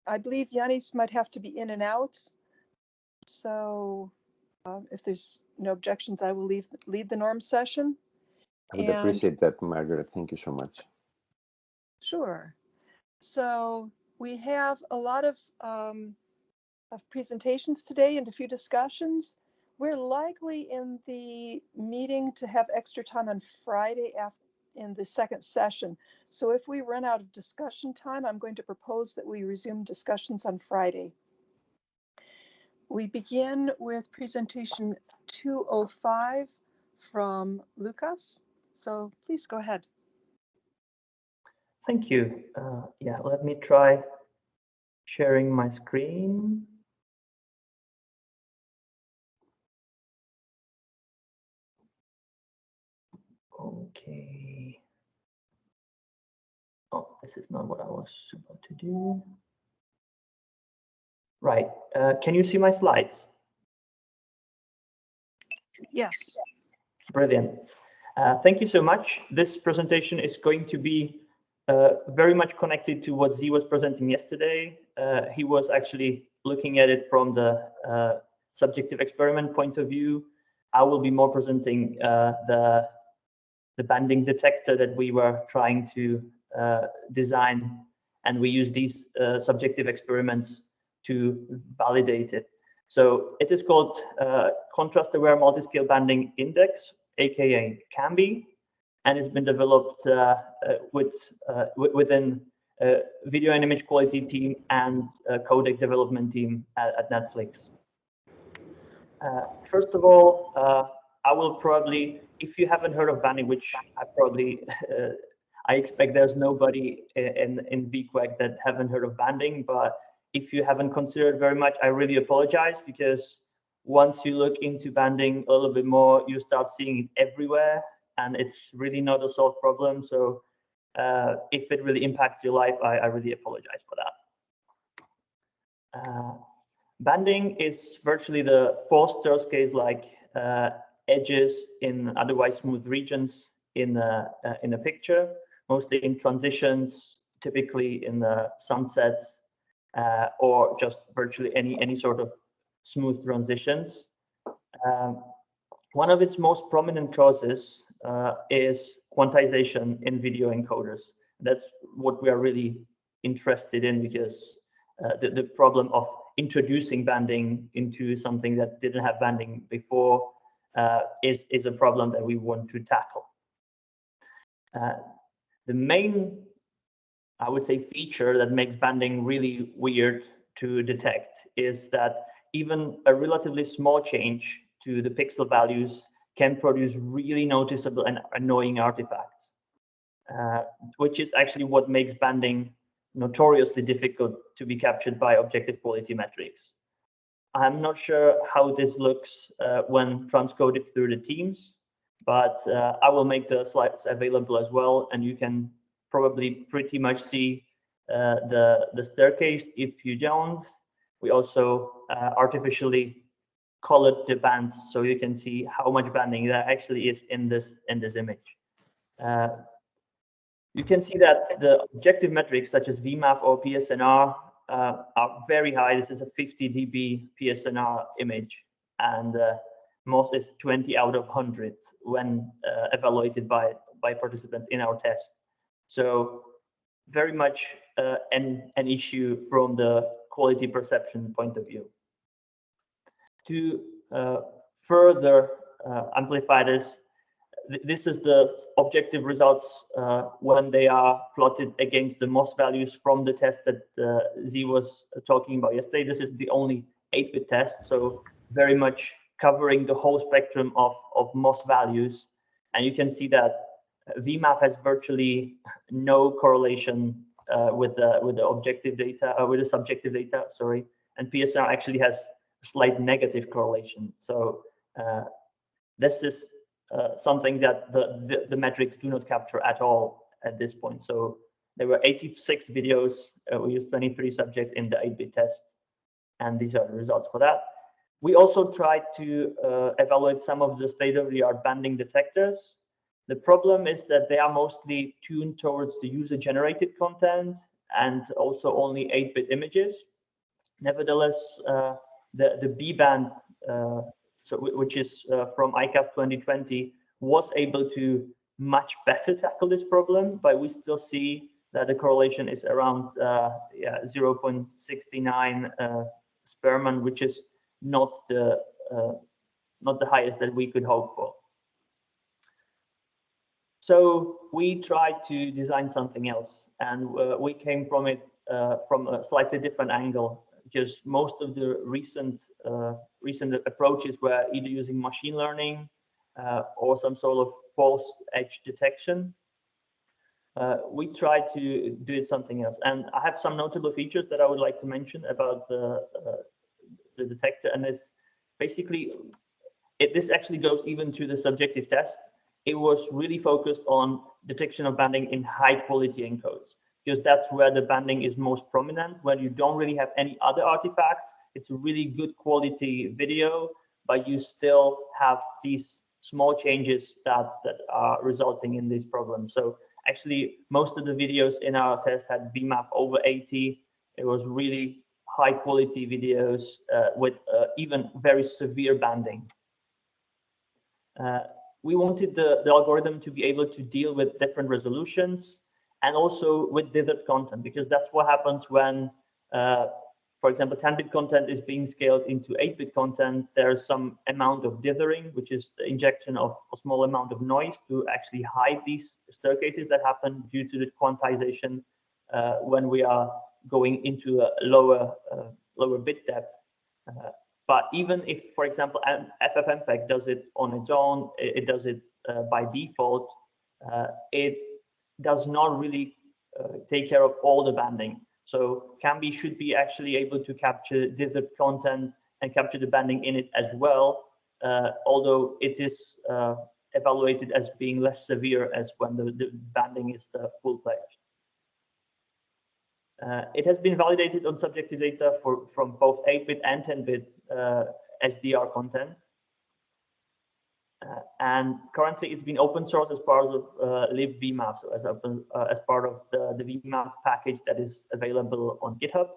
I believe Yanis might have to be in and out. So if there's no objections, I will lead the norm session. I would appreciate that, Margaret. Thank you so much. Sure. So we have a lot of presentations today and a few discussions. We're likely in the meeting to have extra time on Friday in the second session. So if we run out of discussion time, I'm going to propose that we resume discussions on Friday. We begin with presentation 205 from Lucas. So please go ahead. Thank you. Yeah, let me try sharing my screen. Okay. Oh, this is not what I was supposed to do. Right. Can you see my slides? Yes. Brilliant. Thank you so much. This presentation is going to be very much connected to what Z was presenting yesterday. He was actually looking at it from the subjective experiment point of view. I will be more presenting the banding detector that we were trying to design, and we use these subjective experiments to validate it. So it is called contrast-aware multiscale banding index, aka CAMBI, and it's been developed within video and image quality team and codec development team at Netflix. First of all, I will probably, if you haven't heard of banding, which I probably, I expect there's nobody in VQEG that haven't heard of banding, but if you haven't considered very much, I really apologize, because once you look into banding a little bit more, you start seeing it everywhere, and it's really not a solved problem. So if it really impacts your life, I really apologize for that. Banding is virtually the forced Thurscase-like edges in otherwise smooth regions in a picture, mostly in transitions, typically in the sunsets, or just virtually any sort of smooth transitions. One of its most prominent causes is quantization in video encoders. That's what we are really interested in, because the problem of introducing banding into something that didn't have banding before is a problem that we want to tackle. The main, I would say, feature that makes banding really weird to detect is that even a relatively small change to the pixel values can produce really noticeable and annoying artifacts, which is actually what makes banding notoriously difficult to be captured by objective quality metrics. I'm not sure how this looks when transcoded through the teams, but I will make the slides available as well, and you can probably pretty much see the staircase. If you don't, we also artificially colored the bands, so you can see how much banding there actually is in this image. You can see that the objective metrics such as VMAP or PSNR are very high. This is a 50 dB PSNR image, and most is 20 out of 100 when evaluated by participants in our test. So very much an issue from the quality perception point of view. To further amplify this, this is the objective results when they are plotted against the MOS values from the test that Z was talking about yesterday. This is the only 8-bit test, so very much covering the whole spectrum of MOS values. And you can see that VMAP has virtually no correlation with the objective data, with the subjective data, sorry. And PSR actually has a slight negative correlation. So this is something that the metrics do not capture at all at this point. So there were 86 videos. We used 23 subjects in the 8-bit test, and these are the results for that. We also tried to evaluate some of the state-of-the-art banding detectors. The problem is that they are mostly tuned towards the user-generated content, and also only 8-bit images. Nevertheless, the B band, which is from ICAP 2020, was able to much better tackle this problem, but we still see that the correlation is around 0.69 Spearman, which is not the highest that we could hope for. So we tried to design something else, and we came from it from a slightly different angle, because most of the recent approaches were either using machine learning or some sort of false edge detection. We tried to do it something else, and I have some notable features that I would like to mention about the detector, and it's basically this actually goes even to the subjective test. It was really focused on detection of banding in high quality encodes, because that's where the banding is most prominent, when you don't really have any other artifacts. It's a really good quality video, but you still have these small changes that are resulting in this problem. So actually, most of the videos in our test had VMAP over 80. It was really high quality videos with even very severe banding. We wanted the algorithm to be able to deal with different resolutions and also with dithered content, because that's what happens when, for example, 10-bit content is being scaled into 8-bit content. There's some amount of dithering, which is the injection of a small amount of noise to actually hide these staircases that happen due to the quantization when we are going into a lower bit depth. But even if, for example, FFmpeg does it on its own, it does it by default, it does not really take care of all the banding. So Cambi should be actually able to capture dithered content and capture the banding in it as well, although it is evaluated as being less severe as when the banding is full-fledged. It has been validated on subjective data from both 8-bit and 10-bit SDR content. And currently it's been open source as part of libvmap, so as part of the VMAP package that is available on GitHub.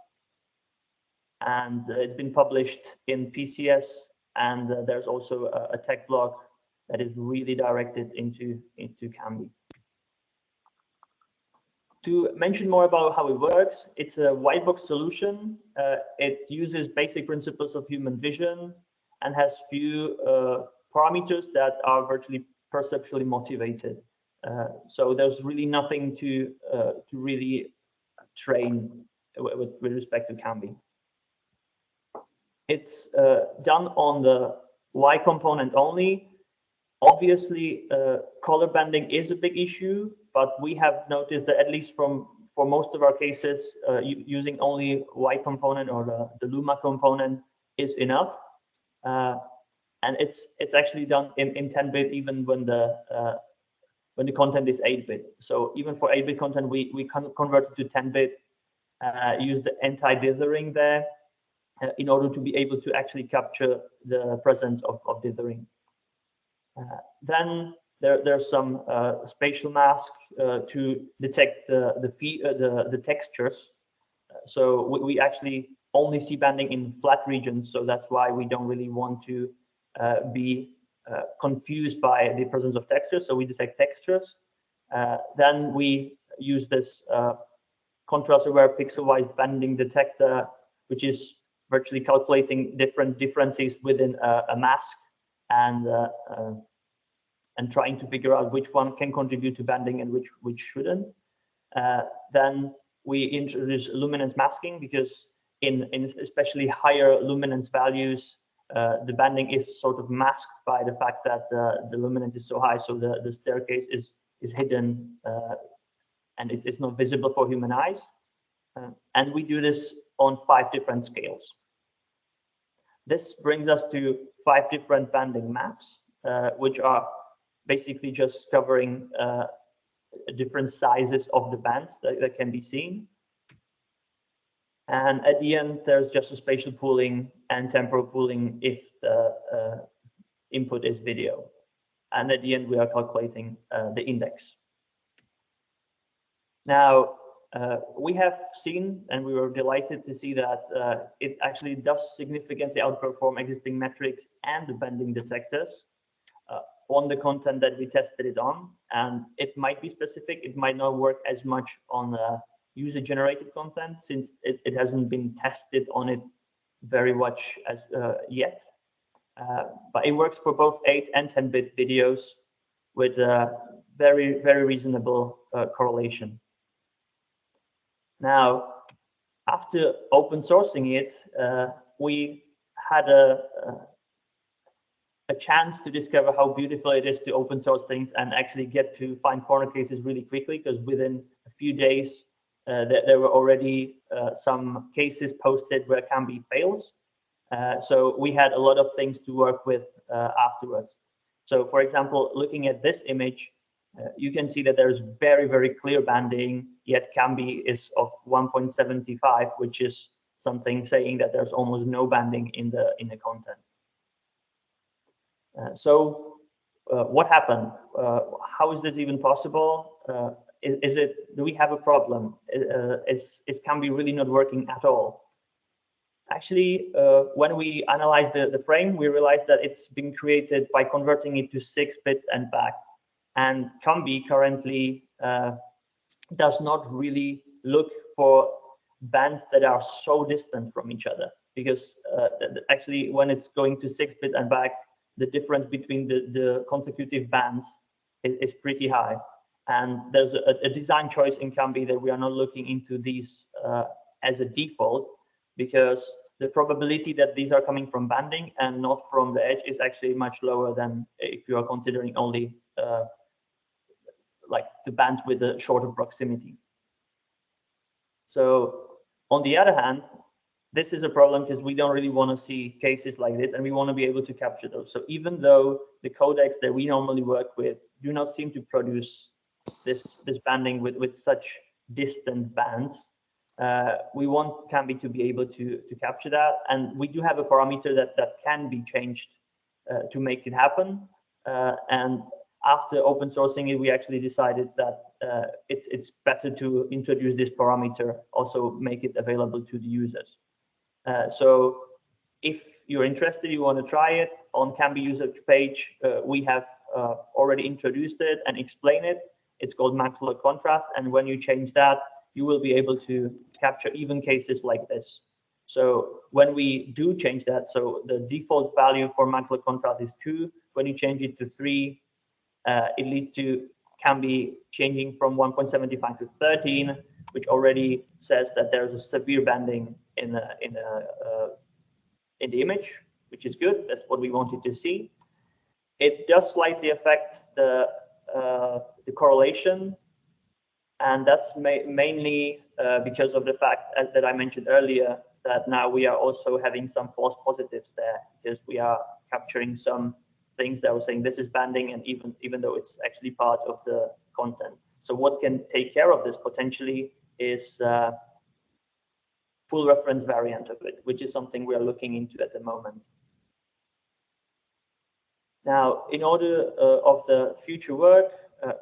And it's been published in PCS, and there's also a tech blog that is really directed into Cambi. To mention more about how it works, it's a white box solution. It uses basic principles of human vision and has few parameters that are virtually perceptually motivated. So there's really nothing to really train with respect to Cambi. It's done on the Y component only. Obviously, color banding is a big issue, but we have noticed that at least for most of our cases, using only Y component or the Luma component is enough. And it's actually done in 10-bit even when the content is 8-bit. So even for 8-bit content, we convert it to 10-bit, use the anti-dithering there in order to be able to actually capture the presence of dithering. Then there's some spatial mask to detect the textures. So we actually only see banding in flat regions, so that's why we don't really want to be confused by the presence of textures. So we detect textures. Then we use this contrast-aware pixel-wise banding detector, which is virtually calculating different differences within a mask and trying to figure out which one can contribute to banding and which shouldn't. Then we introduce luminance masking, because in especially higher luminance values, the banding is sort of masked by the fact that the luminance is so high, so the staircase is hidden and it's not visible for human eyes. And we do this on 5 different scales. This brings us to 5 different banding maps, which are basically just covering different sizes of the bands that can be seen. And at the end, there's just a spatial pooling and temporal pooling if the input is video. And at the end, we are calculating the index. Now, We have seen, and we were delighted to see that it actually does significantly outperform existing metrics and the bending detectors on the content that we tested it on. And it might be specific, it might not work as much on user-generated content since it hasn't been tested on it very much as yet. But it works for both 8 and 10-bit videos with very, very reasonable correlation. Now, after open sourcing it, we had a chance to discover how beautiful it is to open source things and actually get to find corner cases really quickly, because within a few days, there were already some cases posted where Cambi fails. So we had a lot of things to work with afterwards. So for example, looking at this image, you can see that there's very, very clear banding, yet Cambi is of 1.75, which is something saying that there's almost no banding in the content. So what happened? How is this even possible? Do we have a problem? Is Cambi really not working at all? Actually, when we analyzed the frame, we realized that it's been created by converting it to 6 bits and back. And Cambi currently does not really look for bands that are so distant from each other, because actually when it's going to 6 bit and back, the difference between the consecutive bands is pretty high. And there's a design choice in Cambi that we are not looking into these as a default, because the probability that these are coming from banding and not from the edge is actually much lower than if you are considering only like the bands with a shorter proximity. So on the other hand, this is a problem because we don't really want to see cases like this, and we want to be able to capture those. So even though the codecs that we normally work with do not seem to produce this banding with such distant bands, we want Cambi to be able to capture that. And we do have a parameter that can be changed to make it happen. And after open sourcing it, we actually decided that it's better to introduce this parameter, also make it available to the users. So if you're interested, you want to try it, on Cambi user page, we have already introduced it and explain it. It's called macular contrast. And when you change that, you will be able to capture even cases like this. So when we do change that, so the default value for macular contrast is 2. When you change it to 3, it leads to Cambi changing from 1.75 to 13, which already says that there's a severe banding in the image, which is good. That's what we wanted to see. It does slightly affect the correlation, and that's mainly because of the fact that I mentioned earlier, that now we are also having some false positives there, because we are capturing some things that were saying this is banding, and even though it's actually part of the content. So what can take care of this potentially is full reference variant of it, which is something we are looking into at the moment. Now, in order of the future work,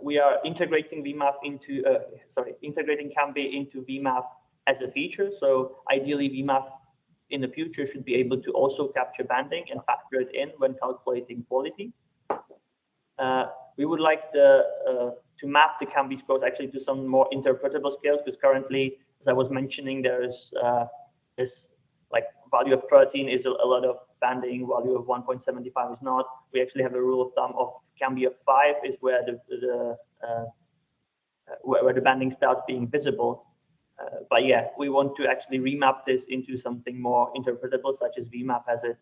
we are integrating VMAP into integrating Cambi into VMAP as a feature. So ideally, VMAP in the future should be able to also capture banding and factor it in when calculating quality. We would like to map the Cambi scores actually to some more interpretable scales, because currently, as I was mentioning, there is this like value of 13 is a lot of banding, value of 1.75 is not. We actually have a rule of thumb of Cambi of 5 is where the banding starts being visible. But yeah, we want to actually remap this into something more interpretable, such as VMAP has it.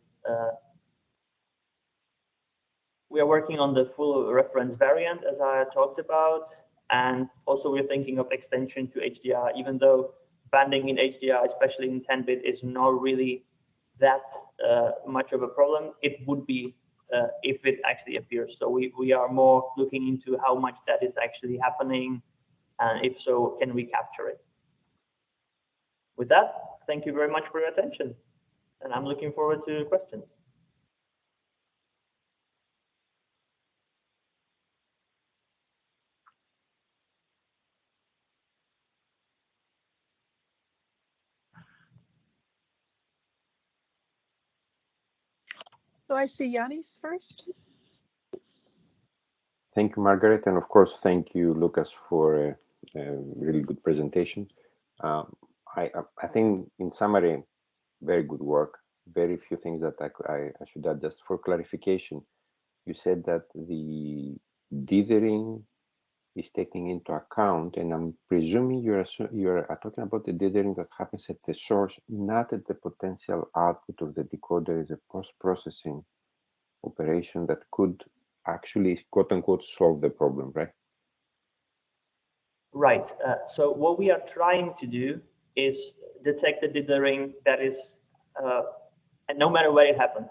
We are working on the full reference variant, as I talked about, and also we're thinking of extension to HDR, even though banding in HDR, especially in 10-bit, is not really that much of a problem. It would be if it actually appears. So we are more looking into how much that is actually happening, and if so, can we capture it? With that, thank you very much for your attention, and I'm looking forward to questions. So I see Yannis first. Thank you, Margaret. And of course, thank you, Lucas, for a really good presentation. I think in summary, very good work. Very few things that I should add. Just for clarification, you said that the dithering is taking into account, and I'm presuming you're talking about the dithering that happens at the source, not at the potential output of the decoder as a post-processing operation that could actually, quote unquote, solve the problem, right? Right. So what we are trying to do is detect the dithering that is, and no matter where it happened.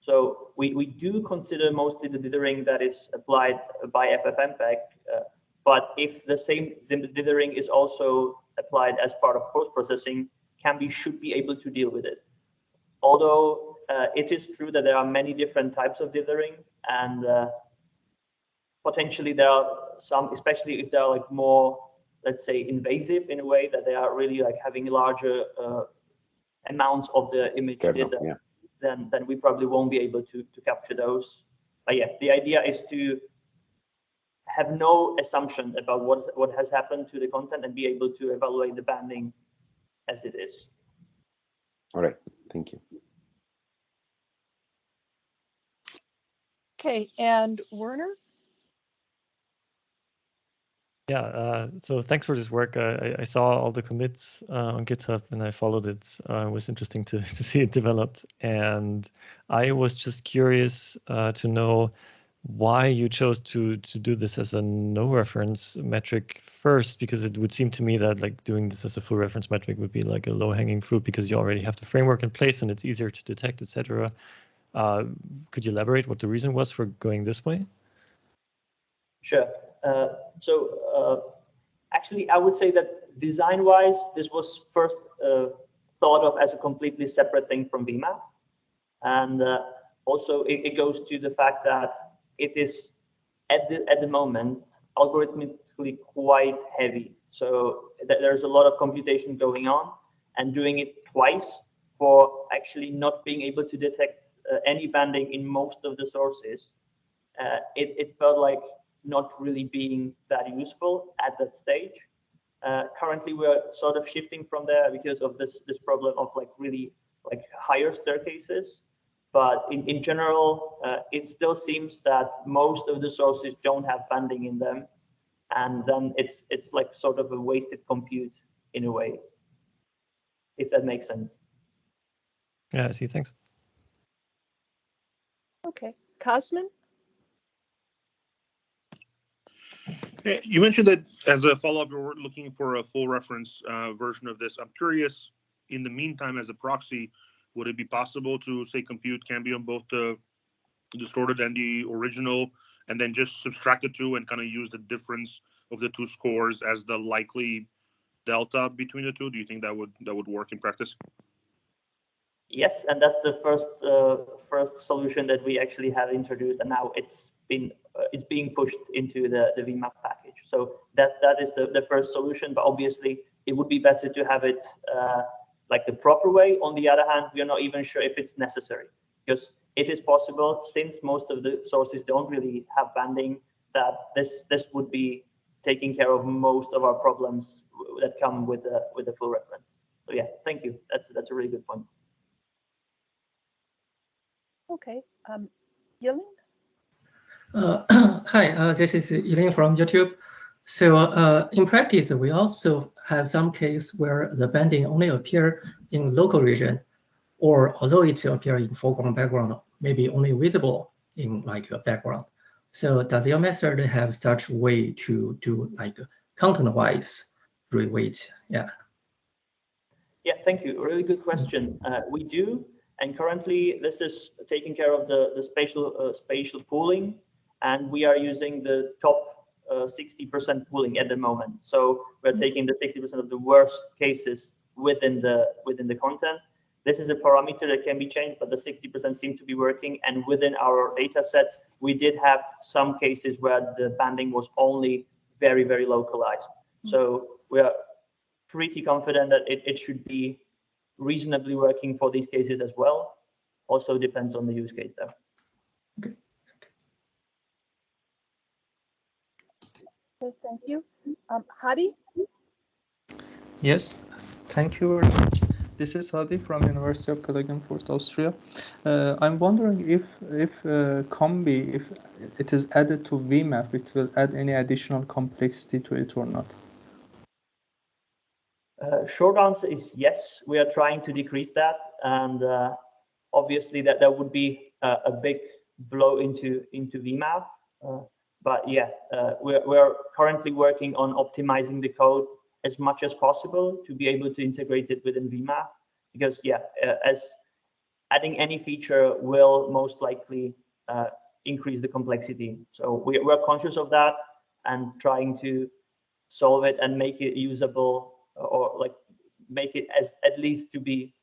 So we do consider mostly the dithering that is applied by FFmpeg, but if the same dithering is also applied as part of post-processing, should be able to deal with it. Although it is true that there are many different types of dithering, and potentially there are some, especially if they are like more, let's say, invasive in a way, that they are really like having larger amounts of the image data. Yeah. Then we probably won't be able to capture those. But yeah, the idea is to have no assumption about what has happened to the content and be able to evaluate the banding as it is. All right, thank you. Okay, and Werner? Yeah, so thanks for this work. I saw all the commits on GitHub and I followed it. It was interesting to see it developed. And I was just curious to know why you chose to do this as a no reference metric first, because it would seem to me that like doing this as a full reference metric would be like a low hanging fruit because you already have the framework in place and it's easier to detect, etc. Could you elaborate what the reason was for going this way? Sure. Actually, I would say that design-wise, this was first thought of as a completely separate thing from VMAP. And also, it goes to the fact that it is, at the moment, algorithmically quite heavy. So there's a lot of computation going on, and doing it twice for actually not being able to detect any banding in most of the sources, it felt like not really being that useful at that stage. Currently, we're sort of shifting from there because of this problem of like really like higher staircases. But in general, it still seems that most of the sources don't have banding in them, and then it's like sort of a wasted compute in a way, if that makes sense. Yeah, I see. Thanks. Okay, Cosmin? You mentioned that as a follow-up, you're looking for a full reference version of this. I'm curious, in the meantime, as a proxy, would it be possible to say compute can be on both the distorted and the original, and then just subtract the two and kind of use the difference of the two scores as the likely delta between the two? Do you think that would work in practice? Yes, and that's the first solution that we actually have introduced, and now it's being pushed into the VMAP package. So that is the first solution, but obviously it would be better to have it like the proper way. On the other hand, we are not even sure if it's necessary, because it is possible, since most of the sources don't really have banding, that this would be taking care of most of our problems that come with the full reference. So yeah, thank you. That's a really good point. Okay, Yilin? Hi, this is Yilin from YouTube. So in practice, we also have some case where the banding only appear in local region, or although it appear in foreground background, maybe only visible in like a background. So does your method have such way to do like content-wise reweight? Yeah. Yeah, thank you. A really good question. We do, and currently this is taking care of the spatial pooling, and we are using the top 60% pooling at the moment. So we're taking the 60% of the worst cases within the content. This is a parameter that can be changed, but the 60% seem to be working. And within our data set, we did have some cases where the banding was only very, very localized. So we are pretty confident that it should be reasonably working for these cases as well. also depends on the use case there. Okay, thank you. Hadi? Yes, thank you very much. This is Hadi from University of Klagenfurt, Austria. I'm wondering if Combi, if it is added to VMAP, it will add any additional complexity to it or not? Short answer is yes. We are trying to decrease that, and obviously that would be a big blow into VMAP. But yeah, we're currently working on optimizing the code as much as possible to be able to integrate it within VMAP, because yeah, as adding any feature will most likely increase the complexity. So we're conscious of that and trying to solve it and make it usable, or like make it as at least to be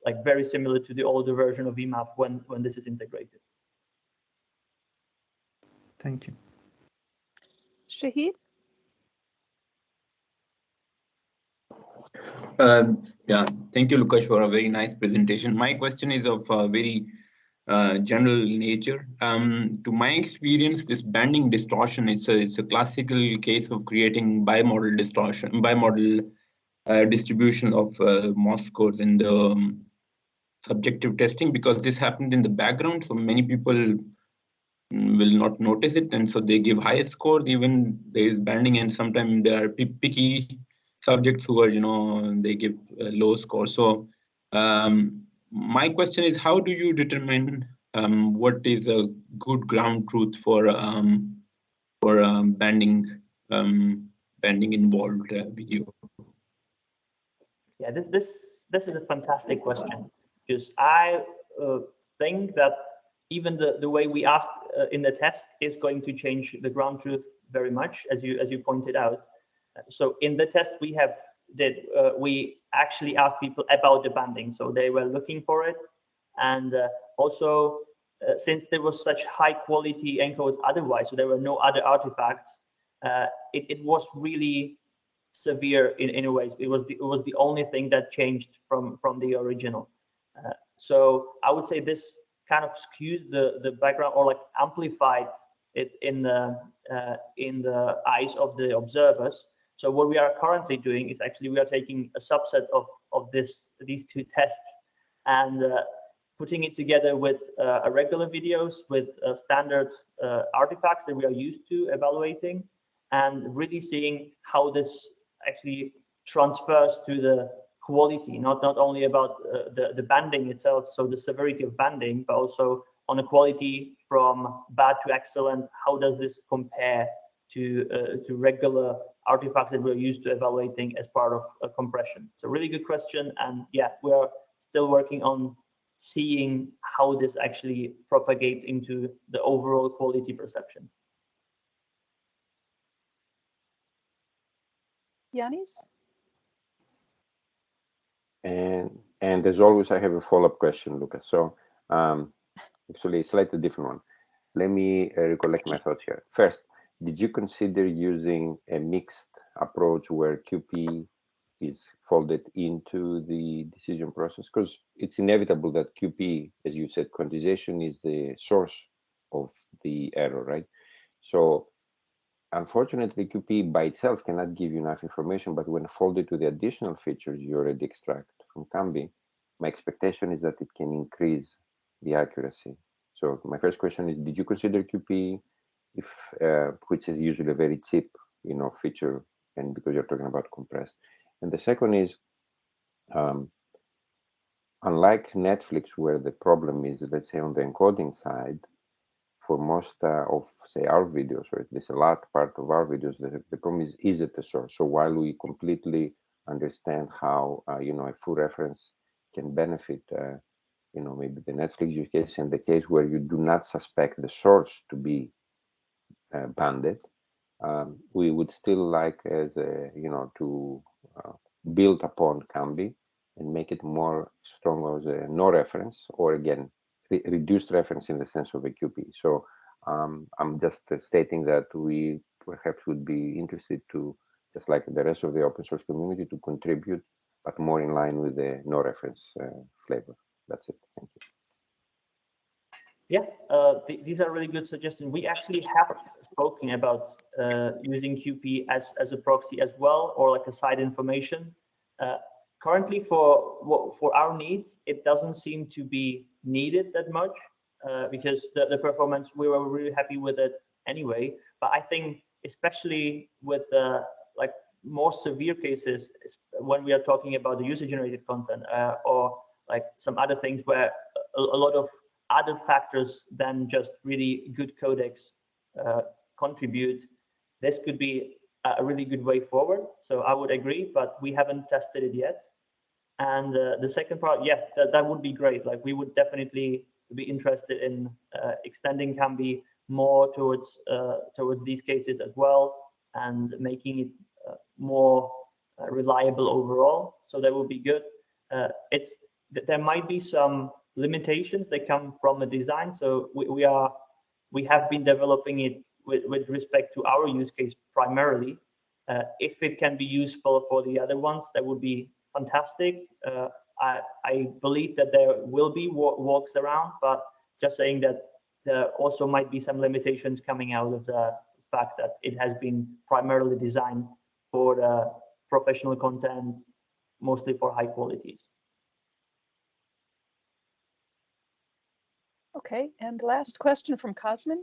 like very similar to the older version of VMAP when this is integrated. Thank you. Shahid? Yeah, thank you, Lukash, for a very nice presentation. My question is of a very general nature. To my experience, this banding distortion it's a classical case of creating bimodal distortion, bimodal distribution of MOS scores in the subjective testing, because this happens in the background, so many people will not notice it, and so they give higher scores even there is banding, and sometimes there are picky subjects who are, they give low scores. So my question is, how do you determine what is a good ground truth for banding involved video? Yeah, this is a fantastic question, because I think that even the way we asked in the test is going to change the ground truth very much, as you pointed out. So in the test we we actually asked people about the banding, so they were looking for it, and also since there was such high quality encodes otherwise, so there were no other artifacts, it was really severe in a way. It was the only thing that changed from the original. So I would say this kind of skewed the background, or like amplified it in the eyes of the observers. So what we are currently doing is actually we are taking a subset of these two tests and putting it together with regular videos, with standard artifacts that we are used to evaluating, and really seeing how this actually transfers to the quality, not only about the banding itself, so the severity of banding, but also on a quality from bad to excellent. How does this compare to regular artifacts that we're used to evaluating as part of a compression? So really good question, and yeah, we are still working on seeing how this actually propagates into the overall quality perception. Yanis? And as always, I have a follow-up question, Lucas. So actually, a slightly different one. Let me recollect my thoughts here. First, did you consider using a mixed approach where QP is folded into the decision process? Because it's inevitable that QP, as you said, quantization is the source of the error, right? So unfortunately, QP by itself cannot give you enough information, but when folded to the additional features you already extract from Cambi, my expectation is that it can increase the accuracy. So my first question is, did you consider QP, which is usually a very cheap, feature, and because you're talking about compressed? And the second is, unlike Netflix, where the problem is, let's say, on the encoding side, for most of, say, our videos, or at least a large part of our videos, the problem is at the source. So while we completely understand how, a full reference can benefit, maybe the Netflix use case, and the case where you do not suspect the source to be banded, we would still like, as to build upon Cambi and make it more strong as a no reference, or again, reduced reference in the sense of a QP. So I'm just stating that we perhaps would be interested to, just like the rest of the open source community, to contribute, but more in line with the no reference flavor. That's it. Thank you. Yeah, these are really good suggestions. We actually have spoken about using QP as a proxy as well, or like a side information. Currently, for our needs, it doesn't seem to be needed that much because the performance, we were really happy with it anyway. But I think especially with like more severe cases, when we are talking about the user-generated content or like some other things where a lot of other factors than just really good codecs contribute, this could be a really good way forward. So I would agree, but we haven't tested it yet. And the second part, yeah, that would be great. Like we would definitely be interested in extending Cambi more towards these cases as well, and making it more reliable overall. So that would be good. There might be some limitations that come from the design. So we have been developing it with respect to our use case primarily. If it can be useful for the other ones, that would be fantastic. I believe that there will be walks around, but just saying that there also might be some limitations coming out of the fact that it has been primarily designed for the professional content, mostly for high qualities. Okay, and last question from Cosmin.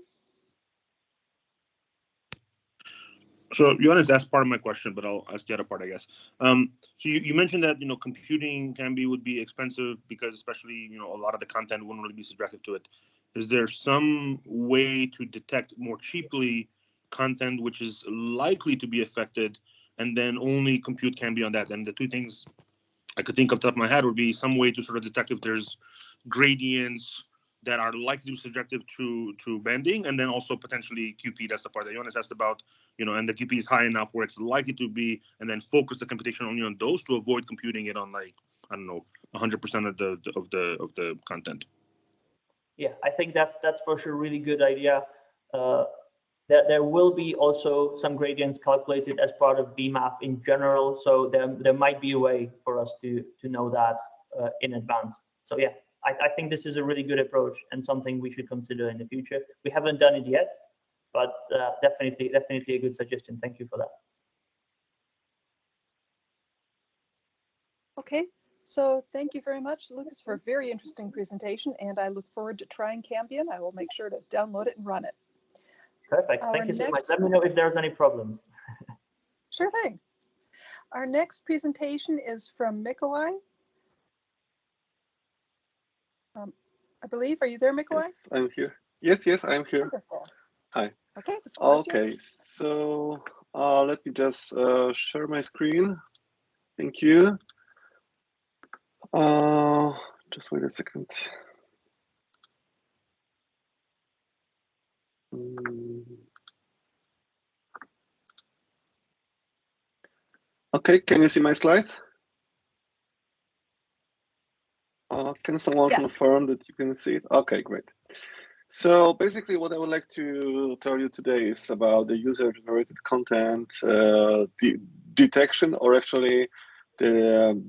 So Johannes asked part of my question, but I'll ask the other part, I guess. So you mentioned that computing would be expensive because especially a lot of the content wouldn't really be subjective to it. Is there some way to detect more cheaply content which is likely to be affected, and then only compute Cambi on that? And the two things I could think of top of my head would be some way to sort of detect if there's gradients that are likely to be subjective to bending, and then also potentially QP. That's the part that Jonas asked about, and the QP is high enough where it's likely to be, and then focus the computation only on those to avoid computing it on, like, I don't know, 100% of the content. Yeah, I think that's for sure a really good idea. There will be also some gradients calculated as part of VMAF in general, so there might be a way for us to know that in advance. So yeah, I think this is a really good approach and something we should consider in the future. We haven't done it yet, but definitely a good suggestion. Thank you for that. Okay, so thank you very much, Lucas, for a very interesting presentation, and I look forward to trying Cambion. I will make sure to download it and run it. Perfect. Thank you so much. Let me know if there's any problems. Sure thing. Our next presentation is from Mikołaj. I believe. Are you there, Mikołaj? Yes, I'm here. Yes, I'm here. Wonderful. Hi. Okay, the floor is Okay, yours. so let me just share my screen. Thank you. Just wait a second. Okay, can you see my slides? Can someone confirm that you can see it? Okay, great. So basically what I would like to tell you today is about the user-generated content detection, or actually the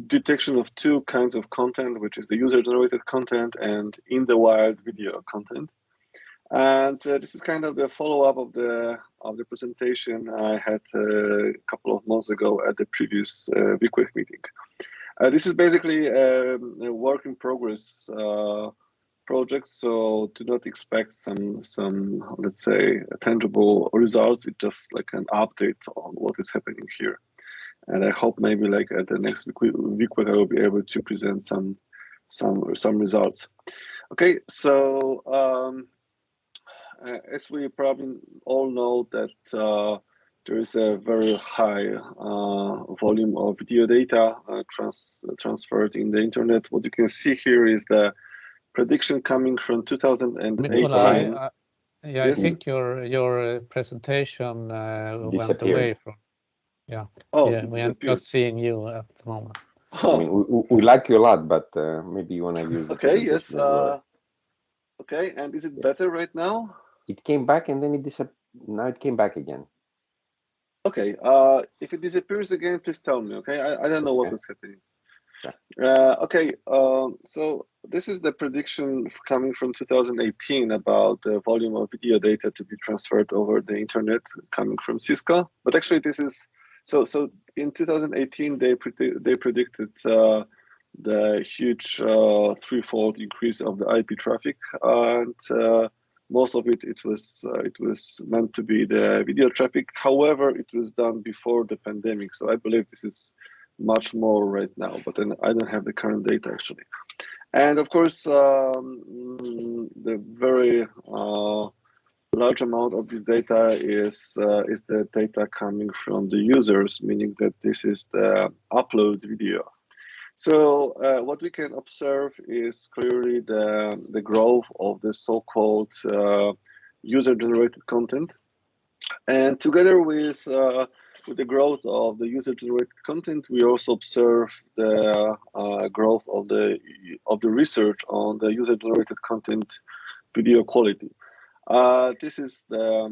detection of two kinds of content, which is the user-generated content and in the wild video content. And this is kind of the follow-up of the presentation I had a couple of months ago at the previous VQEG meeting. This is basically a work in progress project, so do not expect some let's say tangible results. It's just like an update on what is happening here, and I hope maybe like at the next VQEG I will be able to present some results. Okay, so as we probably all know that there is a very high volume of video data transferred in the internet. What you can see here is the prediction coming from 2018. Yeah, Yes? I think your presentation went away from. Yeah. Oh, yeah, we are just seeing you at the moment. I mean, we like you a lot, but maybe you want to use the okay. Yes. as well. Okay, and is it better right now? It came back and then it disappeared. Now it came back again. Okay. If it disappears again, please tell me. Okay. I don't know what is happening. Okay, so this is the prediction coming from 2018 about the volume of video data to be transferred over the internet coming from Cisco. But actually, this is so in 2018 they predicted the huge threefold increase of the IP traffic, and most of it was meant to be the video traffic. However, it was done before the pandemic, so I believe this is much more right now, but then I don't have the current data actually. And of course, the very large amount of this data is the data coming from the users, meaning that this is the upload video. So what we can observe is clearly the growth of the so-called user-generated content, and together with the growth of the user-generated content, we also observe the growth of the research on the user-generated content video quality. This is the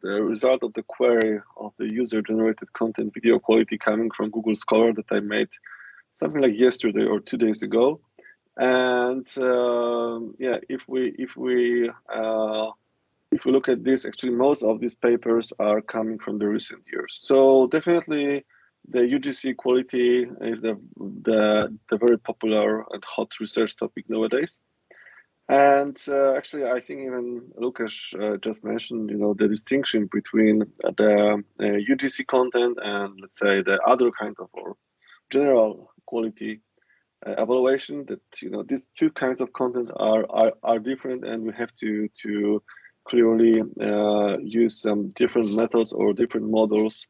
result of the query of the user-generated content video quality coming from Google Scholar that I made something like yesterday or 2 days ago. And yeah, if we look at this, actually most of these papers are coming from the recent years. So definitely the UGC quality is the very popular and hot research topic nowadays. And actually, I think even Lucas just mentioned, the distinction between the UGC content and, let's say, the other kind of or general quality evaluation. That these two kinds of content are different, and we have to clearly use some different methods or different models,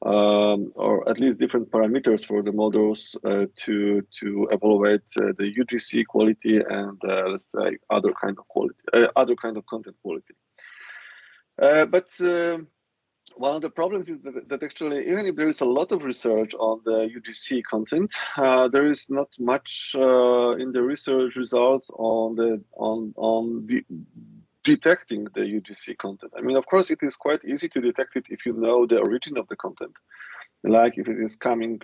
or at least different parameters for the models to evaluate the UGC quality and let's say other kind of quality, other kind of content quality. But one of the problems is that actually, even if there is a lot of research on the UGC content, there is not much in the research results on detecting the UGC content. I mean, of course, it is quite easy to detect it if you know the origin of the content. Like if it is coming,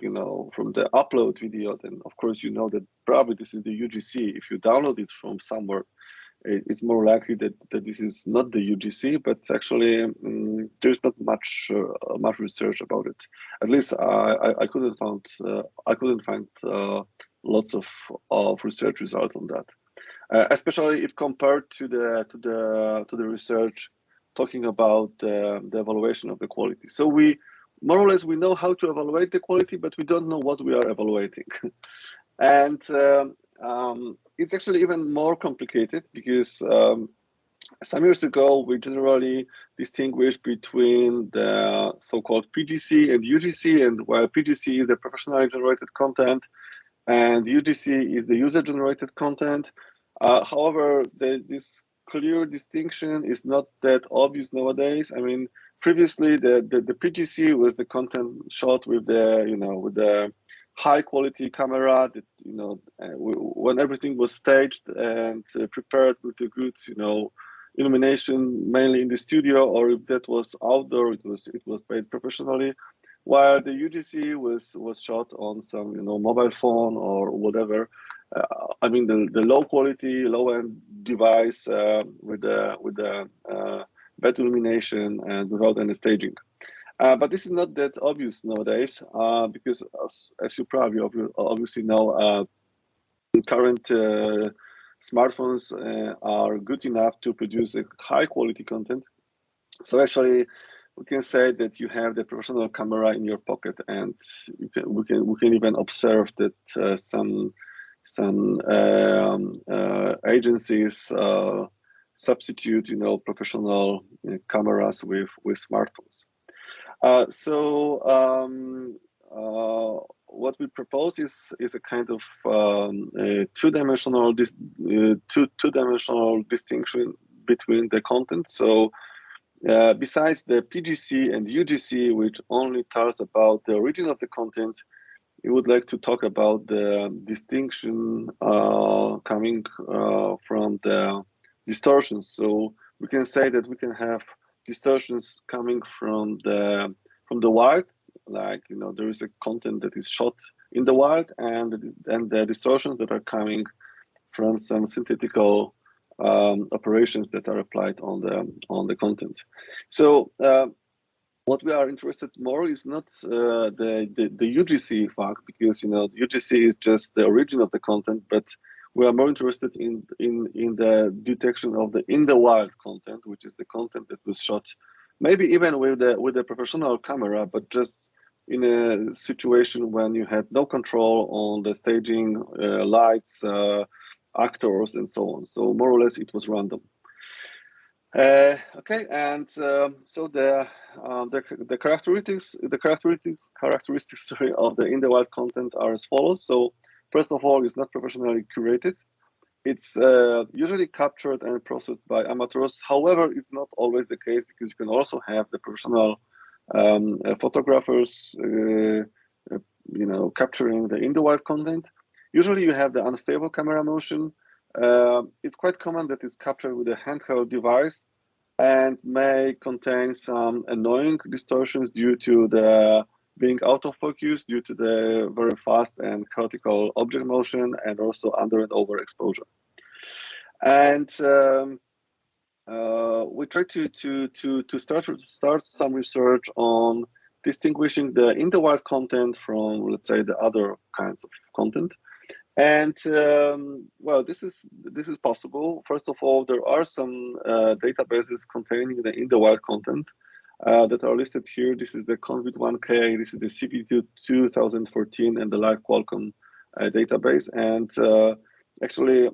from the upload video, then of course you know that probably this is the UGC. If you download it from somewhere, it's more likely that this is not the UGC. But actually, there's not much research about it. At least I couldn't find lots of research results on that. Especially if compared to the research talking about the evaluation of the quality. So we more or less we know how to evaluate the quality, but we don't know what we are evaluating. And it's actually even more complicated because some years ago we generally distinguished between the so-called PGC and UGC, and while PGC is the professionally generated content and UGC is the user-generated content. However, this clear distinction is not that obvious nowadays. I mean, previously the PGC was the content shot with the high quality camera that when everything was staged and prepared with the good illumination, mainly in the studio, or if that was outdoor, it was made professionally. While the UGC was shot on some mobile phone or whatever. I mean the low quality, low end device with the bad illumination and without any staging. But this is not that obvious nowadays because as you probably obviously know, current smartphones are good enough to produce a high quality content. So actually, we can say that you have the professional camera in your pocket, and we can even observe that some agencies substitute professional cameras with smartphones. So what we propose is a kind of two-dimensional distinction between the content. So besides the PGC and UGC, which only tells about the origin of the content, we would like to talk about the distinction coming from the distortions. So we can say that we can have distortions coming from the wide, like there is a content that is shot in the wild, and the distortions that are coming from some synthetical operations that are applied on the content. So what we are interested more is not the UGC fact, because the UGC is just the origin of the content, but we are more interested in the detection of the in the wild content, which is the content that was shot, maybe even with a professional camera, but just in a situation when you had no control on the staging, lights, actors, and so on. So more or less, it was random. Okay, and so the characteristics sorry, of the in the wild content are as follows. So first of all, it's not professionally curated. It's usually captured and processed by amateurs. However, it's not always the case, because you can also have the professional photographers, capturing the in the wild content. Usually, you have the unstable camera motion. It's quite common that it's captured with a handheld device and may contain some annoying distortions due to the being out of focus, due to the very fast and chaotical object motion, and also under and over exposure. And we try to start some research on distinguishing the in the wild content from, let's say, the other kinds of content. And well, this is possible. First of all, there are some databases containing the in the wild content that are listed here. This is the Convid1K, this is the CP2 2014, and the Live Qualcomm database. And actually,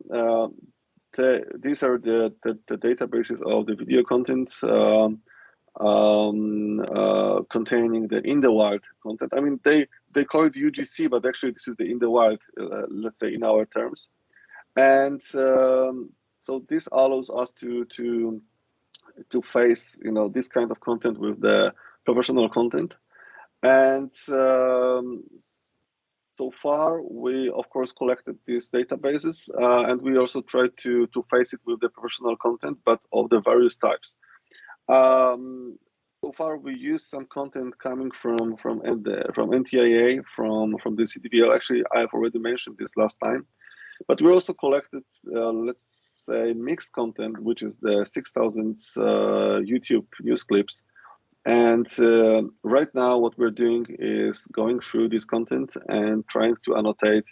these are the databases of the video content containing the in the wild content. I mean, they call it UGC, but actually this is the in the wild, let's say, in our terms. And so this allows us to face this kind of content with the professional content. And so far, we of course collected these databases, and we also tried to face it with the professional content, but of the various types. So far, we use some content coming from NTIA, from the CDVL. Actually, I've already mentioned this last time, but we also collected, let's say, mixed content, which is the 6,000 YouTube news clips. And right now, what we're doing is going through this content and trying to annotate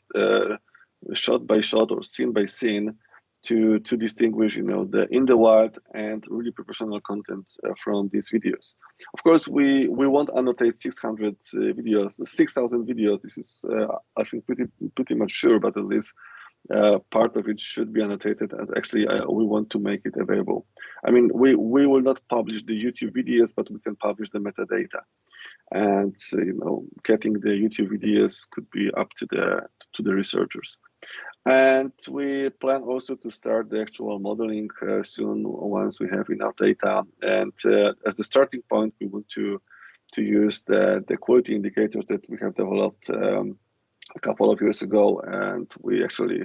shot by shot or scene by scene to distinguish, the in the wild and really professional content from these videos. Of course, we won't annotate 600 videos, 6,000 videos. This is, I think, pretty much sure, but at least part of it should be annotated. And actually, we want to make it available. I mean, we will not publish the YouTube videos, but we can publish the metadata. And getting the YouTube videos could be up to the researchers. And we plan also to start the actual modeling soon, once we have enough data. And as the starting point, we want to use the quality indicators that we have developed a couple of years ago, and we actually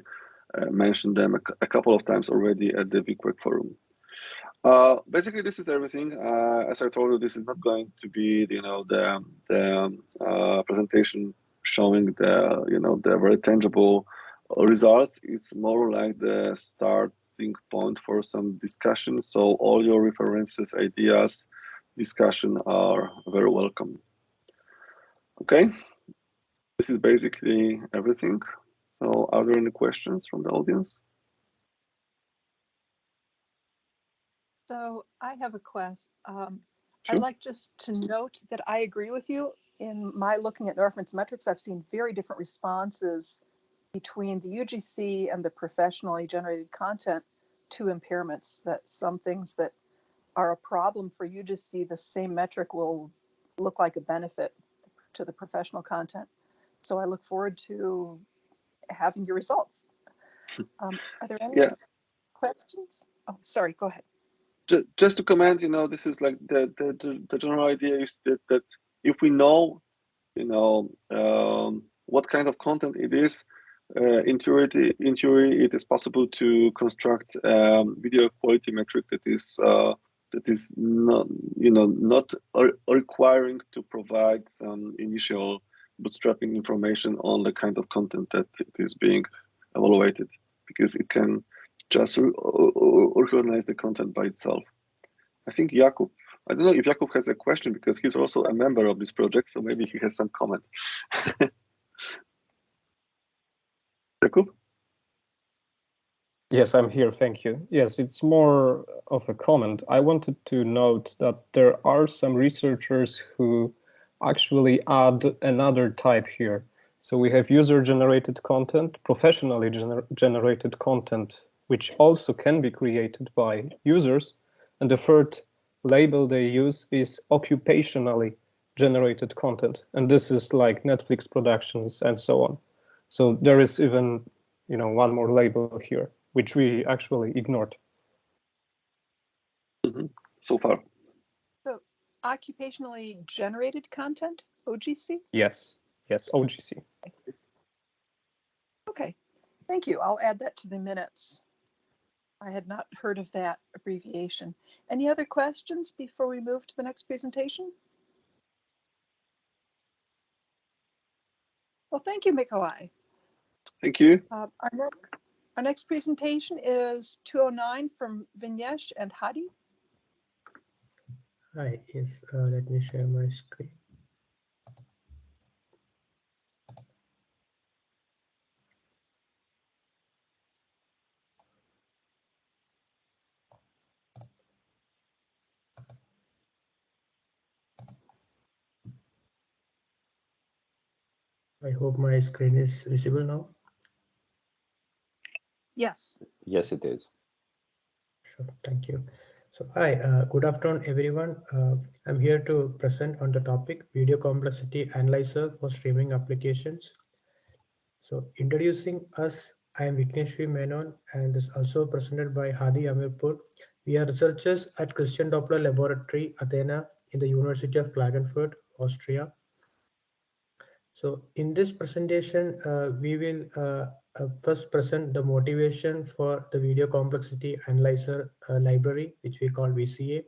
mentioned them a couple of times already at the VQEG forum. Basically, this is everything. As I told you, this is not going to be the presentation showing the very tangible results. It's more like the starting point for some discussion. So all your references, ideas, discussion are very welcome. Okay, this is basically everything. So are there any questions from the audience? So I have a question. Sure. I'd like just to note that I agree with you. In my looking at reference metrics, I've seen very different responses between the UGC and the professionally generated content to impairments, that some things that are a problem for UGC, the same metric will look like a benefit to the professional content. So I look forward to having your results. Are there any questions? Oh, sorry, go ahead. Just to comment, this is like the general idea is that if we know, what kind of content it is, in theory, it is possible to construct video quality metric that is not, not requiring to provide some initial bootstrapping information on the kind of content that it is being evaluated, because it can just recognize the content by itself. I think Jakub, I don't know if Jakub has a question, because he's also a member of this project, so maybe he has some comment. Jakub? Yes, I'm here, thank you. Yes, it's more of a comment. I wanted to note that there are some researchers who actually add another type here. So we have user-generated content, professionally generated content, which also can be created by users. And the third label they use is occupationally generated content. And this is like Netflix productions and so on. So there is even, one more label here, which we actually ignored. So far. So occupationally generated content, OGC? Yes, OGC. Okay, thank you. I'll add that to the minutes. I had not heard of that abbreviation. Any other questions before we move to the next presentation? Well, thank you, Mikołaj. Thank you. Our next presentation is 209 from Vignesh and Hadi. Hi, yes, let me share my screen. I hope my screen is visible now. Yes. Yes, it is. Sure, thank you. So hi, good afternoon, everyone. I'm here to present on the topic Video Complexity Analyzer for Streaming Applications. So introducing us, I am Vignesh Menon, and is also presented by Hadi Amirpur. We are researchers at Christian Doppler Laboratory, Athena, in the University of Klagenfurt, Austria. So in this presentation, we will first present the motivation for the Video Complexity Analyzer library, which we call VCA.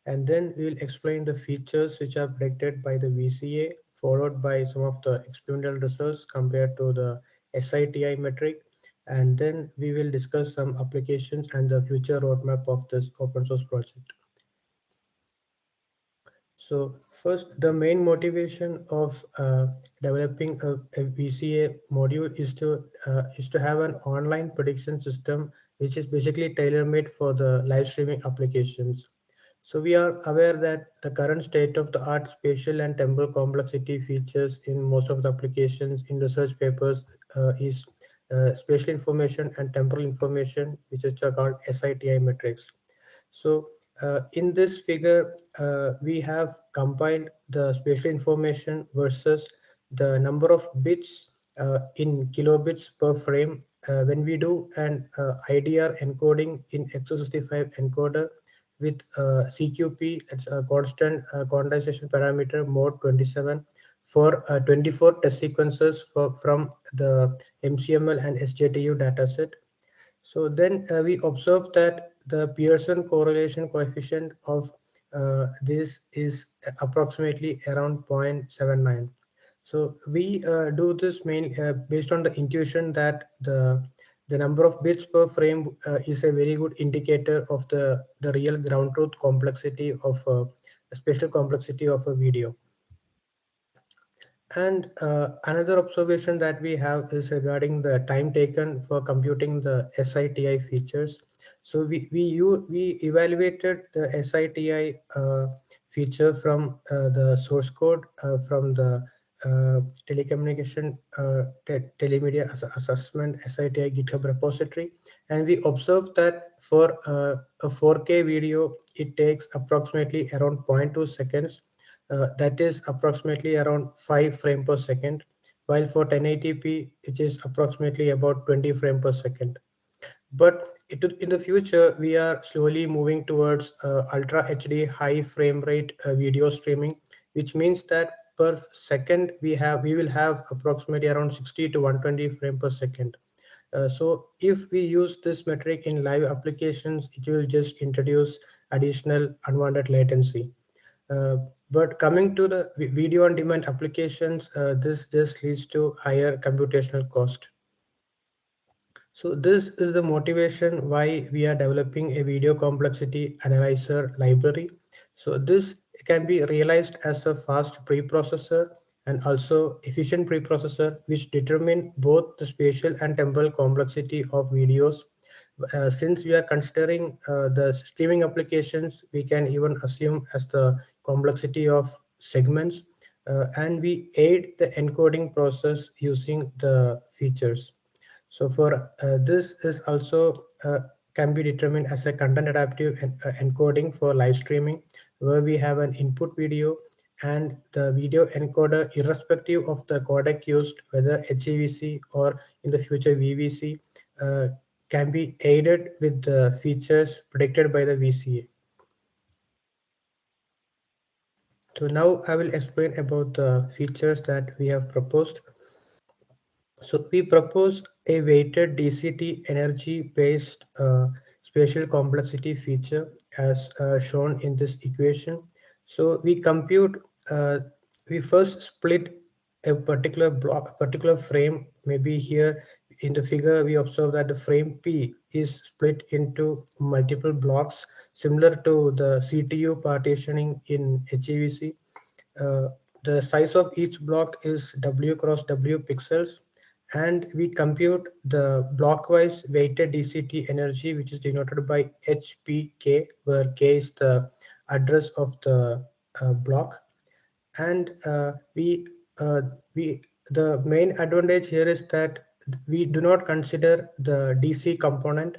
And then we will explain the features which are predicted by the VCA, followed by some of the experimental results compared to the SITI metric. And then we will discuss some applications and the future roadmap of this open source project. So first, the main motivation of developing a VCA module is to have an online prediction system, which is basically tailor-made for the live streaming applications. So we are aware that the current state of the art spatial and temporal complexity features in most of the applications in research papers is spatial information and temporal information, which are called SITI metrics. So in this figure, we have compiled the spatial information versus the number of bits in kilobits per frame. When we do an IDR encoding in x65 encoder with CQP, that's a constant quantization parameter mode 27 for 24 test sequences from the MCML and SJTU dataset. So then we observe that the Pearson correlation coefficient of this is approximately around 0.79. So we do this mainly based on the intuition that the number of bits per frame is a very good indicator of the real ground truth complexity of spatial complexity of a video. And another observation that we have is regarding the time taken for computing the SITI features. So we evaluated the SITI feature from the source code from the telecommunication telemedia assessment SITI GitHub repository, and we observed that for a 4K video it takes approximately around 0.2 seconds. That is approximately around 5 frames per second, while for 1080p, it is approximately about 20 frames per second. But in the future, we are slowly moving towards Ultra HD high frame rate video streaming, which means that per second we will have approximately around 60 to 120 frames per second. So if we use this metric in live applications, it will just introduce additional unwanted latency. But coming to the video on demand applications, this just leads to higher computational cost. So this is the motivation why we are developing a video complexity analyzer library. So this can be realized as a fast preprocessor and also efficient preprocessor, which determine both the spatial and temporal complexity of videos. Since we are considering the streaming applications, we can even assume as the complexity of segments, and we aid the encoding process using the features. So for this is also can be determined as a content adaptive encoding for live streaming, where we have an input video and the video encoder, irrespective of the codec used, whether HEVC or in the future VVC, can be aided with the features predicted by the VCA. So now I will explain about the features that we have proposed. So we propose a weighted DCT energy-based spatial complexity feature as shown in this equation. So we compute, we first split a particular block, a particular frame. Maybe here in the figure, we observe that the frame P is split into multiple blocks, similar to the CTU partitioning in HEVC. The size of each block is W cross W pixels, and we compute the blockwise weighted DCT energy, which is denoted by HPK, where K is the address of the block. And the main advantage here is that we do not consider the DC component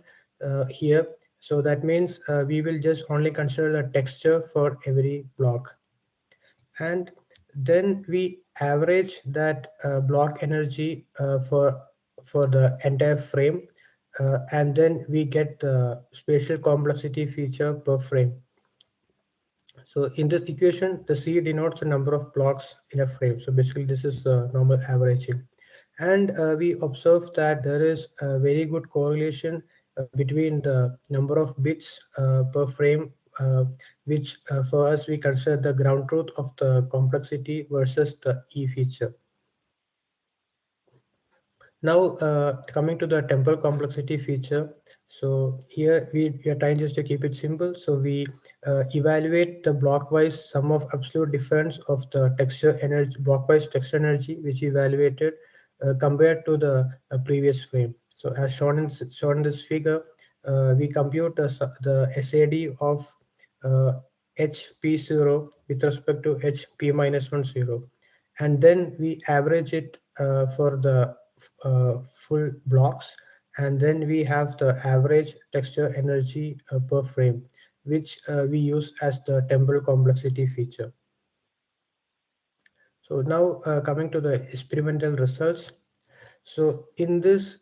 here. So that means we will just only consider the texture for every block. And then we average that block energy for the entire frame, and then we get the spatial complexity feature per frame. So in this equation, the C denotes the number of blocks in a frame. So basically this is normal averaging. And we observe that there is a very good correlation between the number of bits per frame, which for us we consider the ground truth of the complexity versus the E feature. Now coming to the temporal complexity feature. So here we are trying just to keep it simple. So we evaluate the blockwise sum of absolute difference of the texture energy, blockwise texture energy, which evaluated compared to the previous frame. So as shown in this figure, we compute the SAD of HP0 with respect to HP -10, and then we average it for the full blocks, and then we have the average texture energy per frame, which we use as the temporal complexity feature. So now coming to the experimental results. So in this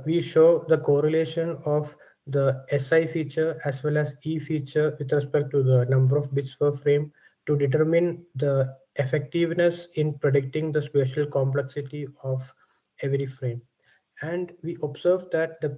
we show the correlation of the SI feature as well as E feature with respect to the number of bits per frame to determine the effectiveness in predicting the spatial complexity of every frame. And we observe that the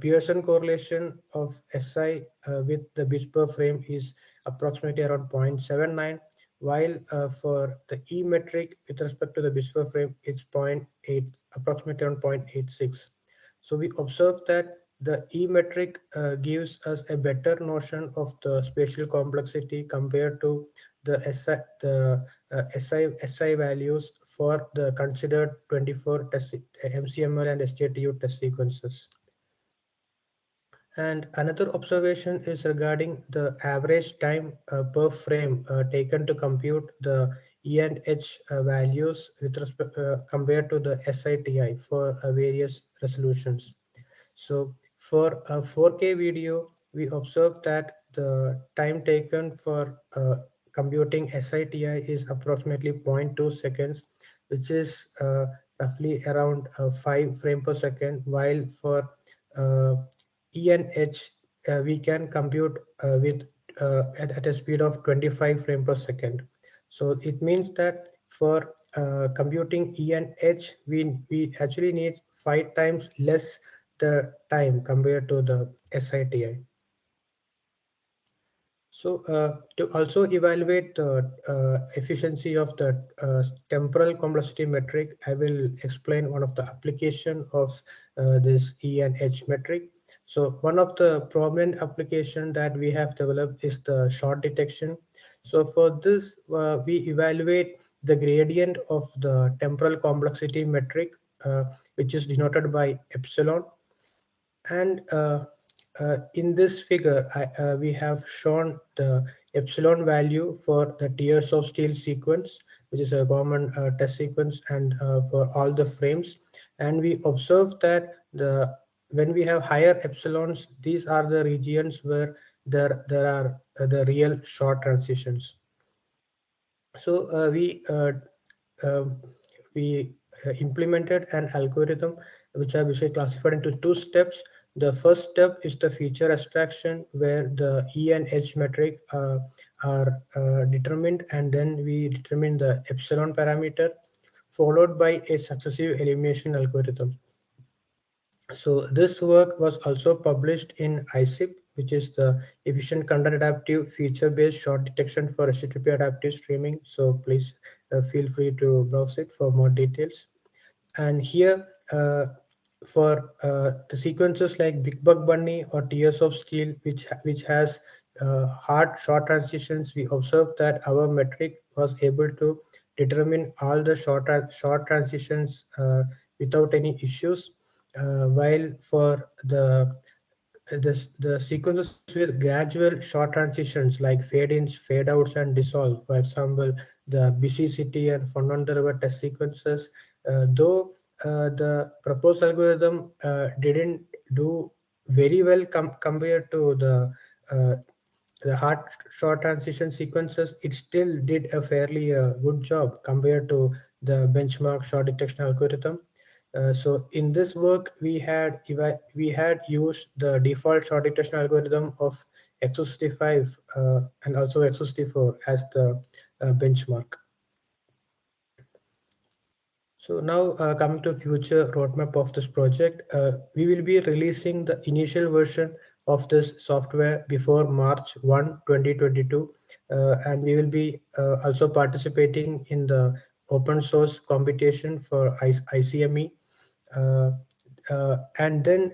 Pearson correlation of SI with the bits per frame is approximately around 0.79, while for the E metric with respect to the bits per frame, it's 0.8, approximately around 0.86. So we observe that the E metric gives us a better notion of the spatial complexity compared to the SI values for the considered 24 test, MCML and SJTU test sequences. And another observation is regarding the average time per frame taken to compute the E and H values with respect compared to the SITI for various resolutions. So for a 4K video, we observe that the time taken for computing SITI is approximately 0.2 seconds, which is roughly around 5 frames per second, while for E and H, we can compute at a speed of 25 frames per second. So it means that for computing E and H, we actually need 5 times less the time compared to the SITI. So to also evaluate the efficiency of the temporal complexity metric, I will explain one of the application of this E and H metric. So one of the prominent application that we have developed is the short detection. So for this, we evaluate the gradient of the temporal complexity metric, which is denoted by epsilon. And in this figure, we have shown the epsilon value for the tiers of steel sequence, which is a common test sequence, and for all the frames. And we observe that when we have higher epsilons, these are the regions where there are the real short transitions. So um, we implemented an algorithm which are basically classified into two steps. The first step is the feature abstraction, where the E and H metric are determined, and then we determine the epsilon parameter, followed by a successive elimination algorithm. So this work was also published in ICIP, which is the Efficient Content Adaptive Feature-Based Short Detection for HTTP Adaptive Streaming. So please feel free to browse it for more details. And here, for the sequences like Big Bug Bunny or Tears of Steel, which has hard short transitions, we observed that our metric was able to determine all the short transitions without any issues. While for the sequences with gradual short transitions like fade-ins, fade-outs, and dissolve, for example, the busy city and fun on the river test sequences, though the proposed algorithm didn't do very well compared to the hard short transition sequences, it still did a fairly good job compared to the benchmark short detection algorithm. So in this work, we had used the default short detection algorithm of X65 and also X64 as the benchmark. So now coming to future roadmap of this project, we will be releasing the initial version of this software before March 1, 2022. And we will be also participating in the open source competition for ICME. And then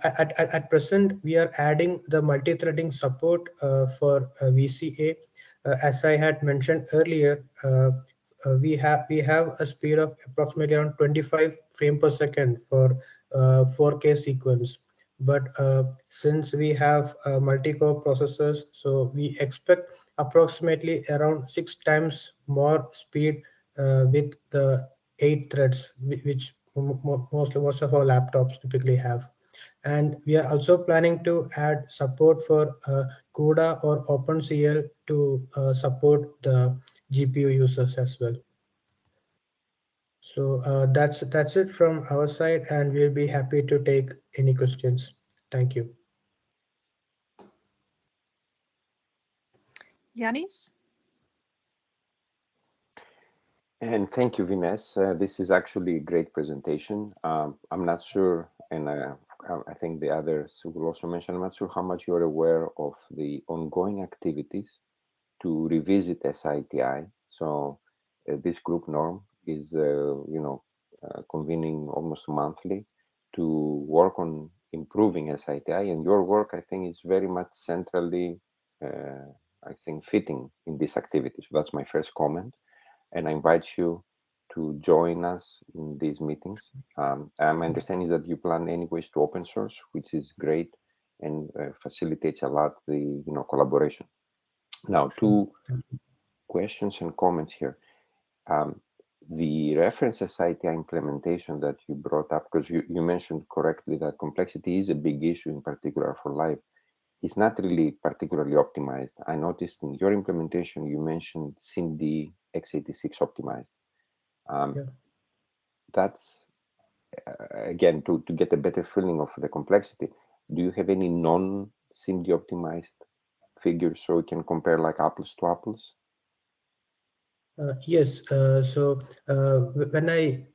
at present, we are adding the multi-threading support for VCA. As I had mentioned earlier, we have a speed of approximately around 25 frame per second for 4K sequence. But since we have multi-core processors, so we expect approximately around 6 times more speed with the 8 threads, which most of our laptops typically have. And we are also planning to add support for CUDA or OpenCL to support the GPU users as well. So that's it from our side, and we'll be happy to take any questions. Thank you. Yanis? And thank you, Vines. This is actually a great presentation. I'm not sure, and I think the others will also mention, I'm not sure how much you're aware of the ongoing activities to revisit SITI. So this group norm is, convening almost monthly to work on improving SITI, and your work, I think, is very much centrally, I think, fitting in this activity. So that's my first comment, and I invite you to join us in these meetings. My understanding is that you plan anyways to open source, which is great and facilitates a lot the collaboration. Now, two questions and comments here. The reference SITI implementation that you brought up, because you mentioned correctly that complexity is a big issue, in particular for live, is not really particularly optimized. I noticed in your implementation, you mentioned SIMD x86 optimized. That's, again, to get a better feeling of the complexity. Do you have any non-SIMD optimized figures so we can compare like apples to apples? Yes. So when I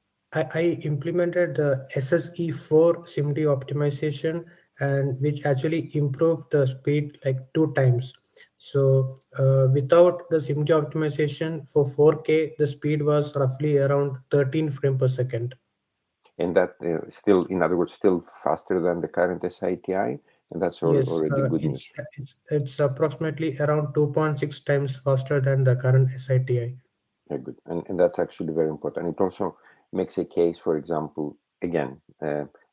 implemented the SSE4 SIMD optimization, and which actually improved the speed like 2 times. So without the SIMD optimization for 4K, the speed was roughly around 13 frames per second. And that still, in other words, still faster than the current SITI, and that's already good news. It's approximately around 2.6 times faster than the current SITI. Very good, and that's actually very important. It also makes a case, for example, again,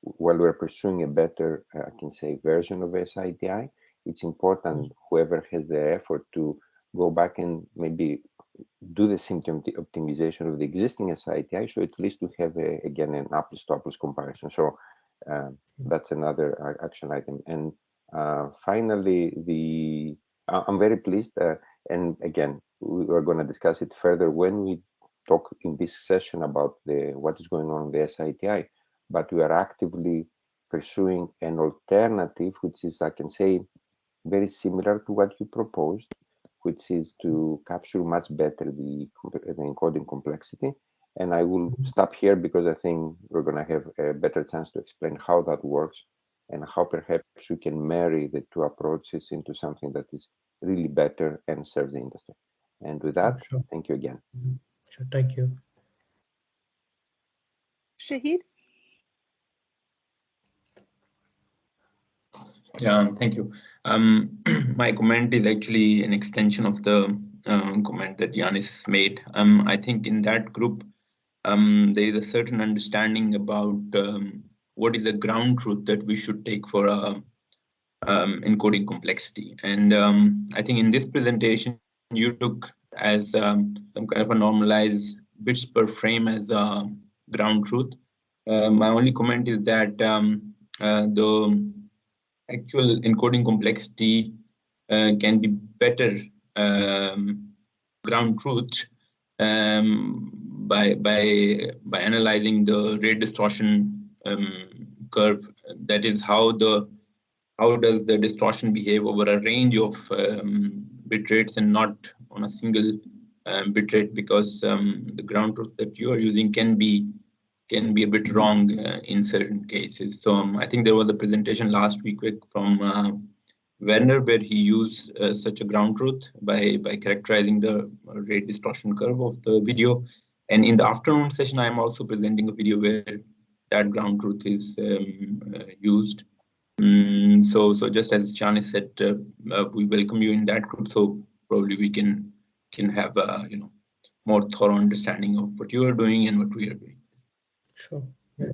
while we're pursuing a better, I can say, version of SITI, it's important whoever has the effort to go back and maybe do the symptom optimization of the existing SITI, so at least to have again an apples to apples comparison. So that's another action item. And finally, I'm very pleased, and again, we are going to discuss it further when we talk in this session about what is going on in the SITI, but we are actively pursuing an alternative, which is, I can say, very similar to what you proposed, which is to capture much better the encoding complexity. And I will stop here because I think we're going to have a better chance to explain how that works and how perhaps we can marry the two approaches into something that is really better and serves the industry. And with that, Sure. Thank you again. Sure, thank you. Shahid? Yeah, thank you. My comment is actually an extension of the comment that Yanis made. I think in that group, there is a certain understanding about what is the ground truth that we should take for encoding complexity. And I think in this presentation, you took as some kind of a normalized bits per frame as a ground truth. My only comment is that the actual encoding complexity can be better ground truth by analyzing the rate distortion curve. That is how does the distortion behave over a range of bit rates and not on a single bit rate, because the ground truth that you are using can be a bit wrong in certain cases. So I think there was a presentation last week from Werner where he used such a ground truth by characterizing the rate distortion curve of the video. And in the afternoon session, I'm also presenting a video where that ground truth is used. So just as Shani said, we welcome you in that group. So probably we can have a more thorough understanding of what you are doing and what we are doing. Sure. Yeah.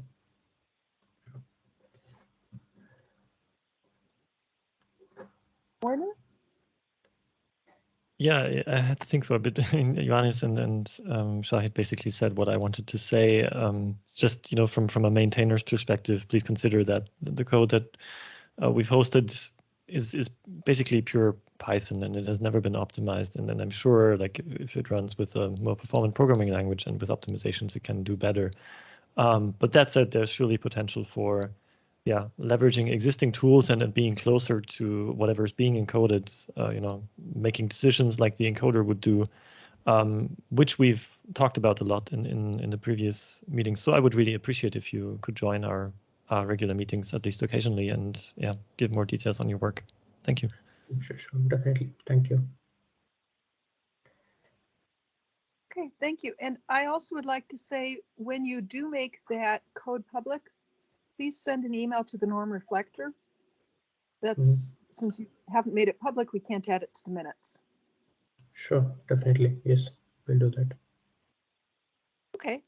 Werner? Yeah, I had to think for a bit. Ioannis and Shahid basically said what I wanted to say. Just from a maintainer's perspective, please consider that the code that we've hosted is basically pure Python, and it has never been optimized. And then I'm sure, like, if it runs with a more performant programming language and with optimizations, it can do better. But that said, there's surely potential for leveraging existing tools and being closer to whatever is being encoded, making decisions like the encoder would do, which we've talked about a lot in the previous meetings. So I would really appreciate if you could join our regular meetings, at least occasionally, and give more details on your work. Thank you. Sure, definitely. Thank you. Okay, thank you. And I also would like to say, when you do make that code public, please send an email to the norm reflector. That's since you haven't made it public, we can't add it to the minutes. Sure, definitely. Yes, we'll do that. Okay.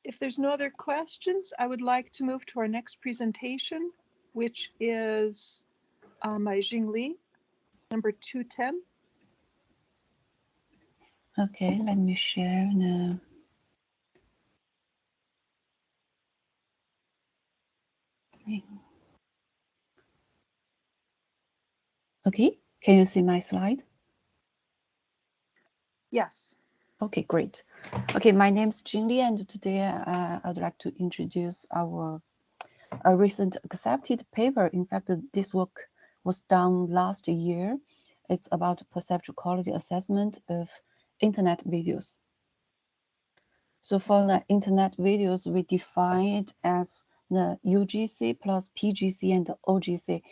If there's no other questions, I would like to move to our next presentation, which is by Jingli, number 210. Okay, let me share now. Okay, can you see my slide? Yes. Okay, great. Okay, my name is Jingli, and today I'd like to introduce our recent accepted paper. In fact, this work was done last year. It's about perceptual quality assessment of internet videos. So for the internet videos, we define it as the UGC plus PGC and OGC.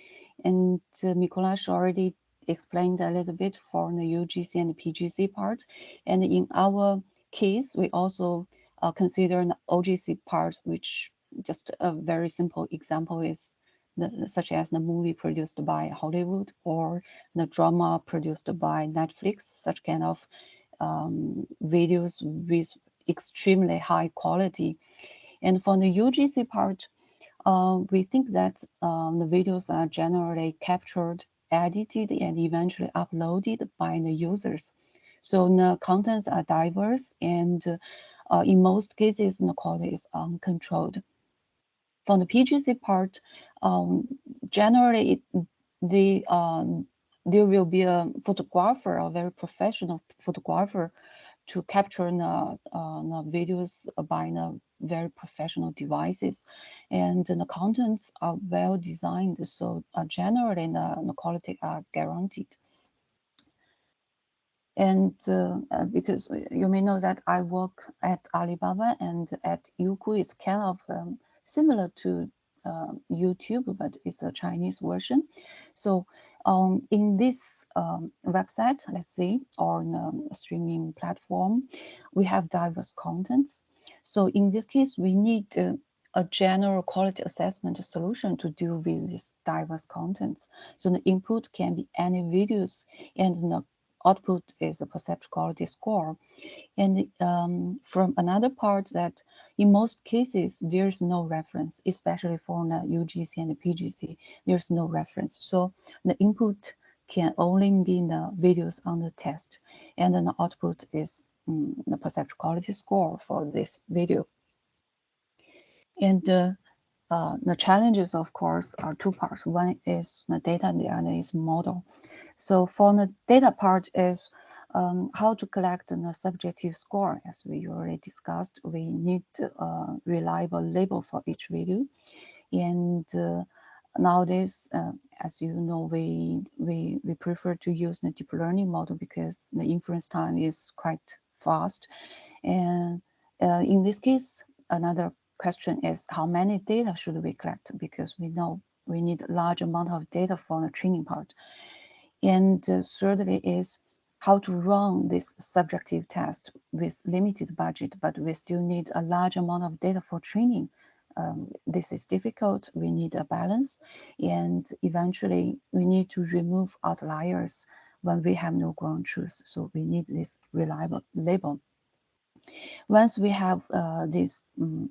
And Mikolash already explained a little bit for the UGC and the PGC part. And in our case, we also consider the OGC part, which just a very simple example is such as the movie produced by Hollywood or the drama produced by Netflix, such kind of videos with extremely high quality. And for the UGC part, we think that the videos are generally captured, edited, and eventually uploaded by the users. So the contents are diverse, and in most cases, the quality is uncontrolled. For the PGC part, generally there will be a photographer, a very professional photographer, to capture the videos by the very professional devices, and the contents are well designed, so generally the quality are guaranteed. And because you may know that I work at Alibaba, and at Youku it's kind of similar to YouTube, but it's a Chinese version. So in this website, let's say, or a streaming platform, we have diverse contents. So in this case, we need a general quality assessment solution to deal with these diverse contents. So the input can be any videos, and the output is a perceptual quality score. And from another part, that in most cases, there's no reference, especially for the UGC and the PGC, there's no reference. So the input can only be the videos on the test, and then the output is the perceptual quality score for this video. And the challenges, of course, are two parts. One is the data, and the other is model. So for the data part is how to collect the subjective score. As we already discussed, we need a reliable label for each video. And nowadays, as you know, we prefer to use the deep learning model because the inference time is quite fast. And in this case, another question is how many data should we collect, because we know we need a large amount of data for the training part. And thirdly is how to run this subjective test with limited budget, but we still need a large amount of data for training. This is difficult. We need a balance, and eventually we need to remove outliers when we have no ground truth. So we need this reliable label. Once we have this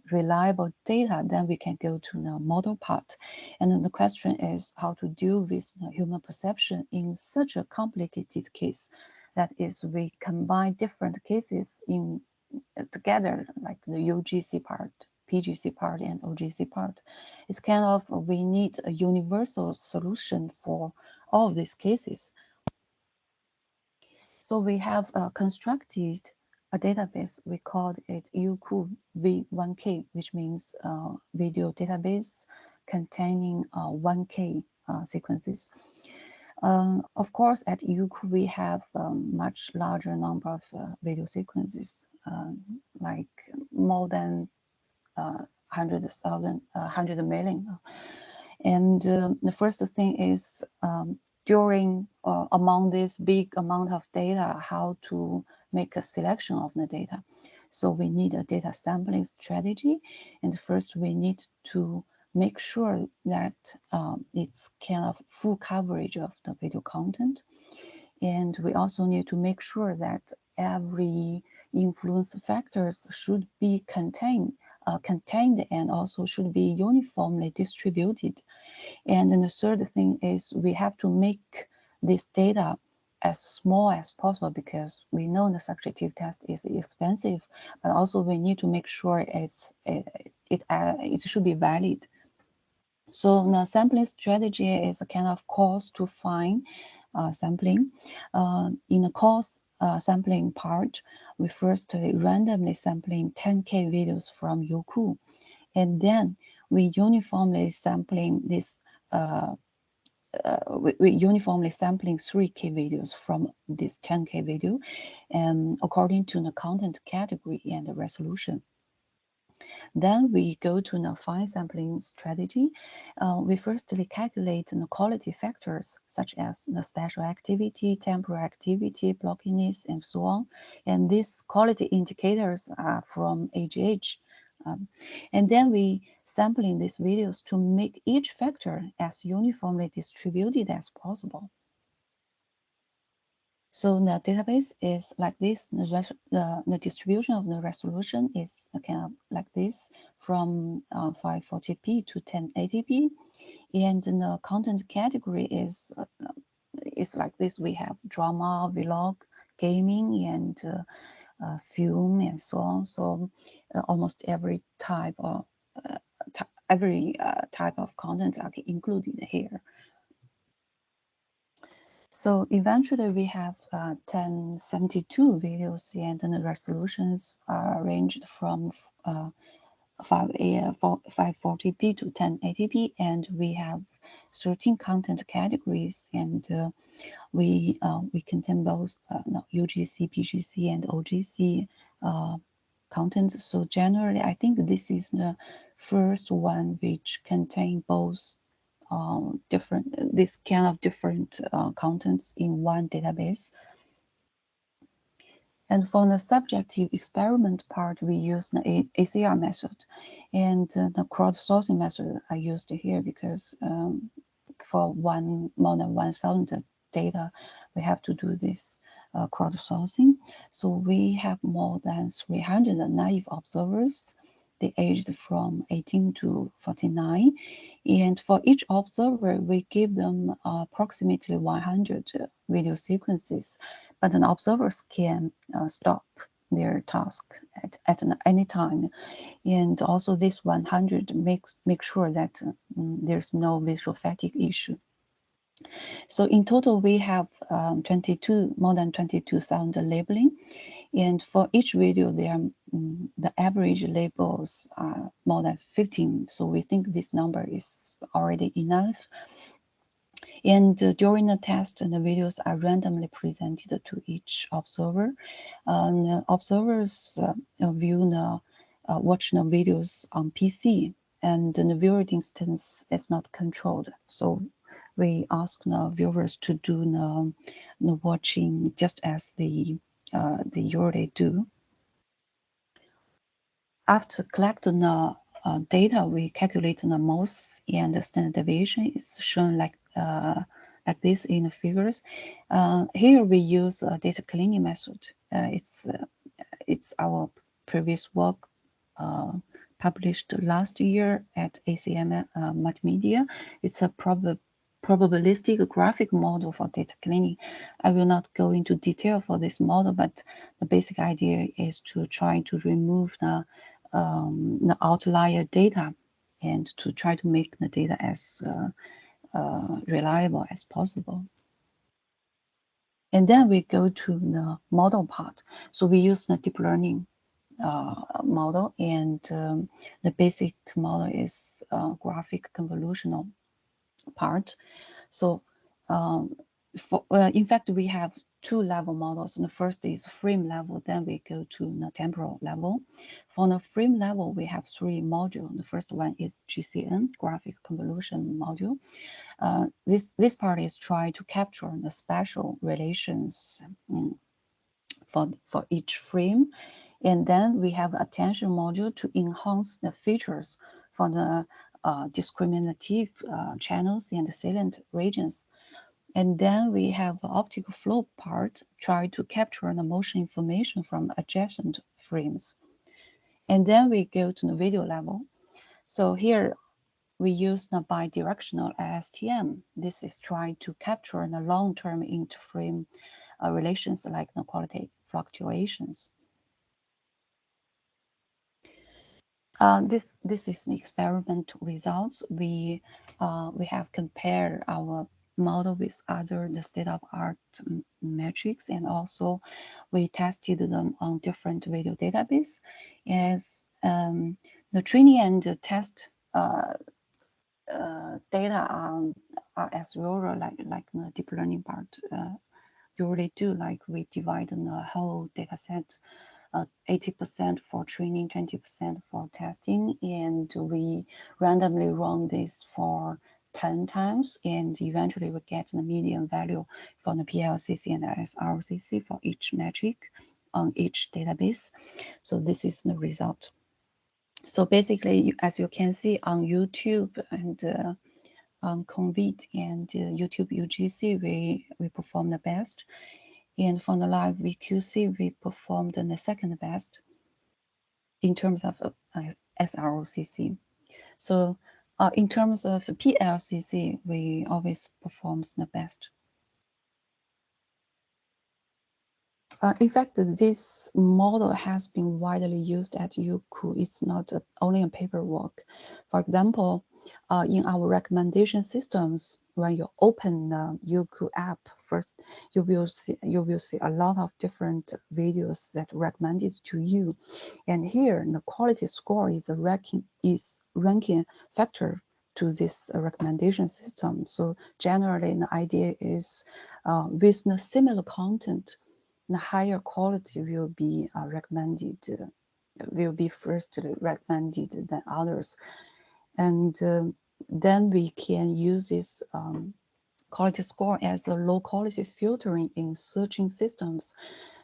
reliable data, then we can go to the model part. And then the question is how to deal with human perception in such a complicated case. That is, we combine different cases in together, like the UGC part, PGC part, and OGC part. It's kind of, we need a universal solution for all of these cases. So we have constructed a database. We called it Youku V1K, which means video database containing 1K sequences. Of course, at Youku, we have much larger number of video sequences, like more than 100 million. And the first thing is among this big amount of data, how to make a selection of the data. So we need a data sampling strategy. And first we need to make sure that it's kind of full coverage of the video content. And we also need to make sure that every influence factors should be contained and also should be uniformly distributed. And then the third thing is we have to make this data as small as possible, because we know the subjective test is expensive, but also we need to make sure it should be valid. So the sampling strategy is a kind of coarse to fine sampling. In the coarse sampling part, we first randomly sampling 10K videos from Youku, and then we uniformly sampling this. We uniformly sampling 3K videos from this 10K video, according to the content category and the resolution. Then we go to the fine sampling strategy. We firstly calculate the quality factors such as the spatial activity, temporal activity, blockiness, and so on. And these quality indicators are from AGH. And then we sampling these videos to make each factor as uniformly distributed as possible. So the database is like this. The distribution of the resolution is kind of like this, from 540p to 1080p, and the content category is like this. We have drama, vlog, gaming, and film, and so on. So almost every type of type of content are included here. So eventually we have 1072 videos, and the resolutions are ranged from 540p to 1080p, and we have 13 content categories, and we contain both UGC, PGC, and OGC contents. So generally, I think this is the first one which contain both this kind of different contents in one database. And for the subjective experiment part, we use the ACR method, and the crowdsourcing method I used here because for more than 1,000 data, we have to do this crowdsourcing. So we have more than 300 naive observers. They aged from 18 to 49. And for each observer, we give them approximately 100 video sequences, but the observers can stop their task at any time. And also this 100 make sure that there's no visual fatigue issue. So in total, we have more than 22,000 labeling. And for each video, the average labels are more than 15. So we think this number is already enough. And during the test, the videos are randomly presented to each observer. The observers watch the videos on PC, and the viewer distance is not controlled. So we ask the viewers to do the watching just as they usually do. After collecting the data, we calculate the MOS, and the standard deviation is shown like this in the figures. Here we use a data cleaning method. It's our previous work published last year at ACM Multimedia. It's a probabilistic graphic model for data cleaning. I will not go into detail for this model, but the basic idea is to try to remove the outlier data and to try to make the data as reliable as possible. And then we go to the model part. So we use the deep learning model, and the basic model is graphic convolutional part. So in fact, we have two-level models. And the first is frame level, then we go to the temporal level. For the frame level, we have three modules. The first one is GCN, graphic convolution module. This part is trying to capture the spatial relations for each frame. And then we have attention module to enhance the features for the discriminative channels and salient regions. And then we have optical flow part, try to capture the motion information from adjacent frames. And then we go to the video level. So here we use the bidirectional ASTM. This is trying to capture the long-term inter-frame relations like the quality fluctuations. This is the experiment results. We have compared our model with the state-of-art metrics, and also we tested them on different video database. As the training and test data are as usual, like the deep learning part usually do. Like we divide the whole data set 80% for training, 20% for testing, and we randomly run this for 10 times, and eventually we get the median value for the PLCC and SRCC for each metric on each database. So this is the result. So basically, as you can see on YouTube and on Convid and YouTube UGC, we perform the best. And for the live VQC, we performed the second best in terms of SROCC. So in terms of PLCC, we always perform the best. In fact, this model has been widely used at UQ. It's not only in paperwork. For example, in our recommendation systems, when you open the UQ app first, you will see a lot of different videos that recommended to you. And here, the quality score is a ranking factor to this recommendation system. So generally, the idea is with the similar content, the higher quality will be recommended, will be first recommended than others. And then we can use this quality score as a low quality filtering in searching systems.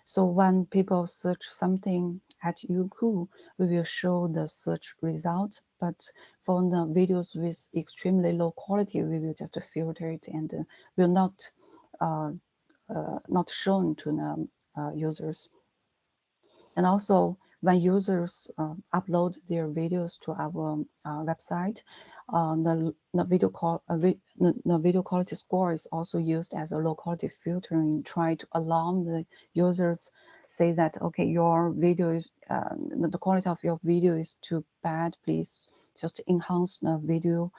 So when people search something at UQ, we will show the search result. But for the videos with extremely low quality, we will just filter it and will not shown to the users. And also, when users upload their videos to our website, the video quality score is also used as a low quality filtering, try to alarm the users, say that, okay, your video is, the quality of your video is too bad, please just enhance the video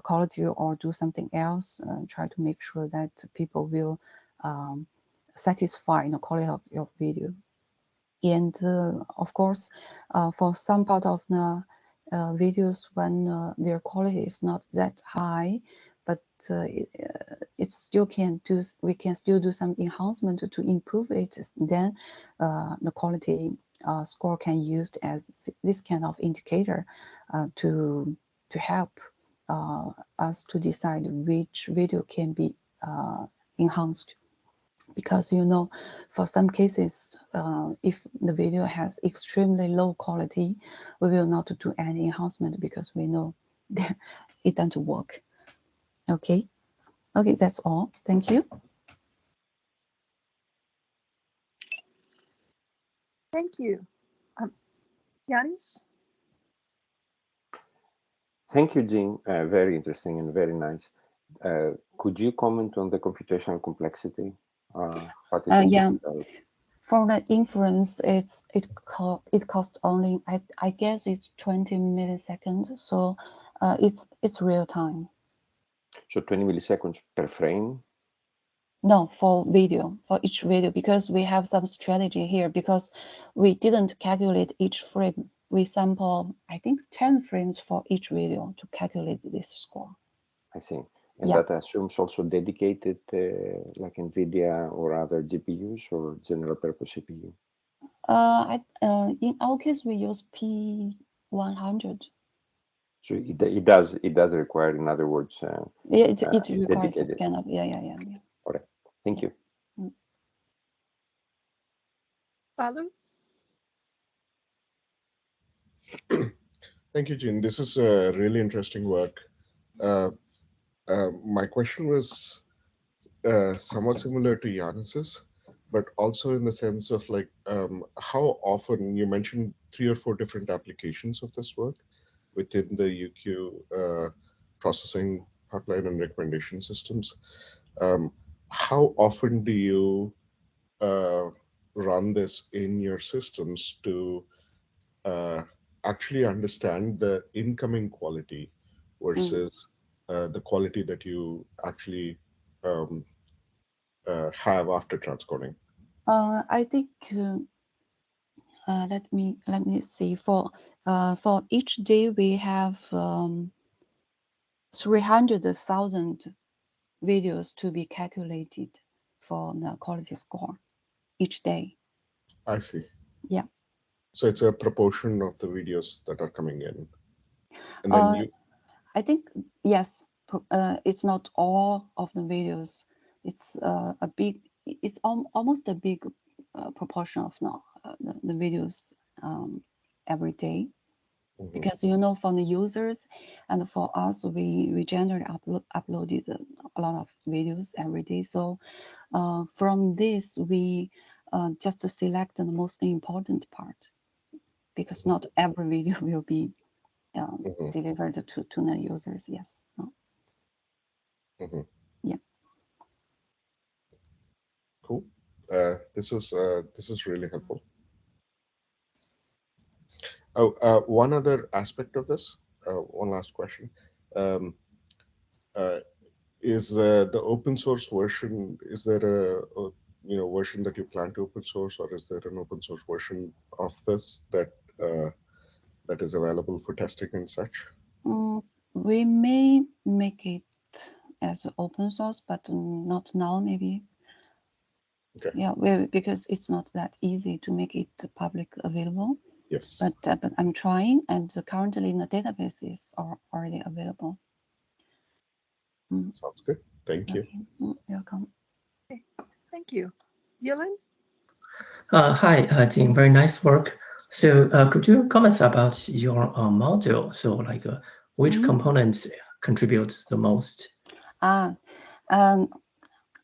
quality or do something else, try to make sure that people will satisfy the quality of your video. And of course, for some part of the videos, when their quality is not that high, but it still can do, we can still do some enhancement to improve it. Then the quality score can be used as this kind of indicator to help us to decide which video can be enhanced. Because, you know, for some cases, if the video has extremely low quality, we will not do any enhancement because we know that it doesn't work. Okay, that's all. Thank you. Thank you. Yanis? Thank you, Jean. Very interesting and very nice. Could you comment on the computational complexity? Yeah. For the inference, it costs only, I guess it's 20 milliseconds. So it's real time. So 20 milliseconds per frame? No, for video, for each video, because we have some strategy here, because we didn't calculate each frame. We sample, I think, 10 frames for each video to calculate this score. I see. And that assumes also dedicated, like NVIDIA or other GPUs or general purpose CPU? In our case, we use P100. So it does require, in other words, yeah, it requires dedicated. kind of, yeah. All right. Thank you. Balu? Thank you, Jean. This is really interesting work. My question was somewhat similar to Yanis's, but also in the sense of like how often, you mentioned 3 or 4 different applications of this work within the UQ processing pipeline and recommendation systems. How often do you run this in your systems to actually understand the incoming quality versus the quality that you actually have after transcoding? I think let me see. For each day we have 300,000 videos to be calculated for the quality score each day. I see. Yeah. So it's a proportion of the videos that are coming in. And then I think, yes, it's not all of the videos. It's it's almost a big proportion of the videos every day. Because, you know, for the users and for us, we generally uploaded a lot of videos every day. So from this, we just select the most important part, because not every video will be delivered to the users. Yes. No. Yeah. Cool. This is really helpful. Oh, one other aspect of this, one last question. Is the open source version, is there a version that you plan to open source, or is there an open source version of this that that is available for testing and such? We may make it as open source, but not now, maybe. Okay. Yeah, because it's not that easy to make it public available. Yes. But I'm trying, and currently the databases are already available. Sounds good. Thank you. You're welcome. Okay. Thank you. Yilin? Hi, Jing. Very nice work. So could you comment about your module? So like which components contribute the most?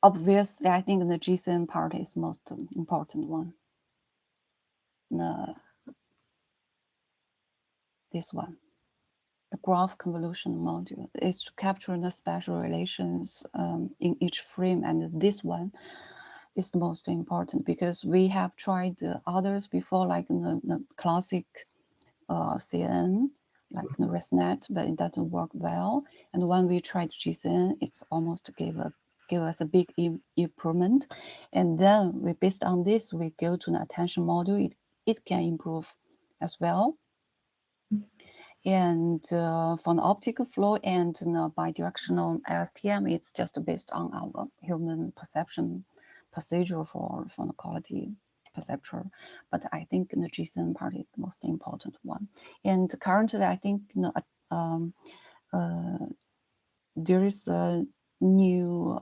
Obviously, I think the GCN part is most important one. This one, the graph convolution module, is to capture the spatial relations in each frame, and this one is the most important because we have tried others before, like the classic CNN, like the ResNet, but it doesn't work well. And when we tried GCN, it's almost gave us a big improvement. And then based on this, we go to the attention module. It can improve as well. And for the optical flow and bidirectional LSTM, it's just based on our human perception procedure for the quality perception. But I think the GCN part is the most important one. And currently, I think there is a new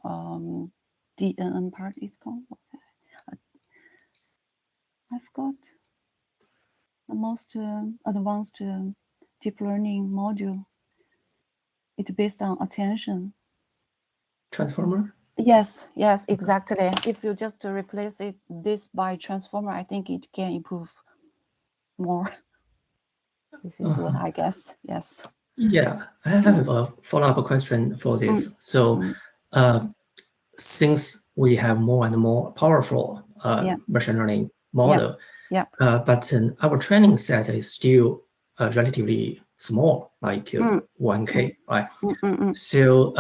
DNN part. It's called. I forgot the most advanced deep learning module. It's based on attention. Transformer? Yes, exactly. If you just replace this by transformer, I think it can improve more. This is what I guess. Yes. Yeah, I have a follow-up question for this. So since we have more and more powerful machine learning model, but our training set is still relatively small, like 1K, right? So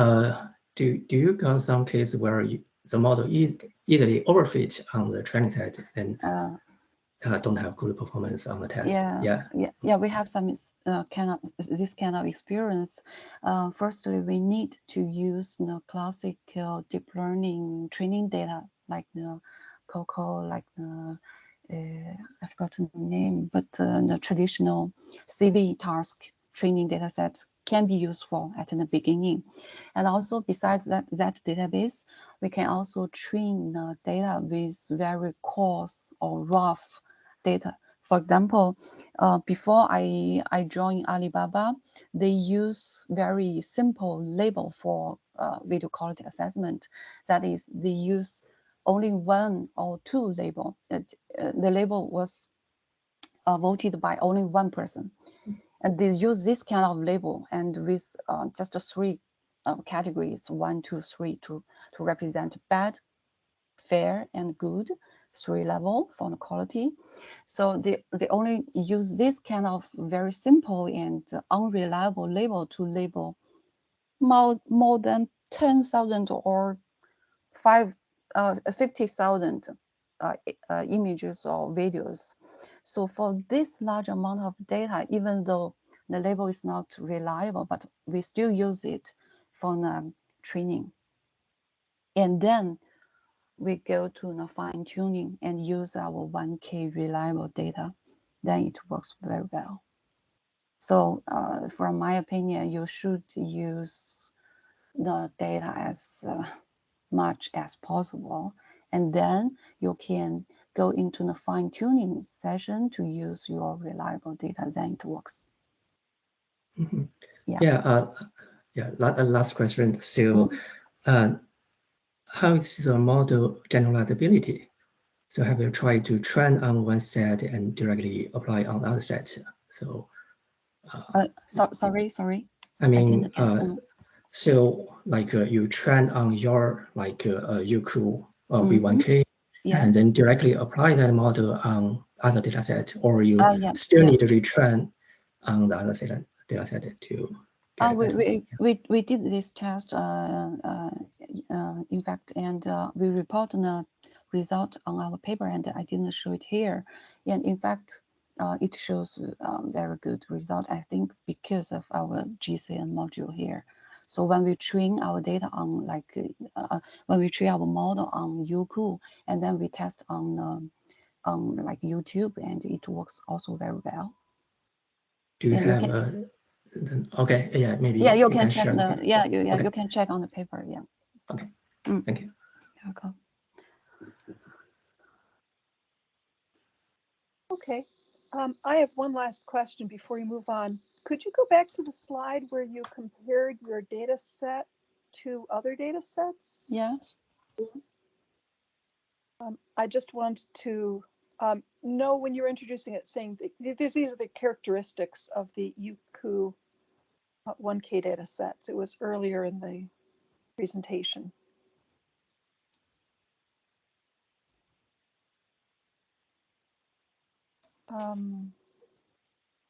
do you got some case where the model easily overfit on the training set and don't have good performance on the test? Yeah. We have some this kind of experience. Firstly, we need to use the classic deep learning training data, like the COCO, like the I've forgotten the name, but the traditional CV task training data sets can be useful at the beginning. And also besides that database, we can also train the data with very coarse or rough data. For example, before I joined Alibaba, they use very simple label for video quality assessment. That is, they use only one or two label. The label was voted by only one person. And they use this kind of label and with just three categories, 1, 2, 3, to represent bad, fair, and good, 3 level for the quality. So they only use this kind of very simple and unreliable label to label more than 10,000 or 50,000 images or videos. So for this large amount of data, even though the label is not reliable, but we still use it for the training. And then we go to the fine tuning and use our 1K reliable data then it works very well. So from my opinion, you should use the data as much as possible, and then you can go into the fine-tuning session to use your reliable data. Then it works. Mm-hmm. Yeah. Last question. So, how is the model generalizability? So, have you tried to train on one set and directly apply on other set? So, sorry. I mean, so like you train on your UQ V1K, and then directly apply that model on other data set, or you still need to retrain on the other data set to get we did this test in fact, and we report the result on our paper, and I didn't show it here. And in fact, it shows very good result, I think, because of our GCN module here. So when we train our data on when we train our model on Youku, and then we test on like YouTube, and it works also very well. Do you have okay? Yeah, maybe. Yeah, you can check okay. You can check on the paper. Yeah. Okay. Thank you. You're welcome. Okay. I have one last question before you move on. Could you go back to the slide where you compared your data set to other data sets? Yes. I just want to know when you're introducing it, saying these are the characteristics of the UQ 1K data sets. It was earlier in the presentation.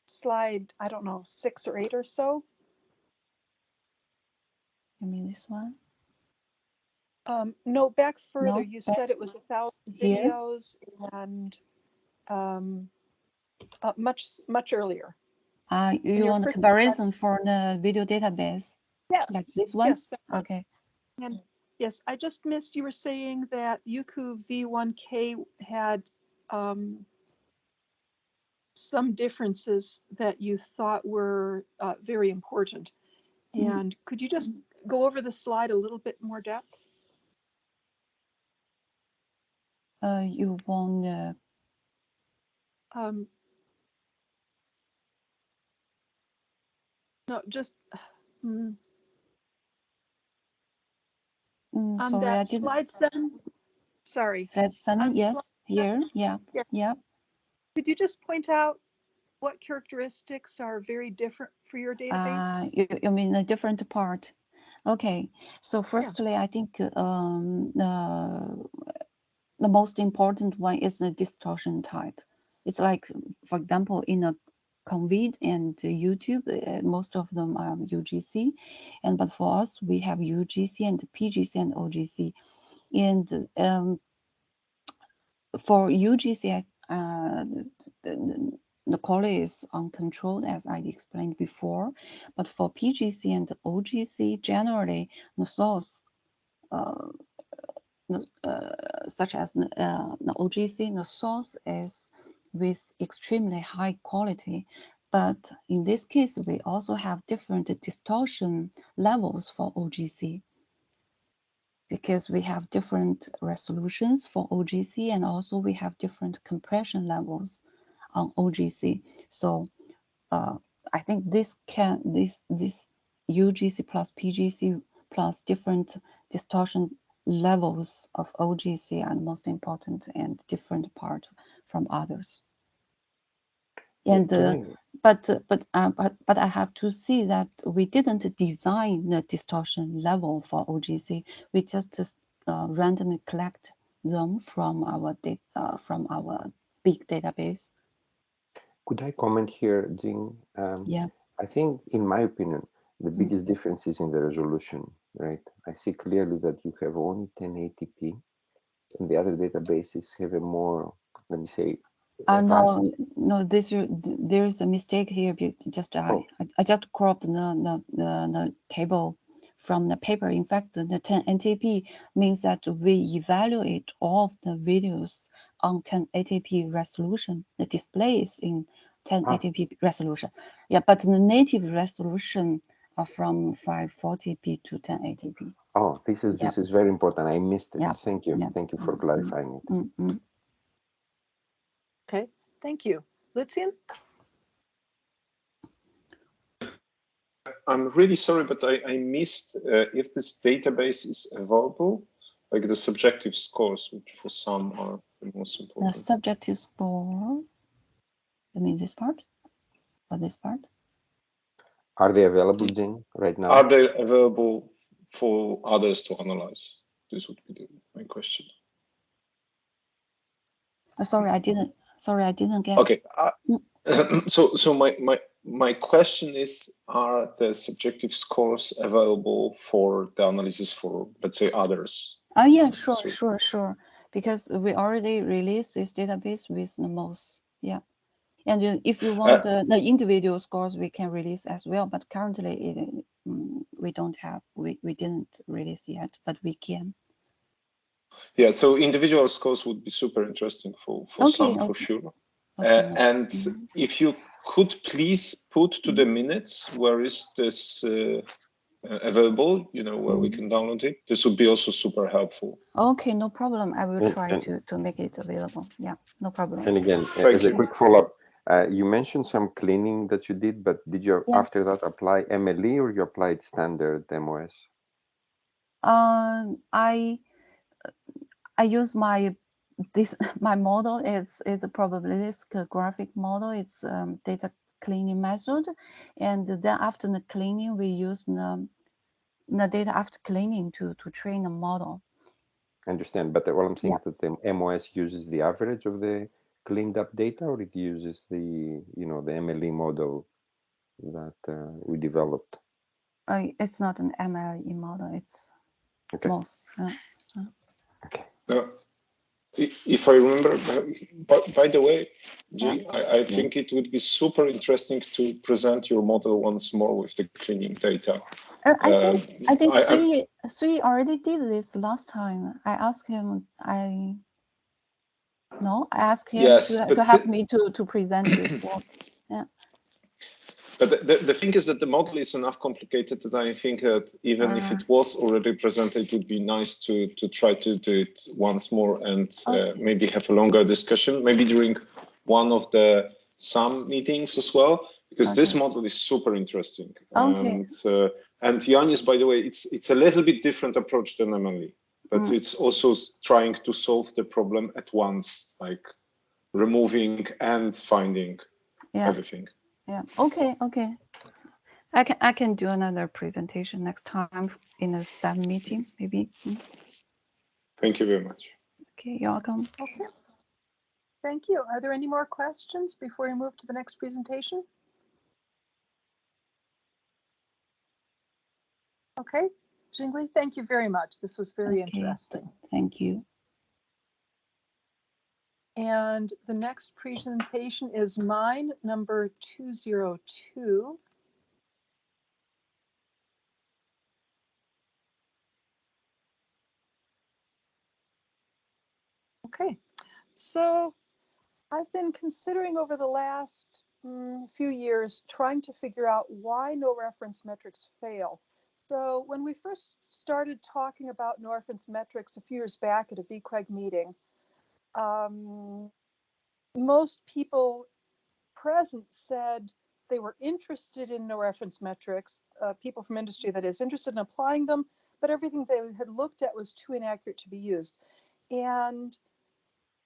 Slide, I don't know, 6 or 8 or so. You mean this one? No, back further. No, you said it was 1,000 videos and much earlier. You want a comparison for the video database? Yes. Like this one? Yes. Okay. And yes, I just missed, you were saying that UQ V1K had some differences that you thought were very important. And could you just go over the slide a little bit more depth? You want no, just sorry, that I didn't. slide 7. Sorry. Slide 7, yes, here, yeah. Could you just point out what characteristics are very different for your database? You mean a different part? Okay. So firstly, I think the most important one is the distortion type. It's like, for example, in a Convid and YouTube, most of them are UGC, but for us, we have UGC and PGC and OGC. And for UGC, the quality is uncontrolled, as I explained before. But for PGC and OGC, generally, the source, such as the OGC, the source is with extremely high quality. But in this case, we also have different distortion levels for OGC, because we have different resolutions for OGC, and also we have different compression levels on OGC. So I think this UGC plus PGC plus different distortion levels of OGC are the most important and different part from others. And but I have to see that we didn't design the distortion level for OGC. We just randomly collect them from our big database. Could I comment here, Jing? Yeah. I think, in my opinion, the biggest difference is in the resolution, right? I see clearly that you have only 1080p, and the other databases have a more, let me say, no, there is a mistake here. Just I just cropped the table from the paper. In fact, the 1080p means that we evaluate all of the videos on 1080p resolution. The display is in 1080p resolution. Yeah, but the native resolution are from 540p to 1080p. Oh, this is very important. I missed it. Yeah. Thank you. Yeah. Thank you for clarifying it. Okay, thank you. Lucian? I'm really sorry, but I missed if this database is available, like the subjective scores, which for some are the most important. The subjective score, you mean this part? Or this part? Are they available, Jane, right now? Are they available for others to analyze? This would be my question. Sorry, I didn't get. Okay. So my question is, are the subjective scores available for the analysis for, let's say, others? Oh yeah, sure. Because we already released this database with the most, yeah. And if you want the individual scores, we can release as well. But currently, we don't have, we didn't release yet, but we can. Yeah, so individual scores would be super interesting for some, for sure. And if you could please put to the minutes, where is this available, where we can download it? This would be also super helpful. Okay, no problem. I will try to make it available. Yeah, no problem. And again, as a quick follow-up, you mentioned some cleaning that you did, but did you after that apply MLE or you applied standard MOS? I use my model is a probabilistic graphic model. It's data cleaning method, and then after the cleaning, we use the data after cleaning to train a model. I understand, but what I'm saying is that the MOS uses the average of the cleaned up data, or it uses the the MLE model that we developed. It's not an MLE model. It's MOS. Okay. If I remember, by the way, Jay, I think it would be super interesting to present your model once more with the cleaning data. I think Sui already did this last time. I asked him. I asked him to help me to present this work. Yeah. But the thing is that the model is enough complicated that I think that even if it was already presented, it would be nice to try to do it once more and maybe have a longer discussion, maybe during one of the SAM meetings as well, because this model is super interesting. Okay. And Yanis, by the way, it's a little bit different approach than MLE, but it's also trying to solve the problem at once, like removing and finding everything. Yeah. Okay. I can do another presentation next time in a SAM meeting, maybe. Thank you very much. Okay, you're welcome. Okay. Thank you. Are there any more questions before we move to the next presentation? Okay, Jingli, thank you very much. This was very interesting. Thank you. And the next presentation is mine, number 202. Okay, so I've been considering over the last few years trying to figure out why no reference metrics fail. So when we first started talking about no reference metrics a few years back at a VQEG meeting, most people present said they were interested in no reference metrics, people from industry that is, interested in applying them, but everything they had looked at was too inaccurate to be used. And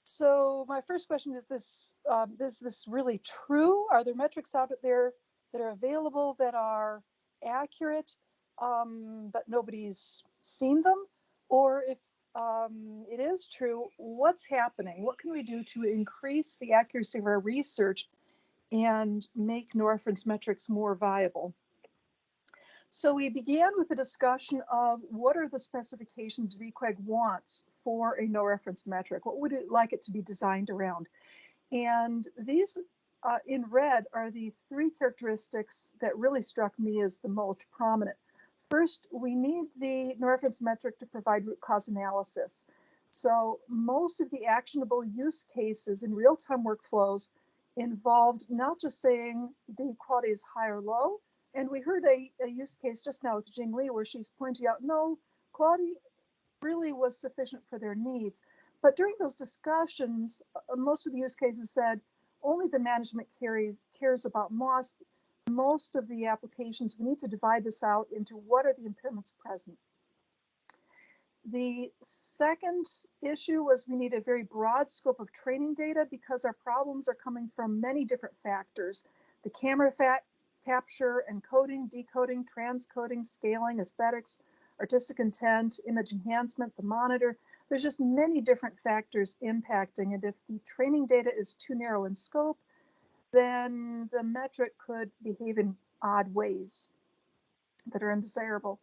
so my first question is this really true? Are there metrics out there that are available that are accurate, but nobody's seen them? Or if it is true, what's happening? What can we do to increase the accuracy of our research and make no reference metrics more viable? So we began with a discussion of what are the specifications VQEG wants for a no reference metric? What would it like it to be designed around? And these in red are the three characteristics that really struck me as the most prominent. First, we need the no reference metric to provide root cause analysis. So most of the actionable use cases in real-time workflows involved not just saying the quality is high or low, and we heard a use case just now with Jing Li where she's pointing out, no, quality really was sufficient for their needs. But during those discussions, most of the use cases said only the management cares about MOS. Most of the applications, we need to divide this out into what are the impairments present. The second issue was we need a very broad scope of training data because our problems are coming from many different factors. The camera capture, encoding, decoding, transcoding, scaling, aesthetics, artistic intent, image enhancement, the monitor. There's just many different factors impacting, and if the training data is too narrow in scope, then the metric could behave in odd ways that are undesirable.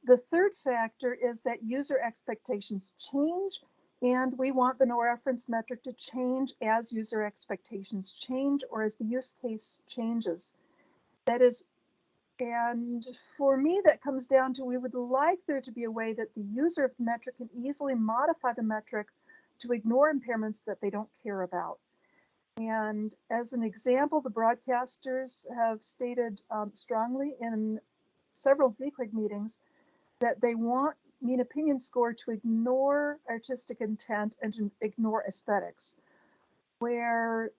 The third factor is that user expectations change, and we want the no reference metric to change as user expectations change or as the use case changes. That is, and for me, that comes down to we would like there to be a way that the user of the metric can easily modify the metric to ignore impairments that they don't care about. And as an example, the broadcasters have stated strongly in several VQEG meetings that they want mean opinion score to ignore artistic intent and to ignore aesthetics, where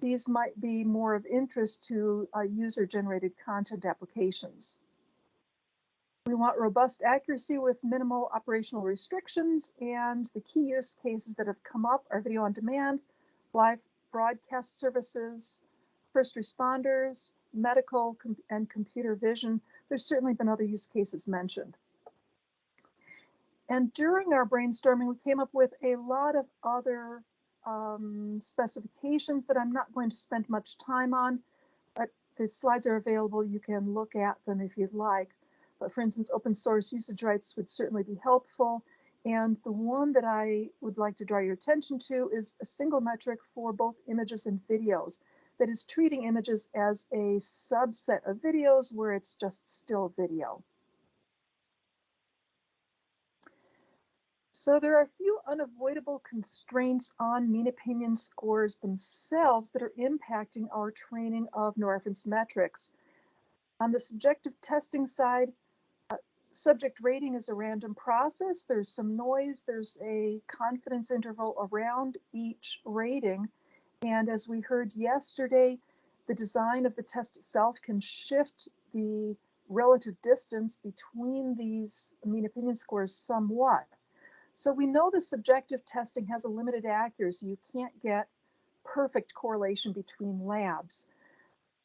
these might be more of interest to user-generated content applications. We want robust accuracy with minimal operational restrictions, and the key use cases that have come up are video on demand, live broadcast services, first responders, medical, and computer vision. There's certainly been other use cases mentioned. And during our brainstorming, we came up with a lot of other specifications that I'm not going to spend much time on, but the slides are available. You can look at them if you'd like. But for instance, open source usage rights would certainly be helpful. And the one that I would like to draw your attention to is a single metric for both images and videos. That is treating images as a subset of videos where it's just still video. So there are a few unavoidable constraints on mean opinion scores themselves that are impacting our training of no reference metrics. On the subjective testing side, subject rating is a random process. There's some noise. There's a confidence interval around each rating. And as we heard yesterday, the design of the test itself can shift the relative distance between these mean opinion scores somewhat. So we know the subjective testing has a limited accuracy. You can't get perfect correlation between labs.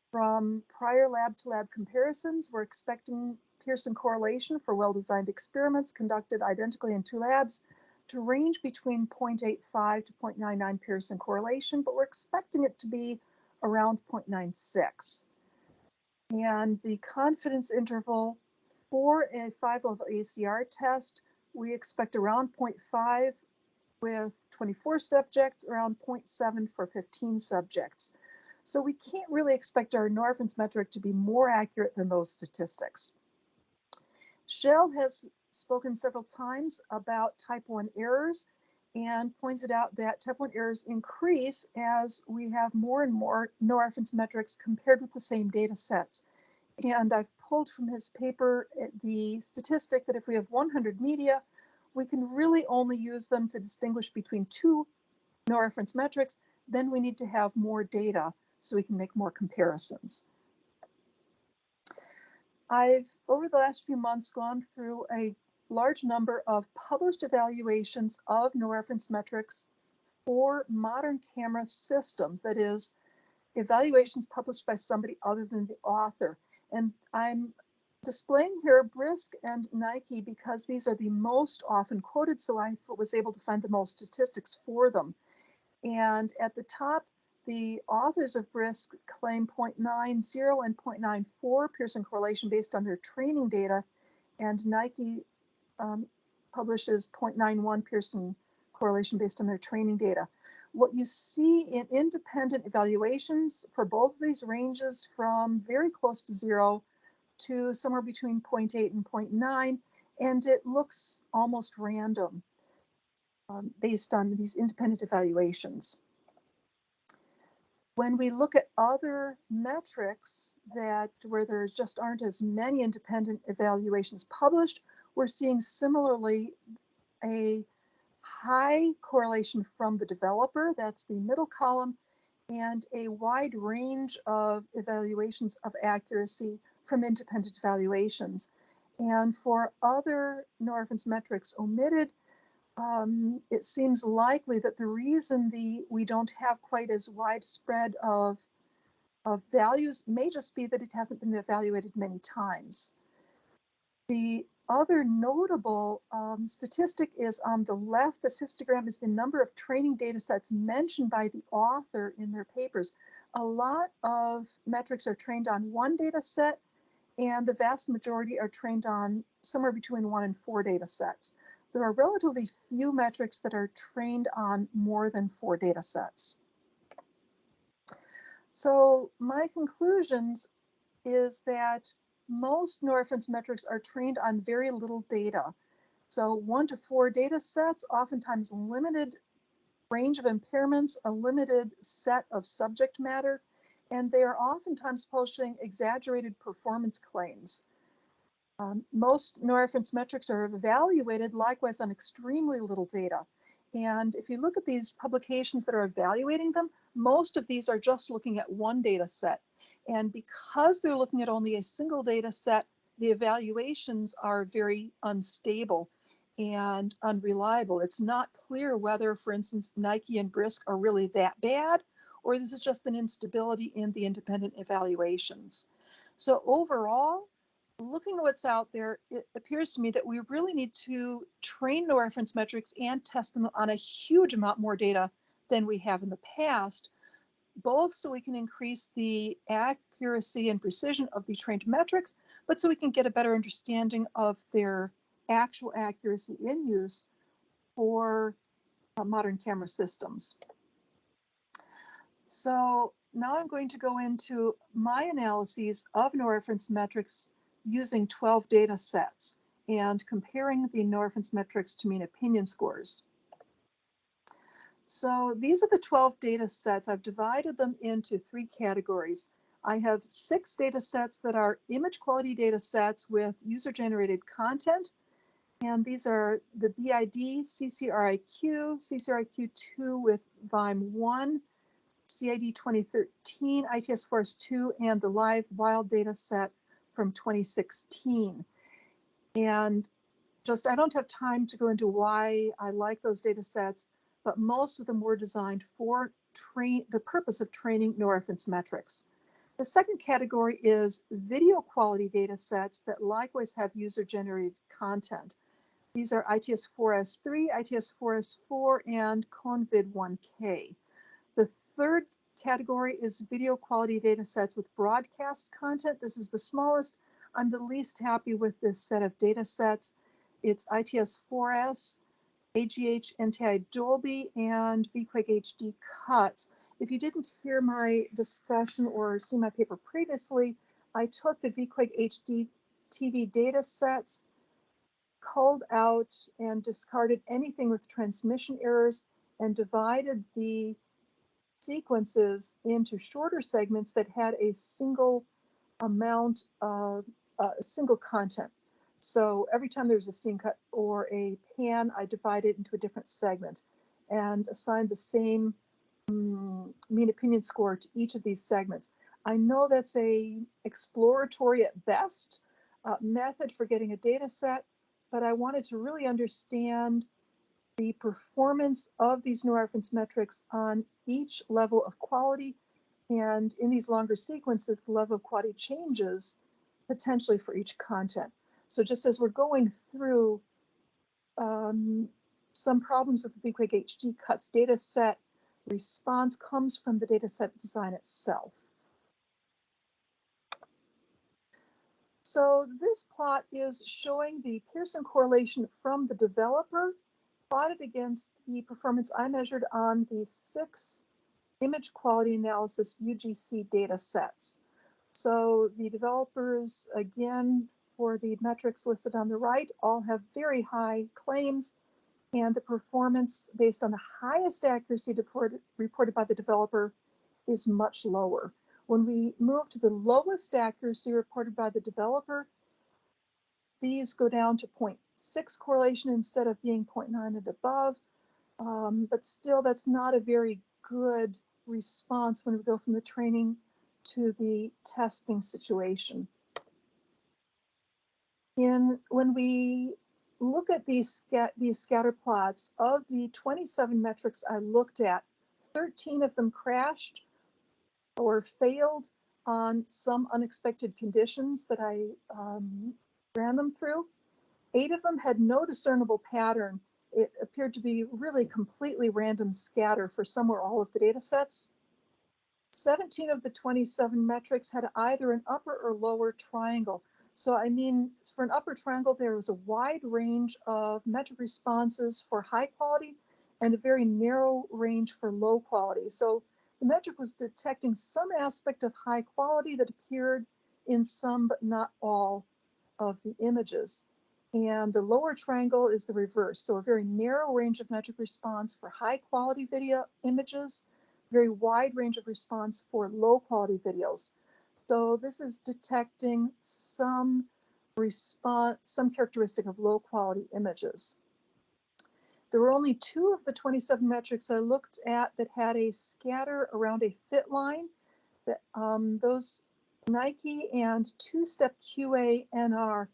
From prior lab-to-lab comparisons, we're expecting Pearson correlation for well-designed experiments conducted identically in two labs to range between 0.85 to 0.99 Pearson correlation, but we're expecting it to be around 0.96. And the confidence interval for a 5-level ACR test, we expect around 0.5 with 24 subjects, around 0.7 for 15 subjects. So we can't really expect our no reference metric to be more accurate than those statistics. Shell has spoken several times about type 1 errors and pointed out that type 1 errors increase as we have more and more no reference metrics compared with the same data sets. And I've pulled from his paper the statistic that if we have 100 media, we can really only use them to distinguish between two no reference metrics. Then we need to have more data so we can make more comparisons. I've, over the last few months, gone through a large number of published evaluations of no reference metrics for modern camera systems. That is, evaluations published by somebody other than the author. And I'm displaying here Brisk and Nike because these are the most often quoted, so I was able to find the most statistics for them. And at the top, the authors of Brisk claim 0.90 and 0.94 Pearson correlation based on their training data, and Nike publishes 0.91 Pearson correlation based on their training data. What you see in independent evaluations for both of these ranges from very close to 0 to somewhere between 0.8 and 0.9, and it looks almost random. based on these independent evaluations. When we look at other metrics where there just aren't as many independent evaluations published, we're seeing similarly a high correlation from the developer, that's the middle column, and a wide range of evaluations of accuracy from independent evaluations. And for other no-reference metrics omitted, it seems likely that the reason we don't have quite as widespread of values may just be that it hasn't been evaluated many times. The other notable statistic is on the left. This histogram is the number of training data sets mentioned by the author in their papers. A lot of metrics are trained on one data set, and the vast majority are trained on somewhere between 1 and 4 data sets. There are relatively few metrics that are trained on more than 4 data sets. So my conclusions is that most no-reference metrics are trained on very little data. So 1 to 4 data sets, oftentimes limited range of impairments, a limited set of subject matter, and they are oftentimes pushing exaggerated performance claims. Most no-reference metrics are evaluated likewise on extremely little data. And if you look at these publications that are evaluating them, most of these are just looking at one data set. And because they're looking at only a single data set, the evaluations are very unstable and unreliable. It's not clear whether, for instance, Nike and Brisk are really that bad, or this is just an instability in the independent evaluations. So overall, looking at what's out there, it appears to me that we really need to train no-reference metrics and test them on a huge amount more data than we have in the past, both so we can increase the accuracy and precision of the trained metrics, but so we can get a better understanding of their actual accuracy in use for modern camera systems. So now I'm going to go into my analyses of no-reference metrics using 12 data sets and comparing the no-reference metrics to mean opinion scores. So these are the 12 data sets. I've divided them into 3 categories. I have 6 data sets that are image quality data sets with user-generated content. And these are the BID, CCRIQ, CCRIQ2 with VIME1, CID 2013, ITS4S2, and the live wild data set from 2016. And I don't have time to go into why I like those data sets, but most of them were designed for the purpose of training no-reference metrics. The second category is video quality data sets that likewise have user-generated content. These are ITS4S3, ITS4S4, and CONVID1K. The third category is video quality data sets with broadcast content. This is the smallest. I'm the least happy with this set of data sets. It's ITS4S, AGH, NTI Dolby, and VQEG HD cuts. If you didn't hear my discussion or see my paper previously, I took the VQEG HD TV data sets, culled out and discarded anything with transmission errors, and divided the sequences into shorter segments that had a single amount of single content. So every time there's a scene cut or a pan, I divide it into a different segment and assign the same mean opinion score to each of these segments. I know that's a exploratory at best method for getting a data set, but I wanted to really understand the performance of these no-reference metrics on each level of quality. And in these longer sequences, the level of quality changes potentially for each content. So just as we're going through some problems with the VQEG HD cuts data set, response comes from the data set design itself. So this plot is showing the Pearson correlation from the developer plotted against the performance I measured on the 6 image quality analysis UGC data sets. So the developers, again, for the metrics listed on the right, all have very high claims, And the performance based on the highest accuracy reported by the developer is much lower. When we move to the lowest accuracy reported by the developer, these go down to 0.6 correlation instead of being 0.9 and above. But still, that's not a very good response when we go from the training to the testing situation. When we look at these scatter plots, of the 27 metrics I looked at, 13 of them crashed or failed on some unexpected conditions that I ran them through. 8 of them had no discernible pattern. It appeared to be really completely random scatter for some or all of the data sets. 17 of the 27 metrics had either an upper or lower triangle. So I mean, for an upper triangle, there was a wide range of metric responses for high quality and a very narrow range for low quality. So the metric was detecting some aspect of high quality that appeared in some but not all of the images. And the lower triangle is the reverse. So a very narrow range of metric response for high quality video images, very wide range of response for low quality videos. So this is detecting some response, some characteristic of low quality images. There were only 2 of the 27 metrics I looked at that had a scatter around a fit line. Those Nike and two-step QA-NR.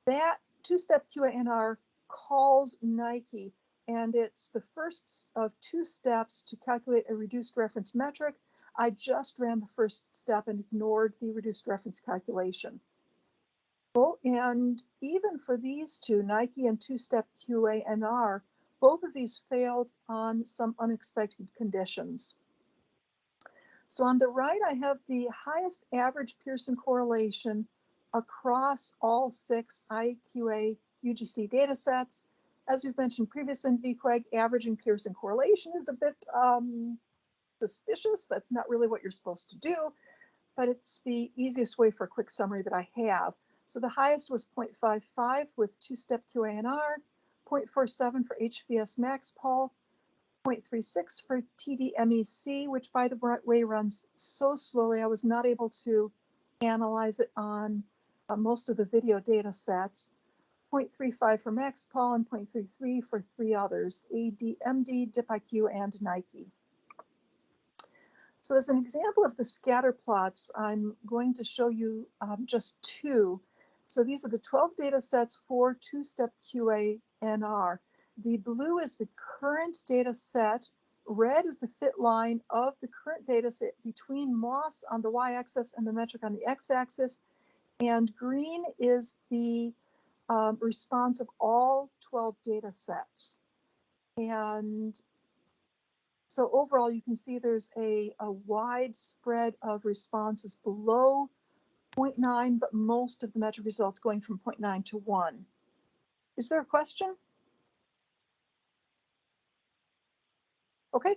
That two-step QA-NR calls Nike, and it's the first of 2 steps to calculate a reduced reference metric. I just ran the first step and ignored the reduced reference calculation. Oh, and even for these 2, Nike and two-step QA-NR, both of these failed on some unexpected conditions. So on the right, I have the highest average Pearson correlation across all 6 IQA UGC data sets. As we've mentioned previously in VQEG, averaging Pearson correlation is a bit suspicious. That's not really what you're supposed to do, but it's the easiest way for a quick summary that I have. So the highest was 0.55 with two-step QA-NR, 0.47 for HVS MaxPol, 0.36 for TD-MEC, which by the way runs so slowly I was not able to analyze it on most of the video data sets, 0.35 for MaxPol and 0.33 for 3 others, ADMD, DipIQ, and Nike. So as an example of the scatter plots, I'm going to show you just 2. So these are the 12 data sets for two-step QA-NR. The blue is the current data set. Red is the fit line of the current data set between MOS on the y-axis and the metric on the x-axis. And green is the response of all 12 data sets. And so overall, you can see there's a wide spread of responses below 0.9, but most of the metric results going from 0.9 to 1. Is there a question? Okay.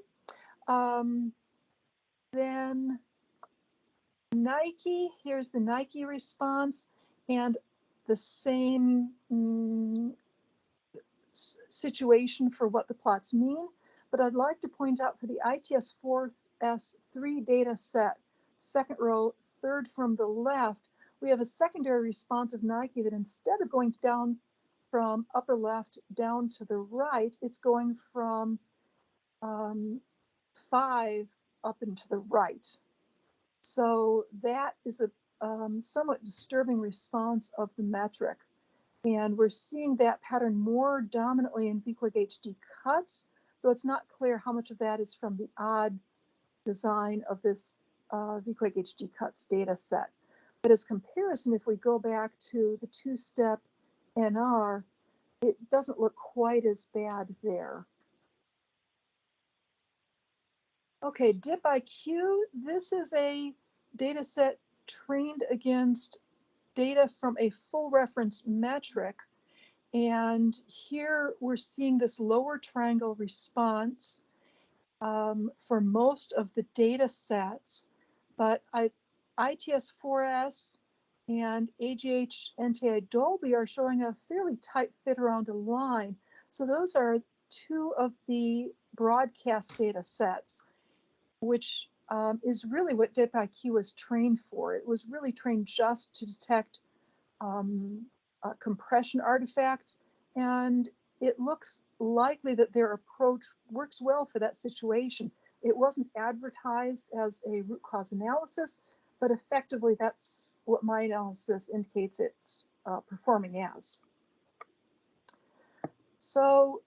Then Nike, here's the Nike response, and the same situation for what the plots mean. But I'd like to point out for the ITS4S3 data set, second row, third from the left, we have a secondary response of Nike that instead of going down from upper left down to the right, it's going from 5 up and to the right. So that is a somewhat disturbing response of the metric. And we're seeing that pattern more dominantly in VQEG HD cuts, though it's not clear how much of that is from the odd design of this VQEG HD cuts data set. But as comparison, if we go back to the two-step NR, it doesn't look quite as bad there. Okay, DipIQ, this is a data set trained against data from a full reference metric. And here we're seeing this lower triangle response for most of the data sets, but ITS4S and AGH NTI Dolby are showing a fairly tight fit around a line. So those are two of the broadcast data sets, which is really what DIP-IQ was trained for. It was really trained just to detect compression artifacts, and it looks likely that their approach works well for that situation. It wasn't advertised as a root cause analysis, but effectively that's what my analysis indicates it's performing as. So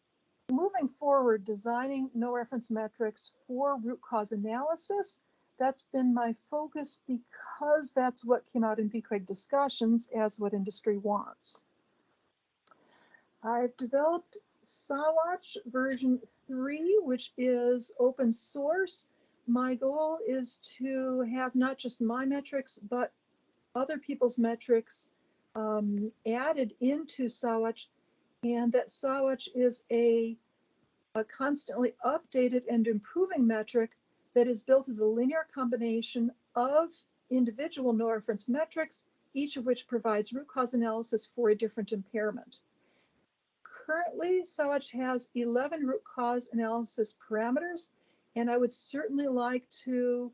moving forward, designing no reference metrics for root cause analysis, that's been my focus because that's what came out in VQEG discussions as what industry wants. I've developed SAWatch version 3, which is open source. My goal is to have not just my metrics, but other people's metrics added into SAWatch, and that SAWatch is a constantly updated and improving metric that is built as a linear combination of individual no reference metrics, each of which provides root cause analysis for a different impairment. Currently, SAWatch has 11 root cause analysis parameters, and I would certainly like to,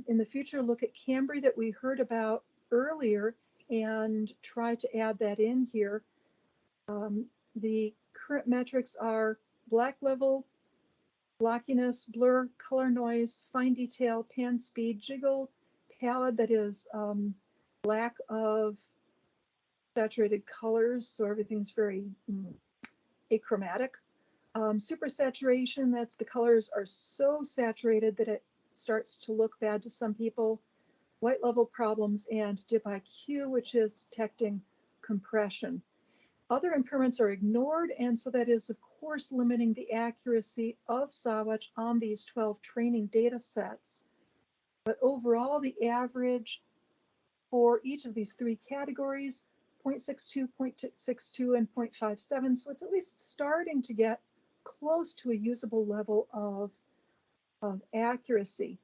in the future, look at Cambry that we heard about earlier and try to add that in here. The current metrics are black level, blockiness, blur, color noise, fine detail, pan speed, jiggle, pallid, that is lack of saturated colors, so everything's very achromatic. Supersaturation, that's the colors are so saturated that it starts to look bad to some people. White level problems, and DIP-IQ, which is detecting compression. Other impairments are ignored, and so that is, of course, limiting the accuracy of SAWatch on these 12 training data sets. But overall, the average for each of these three categories, 0.62, 0.62, and 0.57, so it's at least starting to get close to a usable level of accuracy.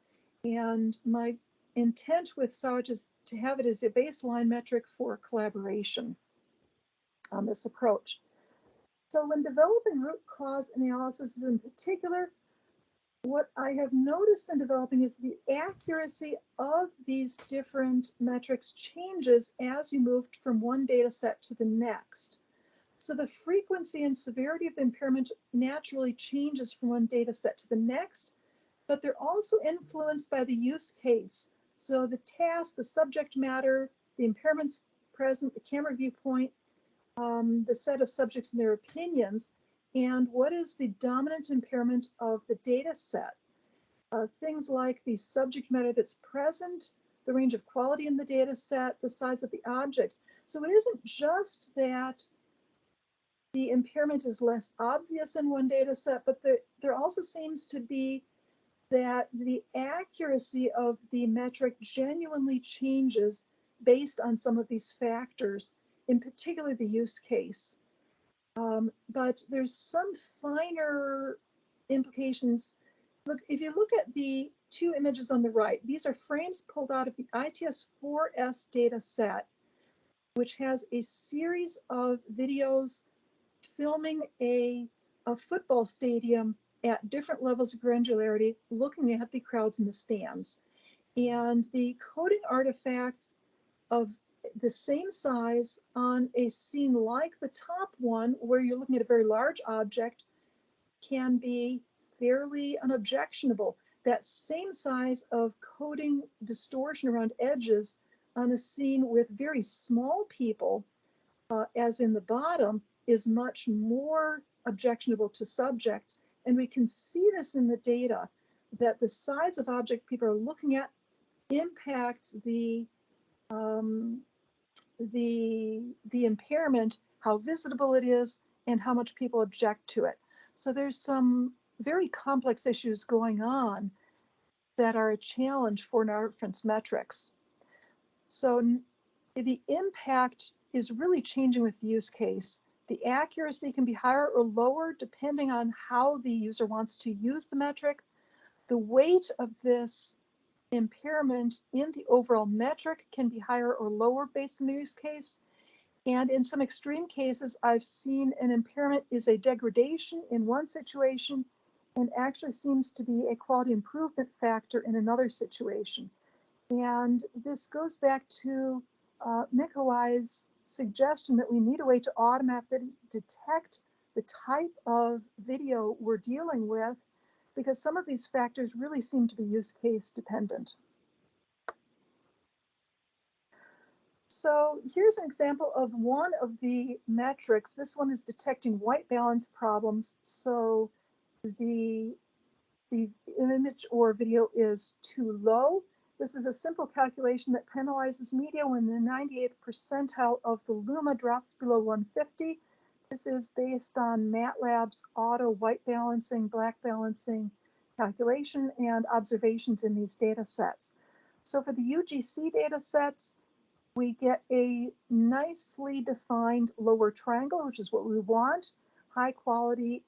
And my intent with SAWatch is to have it as a baseline metric for collaboration on this approach. So when developing root cause analysis in particular, what I have noticed in developing is the accuracy of these different metrics changes as you moved from one data set to the next. So the frequency and severity of the impairment naturally changes from one data set to the next, but they're also influenced by the use case. So the task, the subject matter, the impairments present, the camera viewpoint, the set of subjects and their opinions, and what is the dominant impairment of the data set. Things like the subject matter that's present, the range of quality in the data set, the size of the objects. So it isn't just that the impairment is less obvious in one data set, but there also seems to be that the accuracy of the metric genuinely changes based on some of these factors, in particular the use case. But there's some finer implications. Look, if you look at the two images on the right, these are frames pulled out of the ITS4S data set, which has a series of videos filming a football stadium at different levels of granularity, looking at the crowds in the stands. And the coding artifacts of the same size on a scene like the top one, where you're looking at a very large object, can be fairly unobjectionable. That same size of coding distortion around edges on a scene with very small people, as in the bottom, is much more objectionable to subjects. And we can see this in the data, that the size of object people are looking at impacts the impairment, how visible it is, and how much people object to it. So there's some very complex issues going on that are a challenge for reference metrics. So the impact is really changing with the use case. The accuracy can be higher or lower depending on how the user wants to use the metric. The weight of this impairment in the overall metric can be higher or lower based on the use case. And in some extreme cases, I've seen an impairment is a degradation in one situation and actually seems to be a quality improvement factor in another situation. And this goes back to Nikowai's suggestion that we need a way to automatically detect the type of video we're dealing with, because some of these factors really seem to be use case dependent. So here's an example of one of the metrics. This one is detecting white balance problems. So the image or video is too low. This is a simple calculation that penalizes media when the 98th percentile of the luma drops below 150. This is based on MATLAB's auto white balancing, black balancing calculation and observations in these data sets. So for the UGC data sets, we get a nicely defined lower triangle, which is what we want. High quality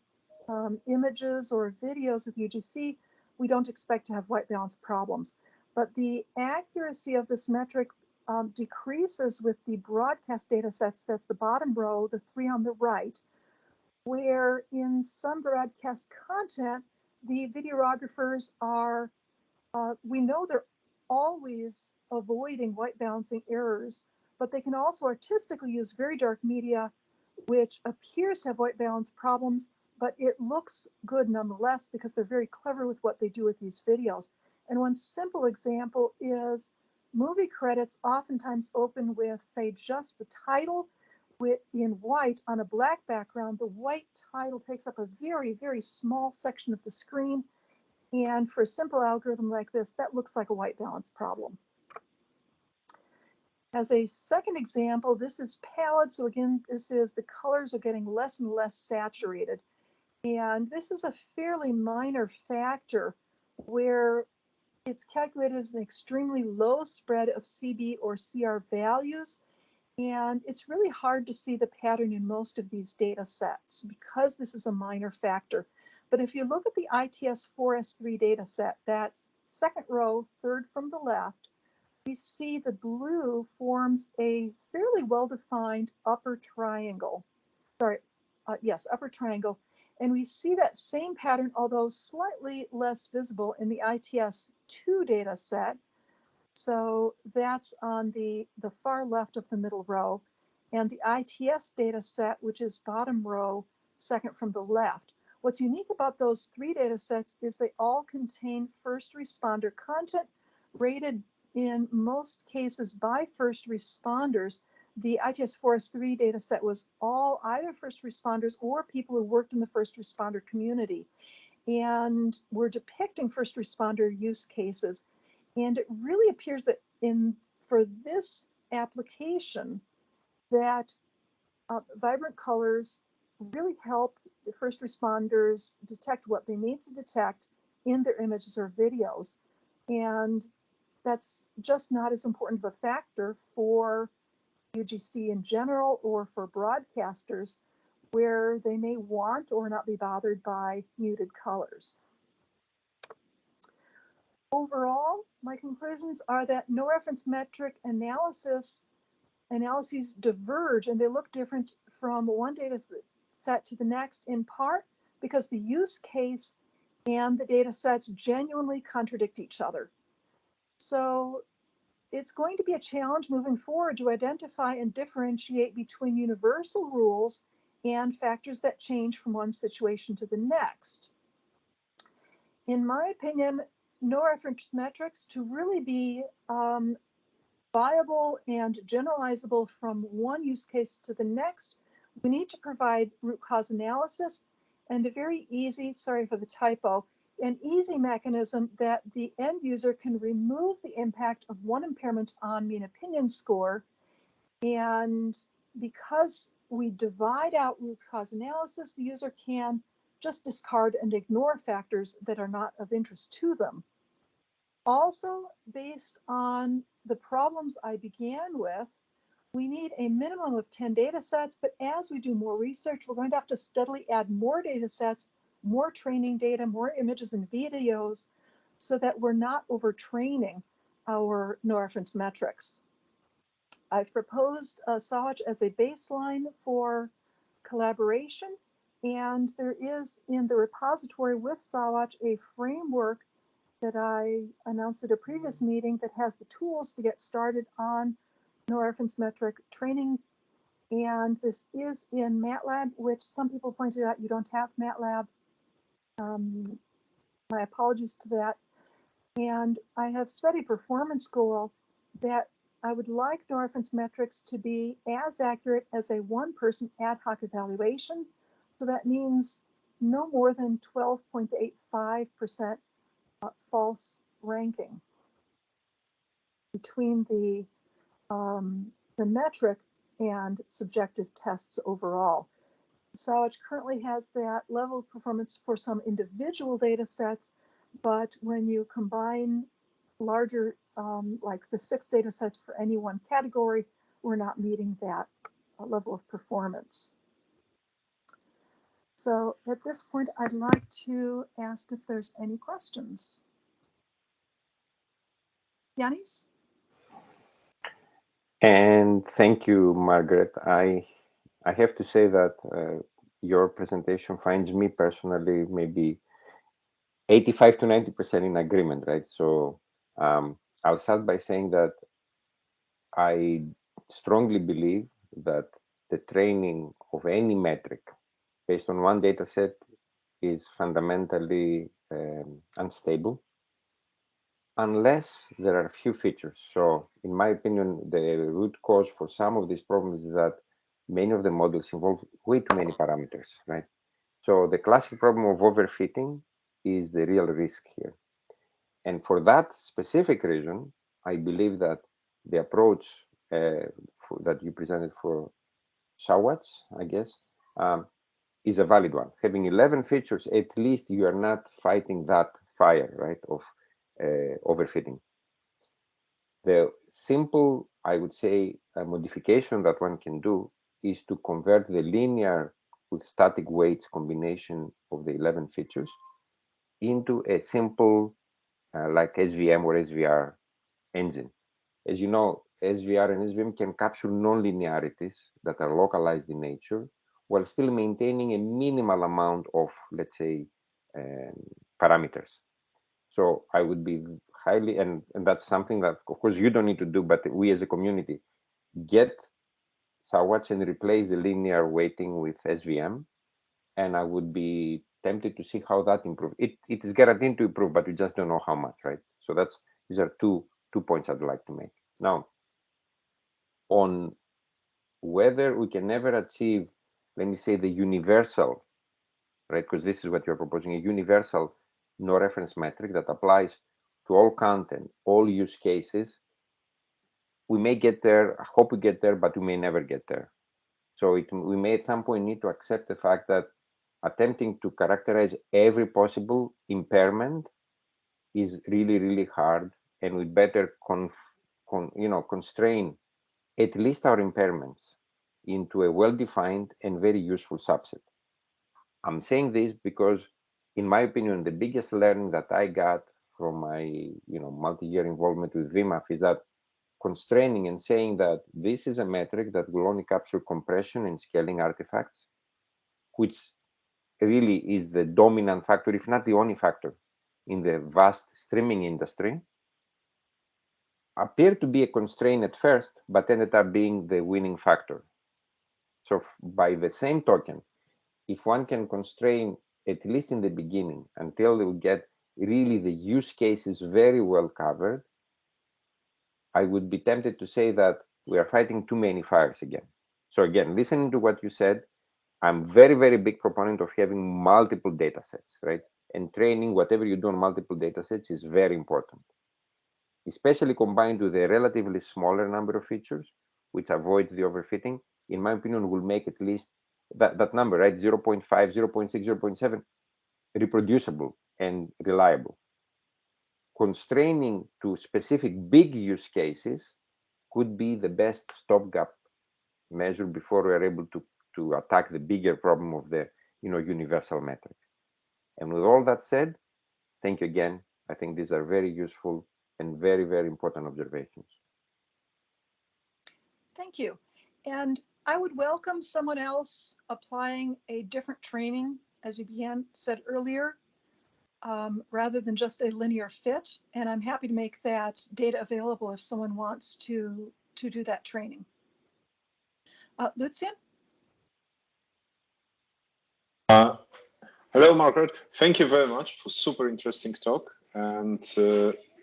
images or videos with UGC, we don't expect to have white balance problems. But the accuracy of this metric decreases with the broadcast data sets. That's the bottom row, the three on the right, where in some broadcast content, the videographers are, we know they're always avoiding white balancing errors, but they can also artistically use very dark media, which appears to have white balance problems, but it looks good nonetheless because they're very clever with what they do with these videos. And one simple example is movie credits oftentimes open with, say, just the title in white on a black background. The white title takes up a very, very small section of the screen. And for a simple algorithm like this, that looks like a white balance problem. As a second example, this is pallid. So again, this is the colors are getting less and less saturated. And this is a fairly minor factor where it's calculated as an extremely low spread of CB or CR values. And it's really hard to see the pattern in most of these data sets because this is a minor factor. But if you look at the ITS4S3 data set, that's second row, third from the left, we see the blue forms a fairly well-defined upper triangle. Upper triangle. And we see that same pattern, although slightly less visible in the ITS2 data set. So that's on the far left of the middle row. And the ITS data set, which is bottom row, second from the left. What's unique about those three data sets is they all contain first responder content rated in most cases by first responders. The ITS4S3 data set was all either first responders or people who worked in the first responder community. And we're depicting first responder use cases. And it really appears that for this application that vibrant colors really help the first responders detect what they need to detect in their images or videos. And that's just not as important of a factor for UGC in general or for broadcasters where they may want or not be bothered by muted colors. Overall, my conclusions are that no reference metric analyses diverge and they look different from one data set to the next, in part because the use case and the data sets genuinely contradict each other. So it's going to be a challenge moving forward to identify and differentiate between universal rules and factors that change from one situation to the next. In my opinion, no reference metrics to really be viable and generalizable from one use case to the next, we need to provide root cause analysis and a very easy, sorry for the typo, an easy mechanism that the end user can remove the impact of one impairment on mean opinion score. And because we divide out root cause analysis, the user can just discard and ignore factors that are not of interest to them. Also, based on the problems I began with, we need a minimum of 10 data sets, but as we do more research, we're going to have to steadily add more data sets, more training data, more images and videos, so that we're not overtraining our no reference metrics. I've proposed SAWACH as a baseline for collaboration, and there is in the repository with SAWACH a framework that I announced at a previous meeting that has the tools to get started on no-reference metric training. And this is in MATLAB, which some people pointed out you don't have MATLAB. My apologies to that. And I have set a performance goal that I would like no-reference metrics to be as accurate as a one-person ad hoc evaluation. So that means no more than 12.85% false ranking between the metric and subjective tests overall. SAWACH currently has that level of performance for some individual data sets, but when you combine larger, like the 6 data sets for any one category, we're not meeting that level of performance. So at this point, I'd like to ask if there's any questions. Yanis? And thank you, Margaret. I have to say that your presentation finds me personally maybe 85 to 90% in agreement, right? So I'll start by saying that I strongly believe that the training of any metric based on one data set is fundamentally unstable unless there are few features. So in my opinion, the root cause for some of these problems is that many of the models involve way too many parameters, right? So the classic problem of overfitting is the real risk here. And for that specific reason, I believe that the approach that you presented for SAWACH, I guess, is a valid one. Having 11 features, at least you are not fighting that fire, right, of overfitting. The simple, I would say, modification that one can do is to convert the linear with static weights combination of the 11 features into a simple like SVM or SVR engine. As you know, SVR and SVM can capture non-linearities that are localized in nature while still maintaining a minimal amount of, let's say, parameters. So I would be highly, and that's something that, of course, you don't need to do, but we as a community get SAWACH and replace the linear weighting with SVM. And I would be tempted to see how that improves. It is guaranteed to improve, but we just don't know how much, right? So these are two points I'd like to make. Now, on whether we can never achieve, let me say, the universal, right? Because this is what you're proposing, a universal no reference metric that applies to all content, all use cases. We may get there, I hope we get there, but we may never get there. So we may at some point need to accept the fact that attempting to characterize every possible impairment is really, really hard, and we better constrain at least our impairments into a well-defined and very useful subset. I'm saying this because, in my opinion, the biggest learning that I got from my multi-year involvement with VMAF is that constraining and saying that this is a metric that will only capture compression and scaling artifacts, which really is the dominant factor, if not the only factor, in the vast streaming industry, appeared to be a constraint at first, but ended up being the winning factor. So by the same token, if one can constrain, at least in the beginning, until they will get really the use cases very well covered, I would be tempted to say that we are fighting too many fires again. So again, listening to what you said, I'm very, very big proponent of having multiple data sets, right? And training, whatever you do on multiple data sets is very important, especially combined with a relatively smaller number of features, which avoids the overfitting. In my opinion, will make at least that number, right? 0.5, 0.6, 0.7, reproducible and reliable. Constraining to specific big use cases could be the best stopgap measure before we are able to attack the bigger problem of the universal metric. And with all that said, thank you again. I think these are very useful and very, very important observations. Thank you. And I would welcome someone else applying a different training, as you said earlier, rather than just a linear fit. And I'm happy to make that data available if someone wants to do that training. Lucian? Hello, Margaret. Thank you very much for super interesting talk and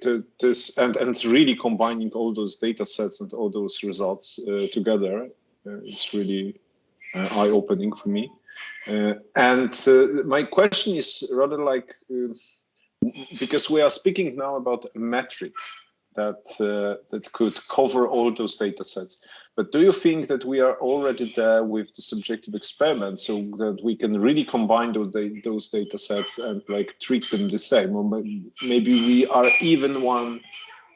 and really combining all those data sets and all those results together. It's really eye-opening for me. My question is rather like, because we are speaking now about a metric that could cover all those data sets. But do you think that we are already there with the subjective experiments so that we can really combine those data sets and like treat them the same? Or maybe we are even one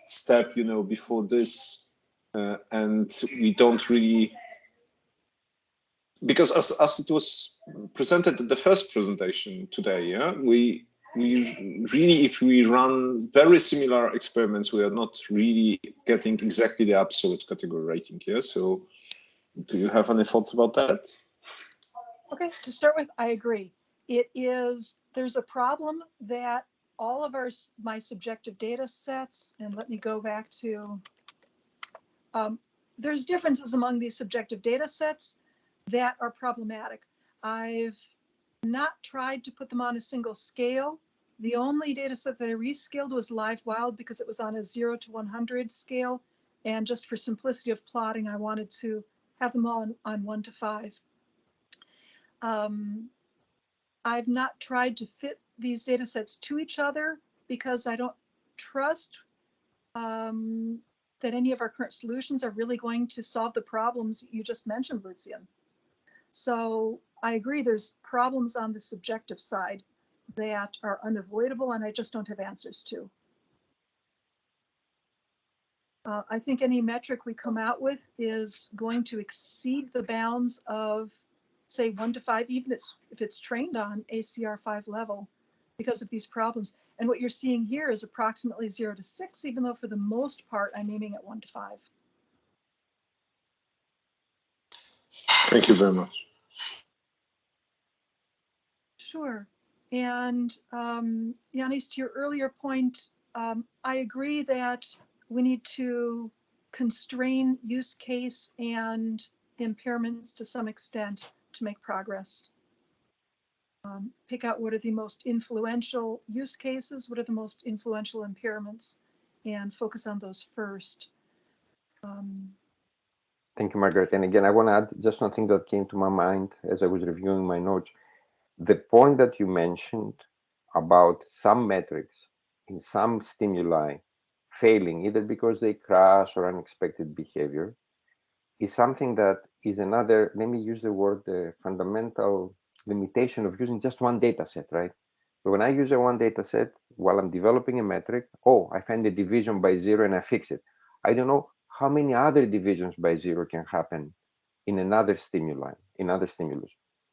step, before this, and we don't really, because as it was presented at the first presentation today, yeah, we really, if we run very similar experiments, we are not really getting exactly the absolute category rating here. So do you have any thoughts about that? Okay, to start with, I agree. There's a problem that all of my subjective data sets, and let me go back to, there's differences among these subjective data sets that are problematic. I've not tried to put them on a single scale. The only data set that I rescaled was live wild because it was on a 0 to 100 scale. And just for simplicity of plotting, I wanted to have them all on 1 to 5. I've not tried to fit these data sets to each other because I don't trust that any of our current solutions are really going to solve the problems you just mentioned, Lucian. So I agree, there's problems on the subjective side that are unavoidable and I just don't have answers to. I think any metric we come out with is going to exceed the bounds of, say, 1 to 5, even if it's trained on ACR 5 level because of these problems. And what you're seeing here is approximately 0 to 6, even though for the most part, I'm aiming at 1 to 5. Thank you very much. Sure. And Yanis, to your earlier point, I agree that we need to constrain use case and impairments to some extent to make progress. Pick out what are the most influential use cases, what are the most influential impairments, and focus on those first. Thank you, Margaret. And again, I want to add just one thing that came to my mind as I was reviewing my notes. The point that you mentioned about some metrics in some stimuli failing, either because they crash or unexpected behavior, is something that is another, let me use the word, fundamental limitation of using just one data set, right? So when I use a one data set while I'm developing a metric, oh, I find a division by 0 and I fix it. I don't know how many other divisions by 0 can happen in another stimuli, in other stimulus.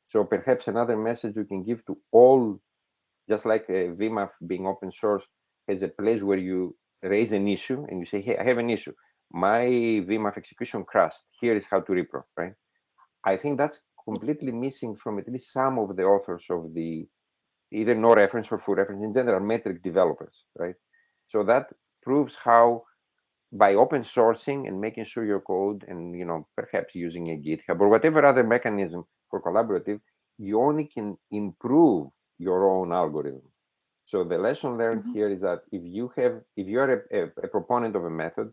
So perhaps another message we can give to all, just like VMAF being open source, has a place where you raise an issue and you say, hey, I have an issue. My VMAF execution crashed. Here is how to repro, right? I think that's completely missing from at least some of the authors of the either no reference or full reference, in general, metric developers, right? So that proves how by open sourcing and making sure your code and, perhaps using a GitHub or whatever other mechanism for collaborative, you only can improve your own algorithm. So the lesson learned here is that if you are a proponent of a method,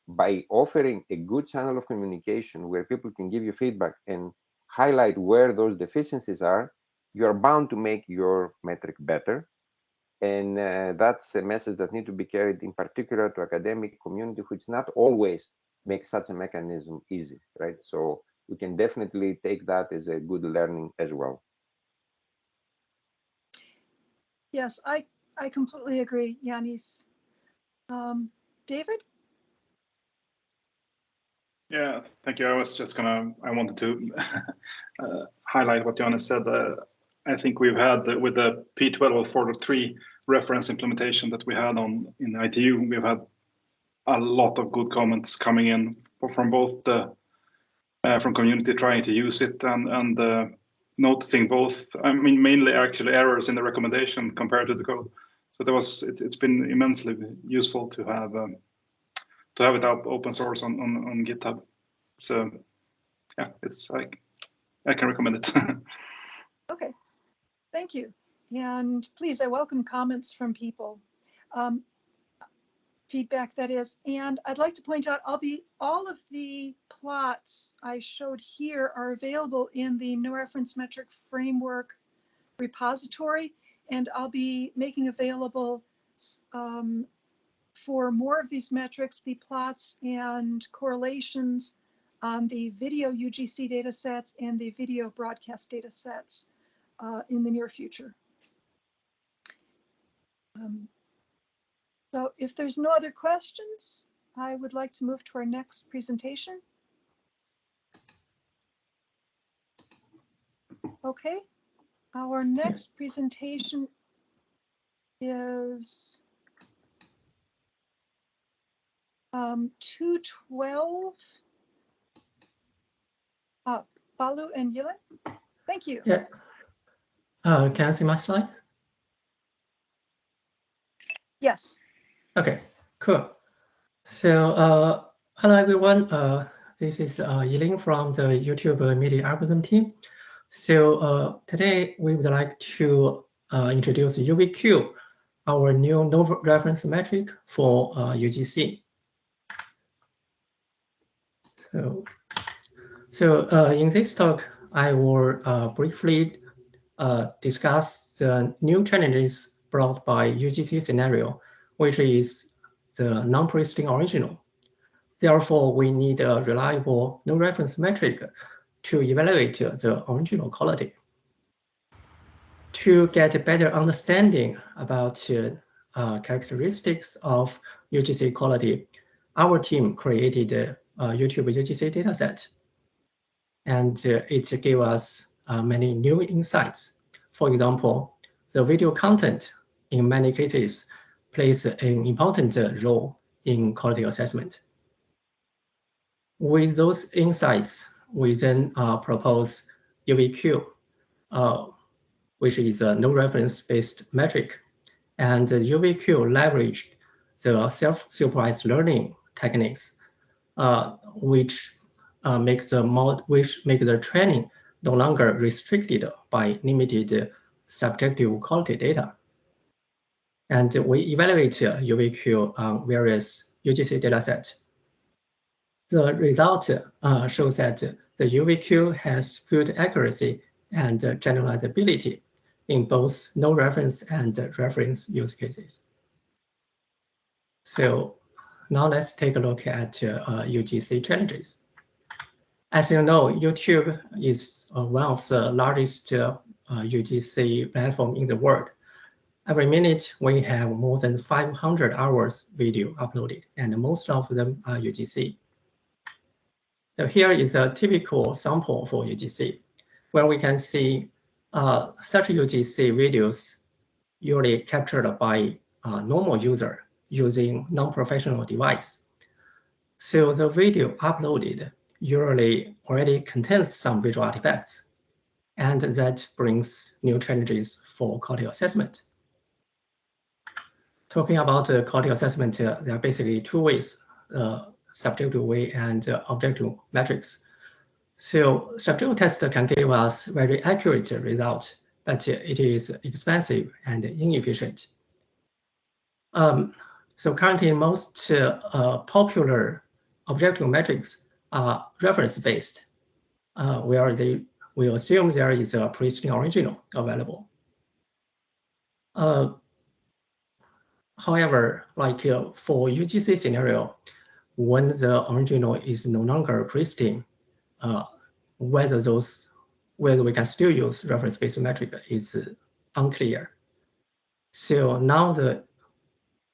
by offering a good channel of communication where people can give you feedback and highlight where those deficiencies are, you are bound to make your metric better. And that's a message that needs to be carried in particular to academic community, which not always makes such a mechanism easy, right? So we can definitely take that as a good learning as well. Yes, I completely agree, Yanis. David? Yeah, thank you. I wanted to highlight what Yanis said. I think we've had with the P1243 reference implementation that we had in ITU, we've had a lot of good comments coming in from both the from community trying to use it and noticing both. I mean, mainly actually errors in the recommendation compared to the code. So there was it's been immensely useful to have it out open source on GitHub. So yeah, it's like I can recommend it. Okay, thank you. And please, I welcome comments from people. Feedback, that is. And I'd like to point out, all of the plots I showed here are available in the No Reference Metric Framework repository, and I'll be making available for more of these metrics, the plots and correlations on the video UGC data sets and the video broadcast data sets in the near future. So if there's no other questions, I would like to move to our next presentation. Okay, our next presentation is 212. Balu and Yilin, thank you. Yeah. Can I see my slides? Yes. Okay, cool. So, hello everyone. This is Yilin from the YouTube media algorithm team. So today we would like to introduce UVQ, our new no reference metric for UGC. So in this talk, I will briefly discuss the new challenges brought by UGC scenario, which is the non-pristine original. Therefore, we need a reliable no reference metric to evaluate the original quality. To get a better understanding about characteristics of UGC quality, our team created a YouTube UGC dataset, and it gave us many new insights. For example, the video content in many cases plays an important role in quality assessment. With those insights, we then propose UVQ, which is a no reference based metric. And UVQ leveraged the self-supervised learning techniques, which make the training no longer restricted by limited subjective quality data. And we evaluate UVQ on various UGC datasets. The result shows that the UVQ has good accuracy and generalizability in both no reference and reference use cases. So now let's take a look at UGC challenges. As you know, YouTube is one of the largest UGC platform in the world. Every minute, we have more than 500 hours video uploaded, and most of them are UGC. So here is a typical sample for UGC, where we can see such UGC videos usually captured by a normal user using non-professional device. So the video uploaded usually already contains some visual artifacts, and that brings new challenges for quality assessment. Talking about quality assessment, there are basically two ways, subjective way and objective metrics. So subjective test can give us very accurate results, but it is expensive and inefficient. So currently most popular objective metrics are reference-based, where we assume there is a pristine original available. However, like for UGC scenario, when the original is no longer pristine, whether we can still use reference-based metric is unclear. So now the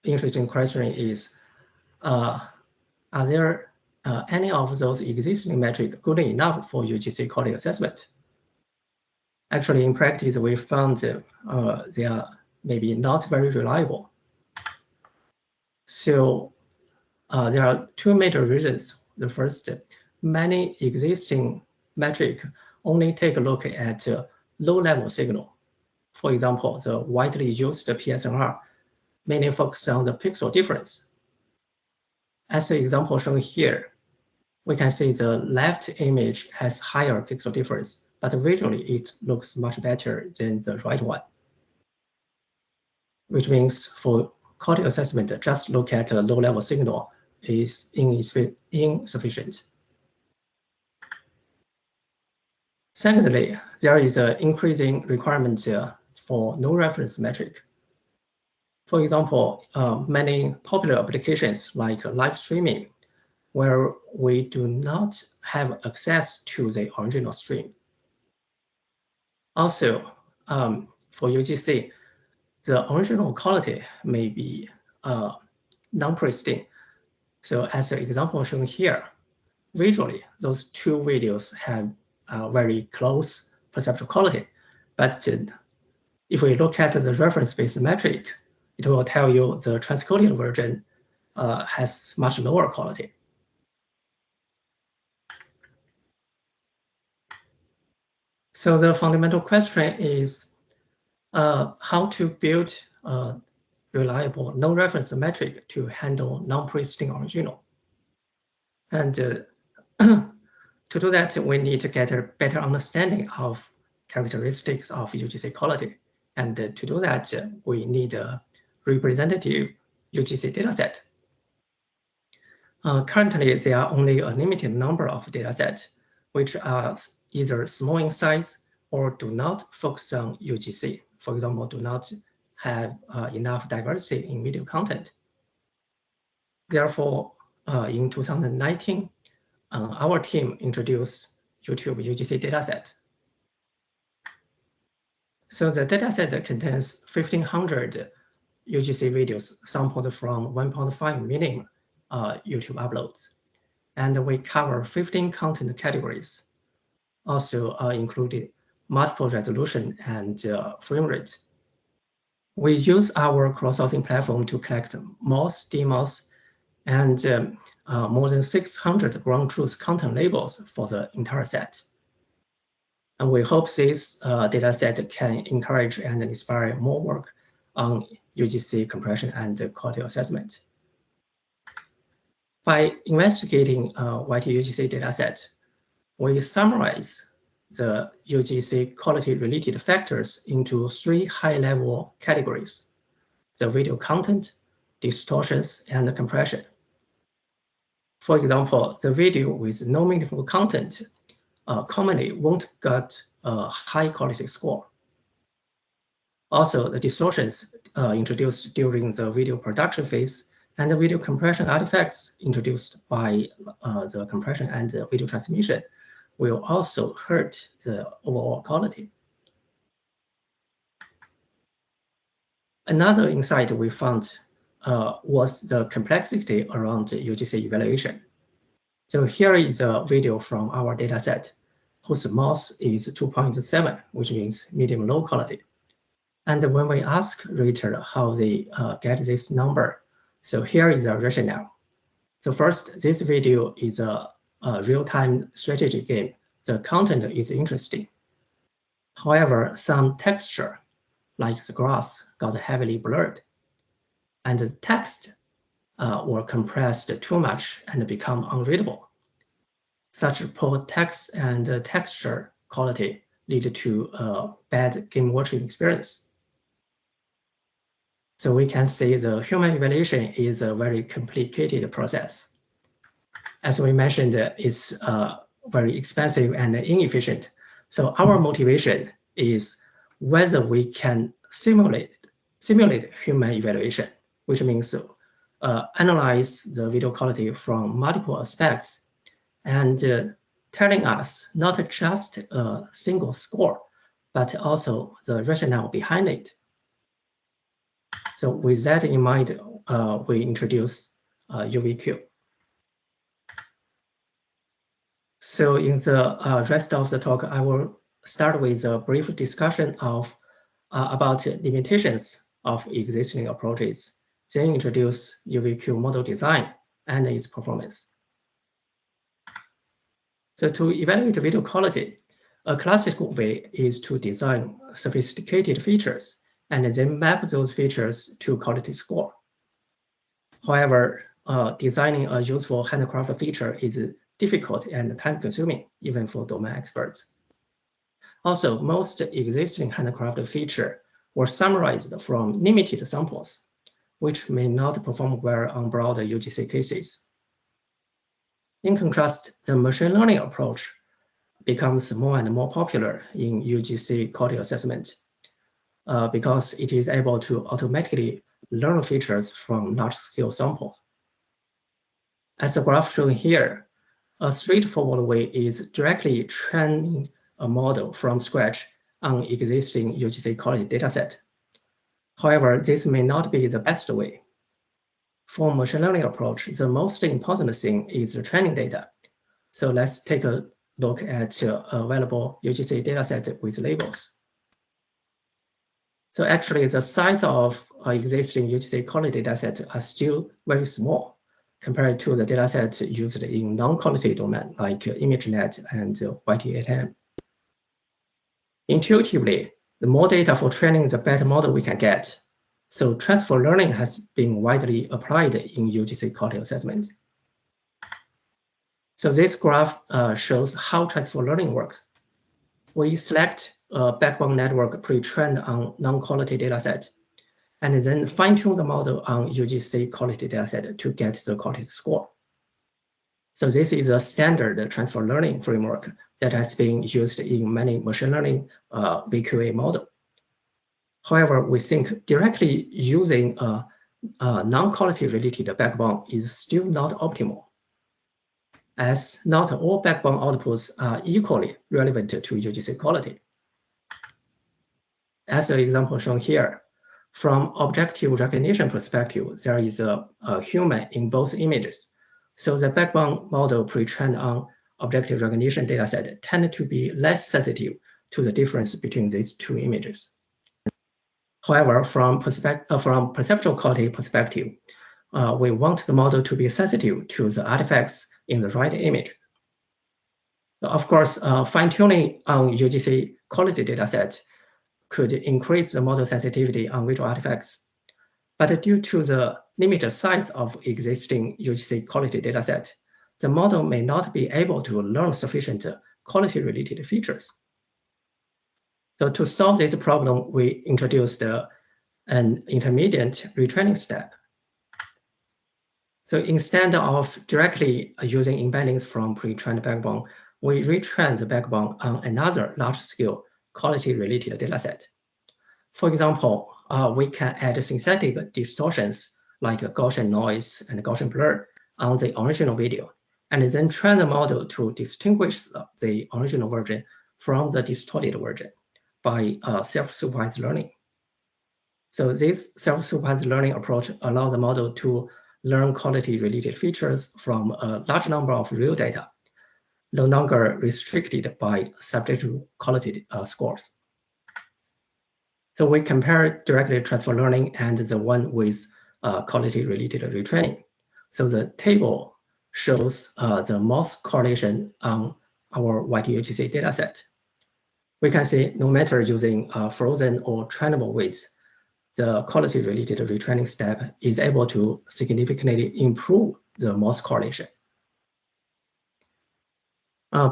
interesting question is, are there any of those existing metrics good enough for UGC quality assessment? Actually, in practice, we found they are maybe not very reliable. So there are two major reasons The first, many existing metrics only take a look at low-level signal. For example, the widely used PSNR mainly focus on the pixel difference. As the example shown here, we can see the left image has higher pixel difference, but visually it looks much better than the right one. Which means for quality assessment, just look at a low-level signal is insufficient. Secondly, there is an increasing requirement for no reference metric. For example, many popular applications like live streaming, where we do not have access to the original stream. Also, for UGC, the original quality may be non-pristine. So as the example shown here, visually, those two videos have very close perceptual quality. But if we look at the reference-based metric, it will tell you the transcoded version has much lower quality. So the fundamental question is how to build a reliable no-reference metric to handle non-pristine original. And to do that, we need to get a better understanding of characteristics of UGC quality. And to do that, we need a representative UGC dataset. Currently, there are only a limited number of datasets, which are either small in size or do not focus on UGC. For example, do not have enough diversity in video content. Therefore, in 2019, our team introduced YouTube UGC dataset. So the dataset contains 1,500 UGC videos sampled from 1.5 million YouTube uploads. And we cover 15 content categories, also including multiple resolution and frame rate. We use our crowdsourcing platform to collect MOS, DMOS, and more than 600 ground truth content labels for the entire set. And we hope this data set can encourage and inspire more work on UGC compression and quality assessment. By investigating YT UGC dataset, we summarize the UGC quality-related factors into 3 high-level categories: the video content, distortions, and compression. For example, the video with no meaningful content commonly won't get a high-quality score. Also, the distortions introduced during the video production phase and the video compression artifacts introduced by the compression and the video transmission will also hurt the overall quality. Another insight we found was the complexity around UGC evaluation. So here is a video from our dataset whose MOS is 2.7, which means medium low quality. And when we ask rater how they get this number, so here is a rationale. So first, this video is a real-time strategy game. The content is interesting. However, some texture, like the grass, got heavily blurred. And the text were compressed too much and become unreadable. Such poor text and texture quality lead to a bad game watching experience. So we can see the human evaluation is a very complicated process. As we mentioned, it's very expensive and inefficient. So our motivation is whether we can simulate human evaluation, which means analyze the video quality from multiple aspects and telling us not just a single score, but also the rationale behind it. So with that in mind, we introduce UVQ. So in the rest of the talk, I will start with a brief discussion of about limitations of existing approaches, then introduce UVQ model design and its performance. So to evaluate video quality, a classical way is to design sophisticated features and then map those features to quality score. However, designing a useful handcrafted feature is difficult and time-consuming, even for domain experts. Also, most existing handcrafted features were summarized from limited samples, which may not perform well on broader UGC cases. In contrast, the machine learning approach becomes more and more popular in UGC quality assessment because it is able to automatically learn features from large-scale samples. As the graph shown here, a straightforward way is directly training a model from scratch on existing UGC quality dataset. However, this may not be the best way. For machine learning approach, the most important thing is the training data. So let's take a look at available UGC dataset with labels. So actually, the size of existing UGC quality dataset are still very small compared to the dataset used in non-quality domain like ImageNet and VQEG. Intuitively, the more data for training, the better model we can get. So transfer learning has been widely applied in UGC quality assessment. So this graph shows how transfer learning works. We select a backbone network pre-trained on non-quality dataset, and then fine-tune the model on UGC quality dataset to get the quality score. So this is a standard transfer learning framework that has been used in many machine learning VQA model. However, we think directly using a non-quality related backbone is still not optimal, as not all backbone outputs are equally relevant to UGC quality. As an example shown here, from objective recognition perspective, there is a human in both images. So the backbone model pre-trained on objective recognition dataset tend to be less sensitive to the difference between these two images. However, from perceptual quality perspective, we want the model to be sensitive to the artifacts in the right image. Of course, fine-tuning on UGC quality dataset could increase the model sensitivity on visual artifacts. But due to the limited size of existing UGC quality dataset, the model may not be able to learn sufficient quality-related features. So to solve this problem, we introduced an intermediate retraining step. So instead of directly using embeddings from pre-trained backbone, we retrain the backbone on another large-scale quality-related dataset. For example, we can add synthetic distortions like Gaussian noise and Gaussian blur on the original video, and then train the model to distinguish the original version from the distorted version by self-supervised learning. So this self-supervised learning approach allows the model to learn quality-related features from a large number of real data, no longer restricted by subjective quality scores. So we compare directly transfer learning and the one with quality-related retraining. So the table shows the Morse correlation on our YTUGC dataset. We can see no matter using frozen or trainable weights, the quality-related retraining step is able to significantly improve the Morse correlation.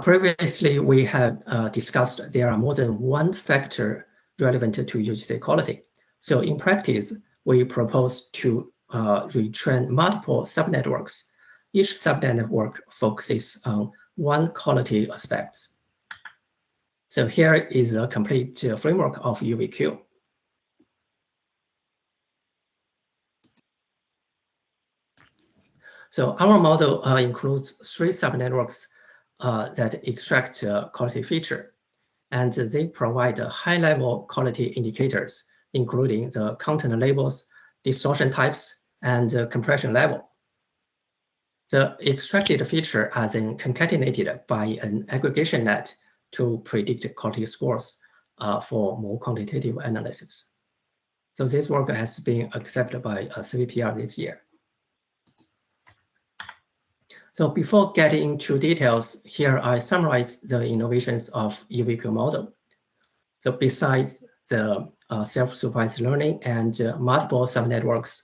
Previously, we have discussed there are more than one factor relevant to UGC quality. So in practice, we propose to retrain multiple subnetworks. Each subnetwork focuses on one quality aspect. So here is a complete framework of UVQ. So our model includes 3 subnetworks that extract quality feature, and they provide high-level quality indicators, including the content labels, distortion types, and compression level. The extracted features are then concatenated by an aggregation net to predict quality scores for more quantitative analysis. So this work has been accepted by CVPR this year. So before getting into details, here I summarize the innovations of UVQ model. So besides the self-supervised learning and multiple subnetworks,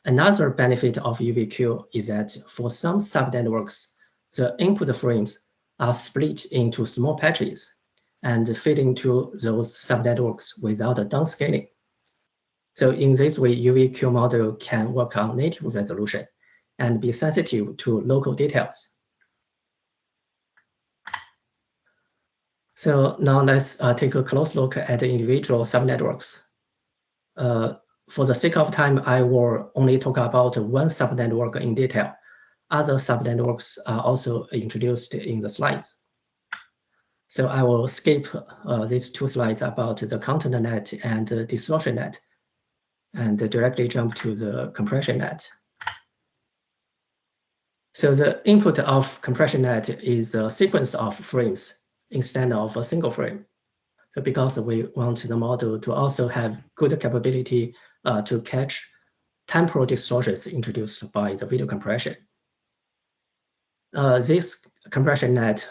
another benefit of UVQ is that for some subnetworks, the input frames are split into small patches and fit into those subnetworks without a downscaling. So in this way, UVQ model can work on native resolution and be sensitive to local details. So now let's take a close look at the individual subnetworks. For the sake of time, I will only talk about one subnetwork in detail. Other subnetworks are also introduced in the slides. So I will skip these two slides about the content net and the distortion net and directly jump to the compression net. So the input of compression net is a sequence of frames instead of a single frame. So because we want the model to also have good capability to catch temporal distortions introduced by the video compression. This compression net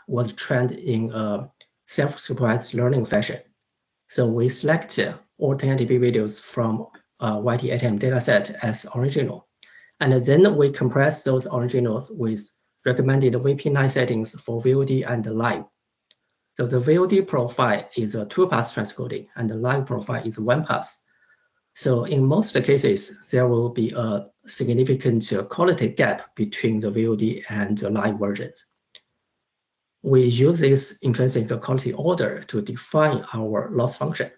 was trained in a self-supervised learning fashion. So we select all 10 dB videos from YT-ATM dataset as original. And then we compress those originals with recommended VP9 settings for VOD and live. So the VOD profile is a 2-pass transcoding and the live profile is 1-pass. So in most cases, there will be a significant quality gap between the VOD and the live versions. We use this intrinsic quality order to define our loss function.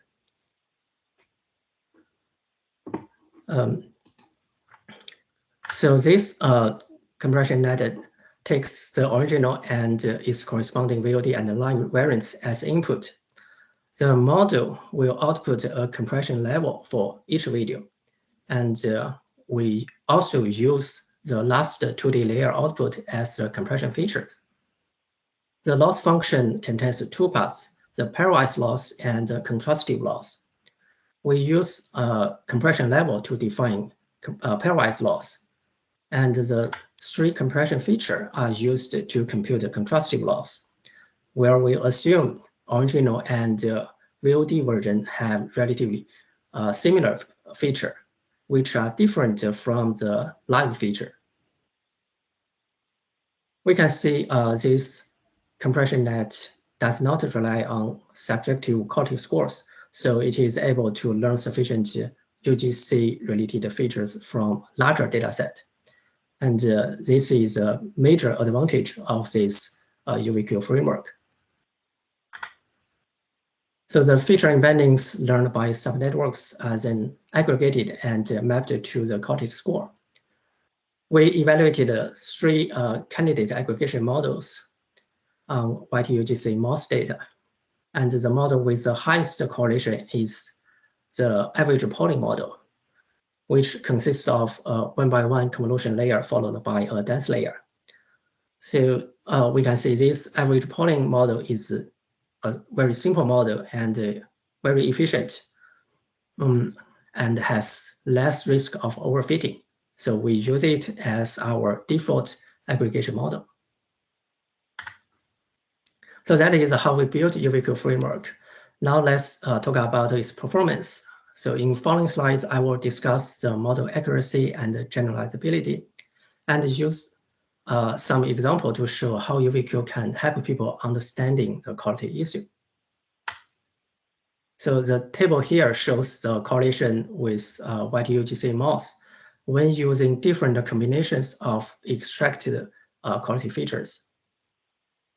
So this compression net takes the original and its corresponding VOD and live variants as input. The model will output a compression level for each video. And we also use the last 2D layer output as the compression features. The loss function contains 2 parts, the pairwise loss and the contrastive loss. We use compression level to define pairwise loss. And the 3 compression features are used to compute the contrastive loss, where we assume original and VOD version have relatively similar feature, which are different from the live feature. We can see this compression net does not rely on subjective quality scores, so it is able to learn sufficient UGC-related features from larger dataset. And this is a major advantage of this UVQ framework. So the feature embeddings learned by subnetworks are then aggregated and mapped to the quality score. We evaluated 3 candidate aggregation models on YT-UGC MOS data. And the model with the highest correlation is the average polling model, which consists of a 1-by-1 convolution layer followed by a dense layer. So we can see this average polling model is a very simple model and very efficient and has less risk of overfitting. So we use it as our default aggregation model. So that is how we built UVQ framework. Now let's talk about its performance. So in following slides, I will discuss the model accuracy and generalizability and use some example to show how UVQ can help people understanding the quality issue. So the table here shows the correlation with YT-UGC MOS when using different combinations of extracted quality features.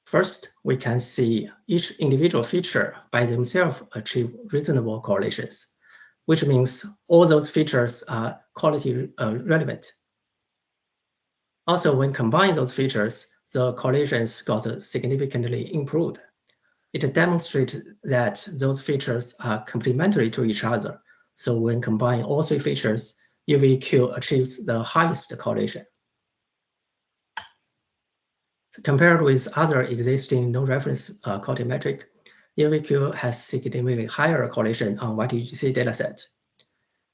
First, we can see each individual feature by themselves achieve reasonable correlations, which means all those features are quality relevant. Also, when combined those features, the correlations got significantly improved. It demonstrates that those features are complementary to each other. So when combined all 3 features, UVQ achieves the highest correlation. Compared with other existing no-reference quality metric, UVQ has significantly higher correlation on YT-UGC dataset.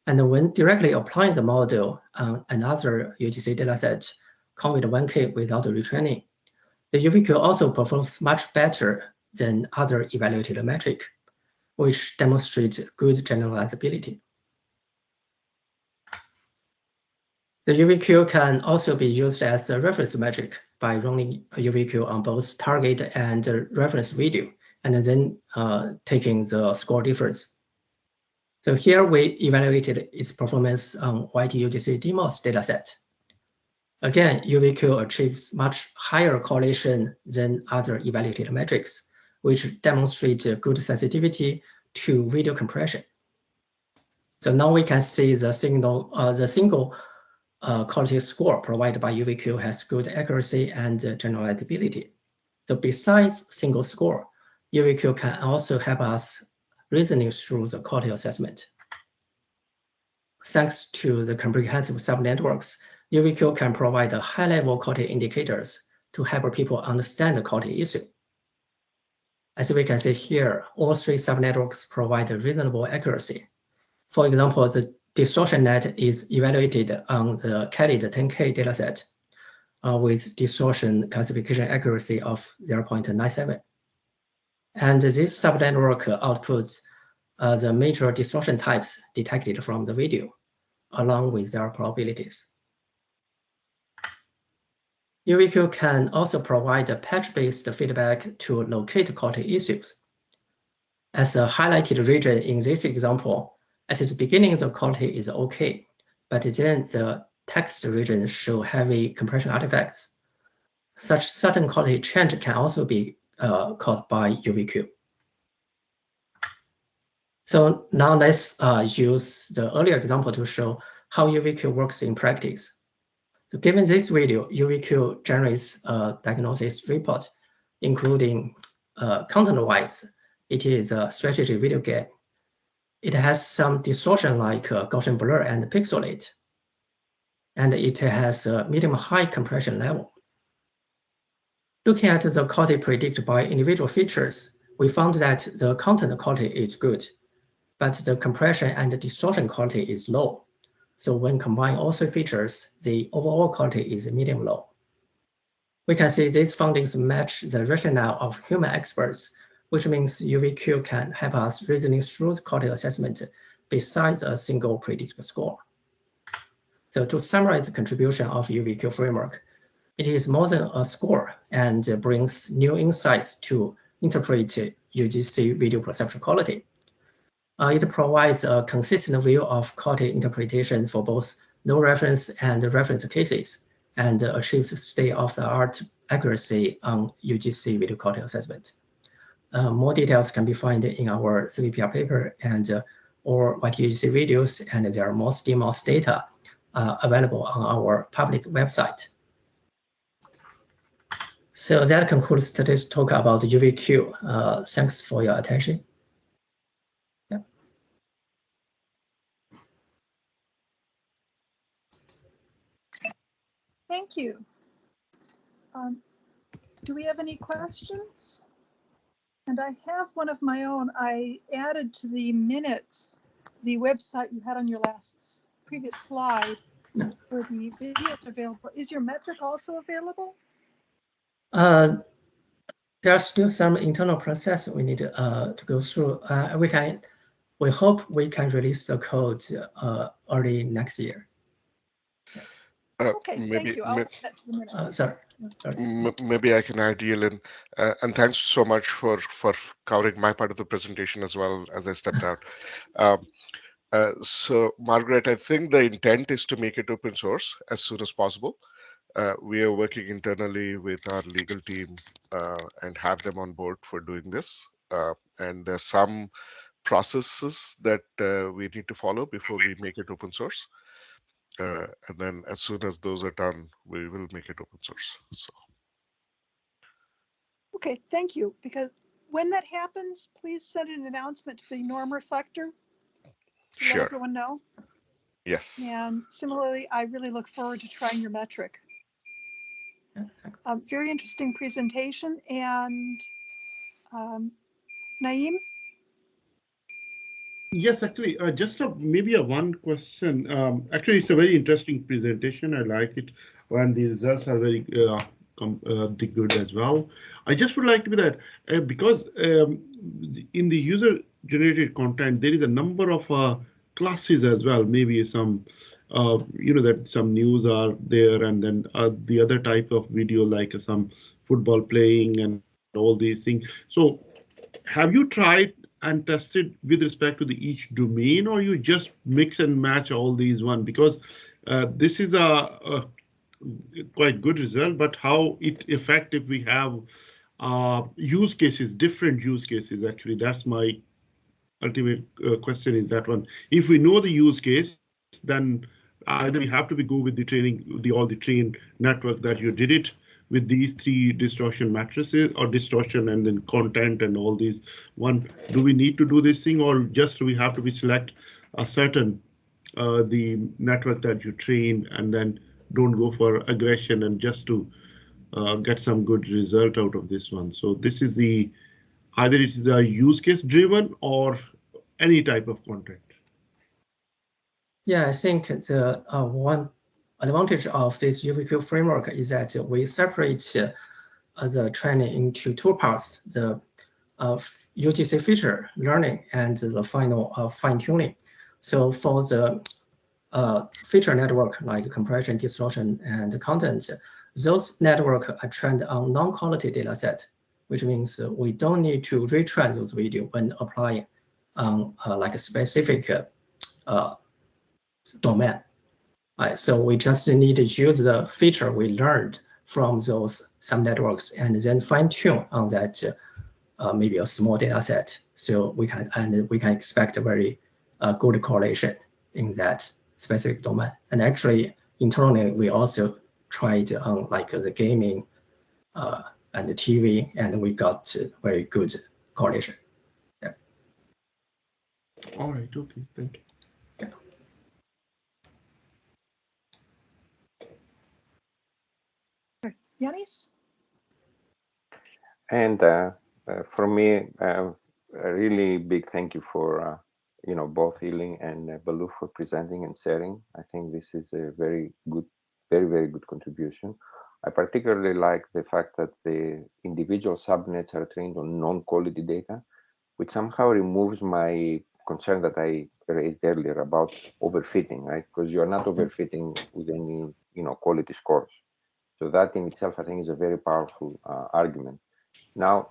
And when directly applying the model on another UGC dataset, convert 1K without retraining. The UVQ also performs much better than other evaluated metric, which demonstrates good generalizability. The UVQ can also be used as a reference metric by running a UVQ on both target and reference video, and then taking the score difference. So here we evaluated its performance on YTUGC DMOS dataset. Again, UVQ achieves much higher correlation than other evaluated metrics, which demonstrate good sensitivity to video compression. So now we can see the single quality score provided by UVQ has good accuracy and generalizability. So besides single score, UVQ can also help us reasoning through the quality assessment. Thanks to the comprehensive subnetworks, UVQ can provide high-level quality indicators to help people understand the quality issue. As we can see here, all three subnetworks provide reasonable accuracy. For example, the distortion net is evaluated on the CALID 10K dataset with distortion classification accuracy of 0.97. And this subnetwork outputs the major distortion types detected from the video, along with their probabilities. UVQ can also provide patch-based feedback to locate quality issues. As a highlighted region in this example, at the beginning the quality is okay, but then the text region show heavy compression artifacts. Such sudden quality change can also be caused by UVQ. So now let's use the earlier example to show how UVQ works in practice. So given this video, UVQ generates a diagnosis report, including content-wise, it is a strategy video game. It has some distortion like Gaussian blur and pixelate, and it has a medium-high compression level. Looking at the quality predicted by individual features, we found that the content quality is good, but the compression and distortion quality is low. So when combining all three features, the overall quality is medium low. We can see these findings match the rationale of human experts, which means UVQ can help us reasoning through the quality assessment besides a single predicted score. So to summarize the contribution of UVQ framework, it is more than a score and brings new insights to interpret UGC video perception quality. It provides a consistent view of quality interpretation for both no reference and reference cases, and achieves state-of-the-art accuracy on UGC video quality assessment. More details can be found in our CVPR paper and or YTUGC videos, and there are more DMOS data available on our public website. So that concludes today's talk about the UVQ. Thanks for your attention. Thank you. Do we have any questions? And I have one of my own. I added to the minutes the website you had on your previous slide where the video is available. Is your metric also available? There's still some internal process we need to go through. We hope we can release the code early next year. Okay, thank you. I'll add that to the minutes. Sorry. Maybe I can add, Yelin, and thanks so much for covering my part of the presentation as well as I stepped out. So, Margaret, I think the intent is to make it open source as soon as possible. We are working internally with our legal team and have them on board for doing this. And there's some processes that we need to follow before we make it open source. And then as soon as those are done, we will make it open source. So. Okay, thank you. Because when that happens, please send an announcement to the norm reflector to let everyone know. Yes. And similarly, I really look forward to trying your metric. Very interesting presentation. And Naeem? Yes, actually, just maybe a one question. Actually, it's a very interesting presentation. I like it, and the results are very good as well. I just would like to be that because in the user-generated content, there is a number of classes as well. Maybe some, that some news are there, and then the other type of video like some football playing and all these things. So have you tried and tested with respect to the each domain, or you just mix and match all these one? Because this is a quite good result, but how it affect if we have use cases, different use cases? Actually, that's my ultimate question is that one. If we know the use case, then either we have to be go with the training, all the trained network that you did it with these three distortion matrices or distortion and then content and all these one. Do we need to do this thing, or just we have to be select a certain the network that you train and then don't go for aggression and just to get some good result out of this one? So this is the either it is a use case driven or any type of content. Yeah, I think the one advantage of this UVQ framework is that we separate the training into two parts: the UGC feature learning and the final fine tuning. So for the feature network like compression, distortion, and content, those networks are trained on non-quality data set, which means we don't need to retrain those videos when applying on like a specific domain. So we just need to use the feature we learned from those some networks and then fine tune on that maybe a small data set. So we can expect a very good correlation in that specific domain. And actually internally, we also tried on like the gaming and the TV, and we got very good correlation. Yeah. All right. Okay. Thank you. Yanis? And for me, a really big thank you for both Healing and Balu for presenting and sharing. I think this is a very good, very good contribution. I particularly like the fact that the individual subnets are trained on non-quality data, which somehow removes my concern that I raised earlier about overfitting, right? Because you're not overfitting with any quality scores. So that in itself, I think, is a very powerful argument. Now,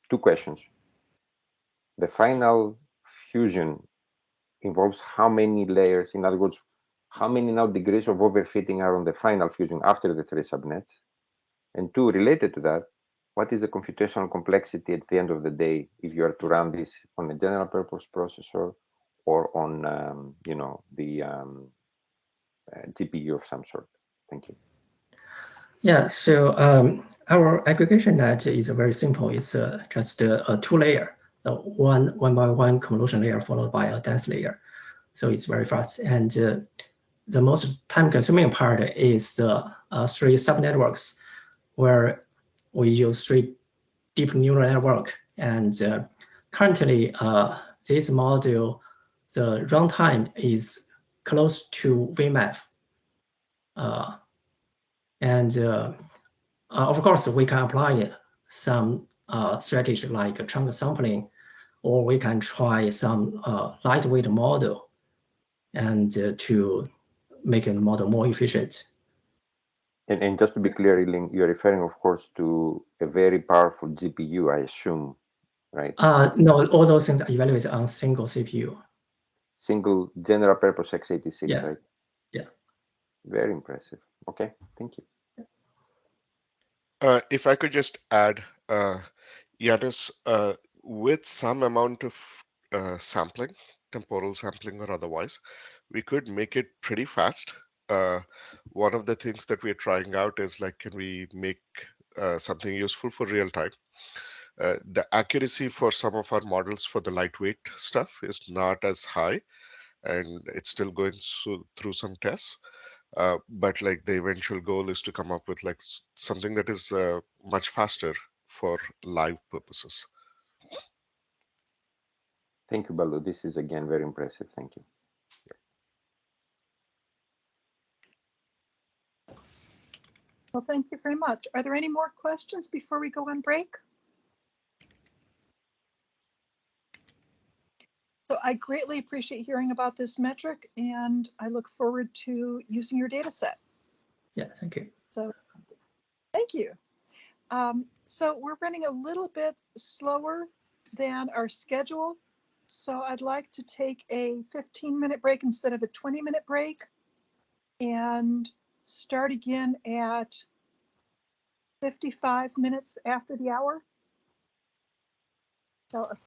two questions. The final fusion involves how many layers? In other words, how many now degrees of overfitting are on the final fusion after the three subnets? And two, related to that, what is the computational complexity at the end of the day if you are to run this on a general purpose processor or on, the GPU of some sort? Thank you. Yeah, so our aggregation net is very simple. It's just a two-layer, one by one convolution layer followed by a dense layer. So it's very fast. And the most time-consuming part is the three subnetworks, where we use three deep neural network. And currently, this module, the runtime is close to VMAF. And of course, we can apply some strategy like chunk sampling, or we can try some lightweight model and to make a model more efficient. And just to be clear, Iling, you're referring, of course, to a very powerful GPU, I assume, right? No, all those things are evaluated on single CPU. Single general purpose x86, yeah. right? Yeah. Very impressive. Okay, thank you. If I could just add, Yanis, with some amount of sampling, temporal sampling or otherwise, we could make it pretty fast. One of the things that we're trying out is like, can we make something useful for real time? The accuracy for some of our models for the lightweight stuff is not as high, and it's still going through some tests. But like the eventual goal is to come up with like something that is much faster for live purposes. Thank you, Balu. This is again very impressive. Thank you. Well, thank you very much. Are there any more questions before we go on break? So I greatly appreciate hearing about this metric, and I look forward to using your data set. Yeah, thank you. So thank you. So we're running a little bit slower than our schedule. So I'd like to take a 15-minute break instead of a 20-minute break and start again at 55 minutes after the hour. So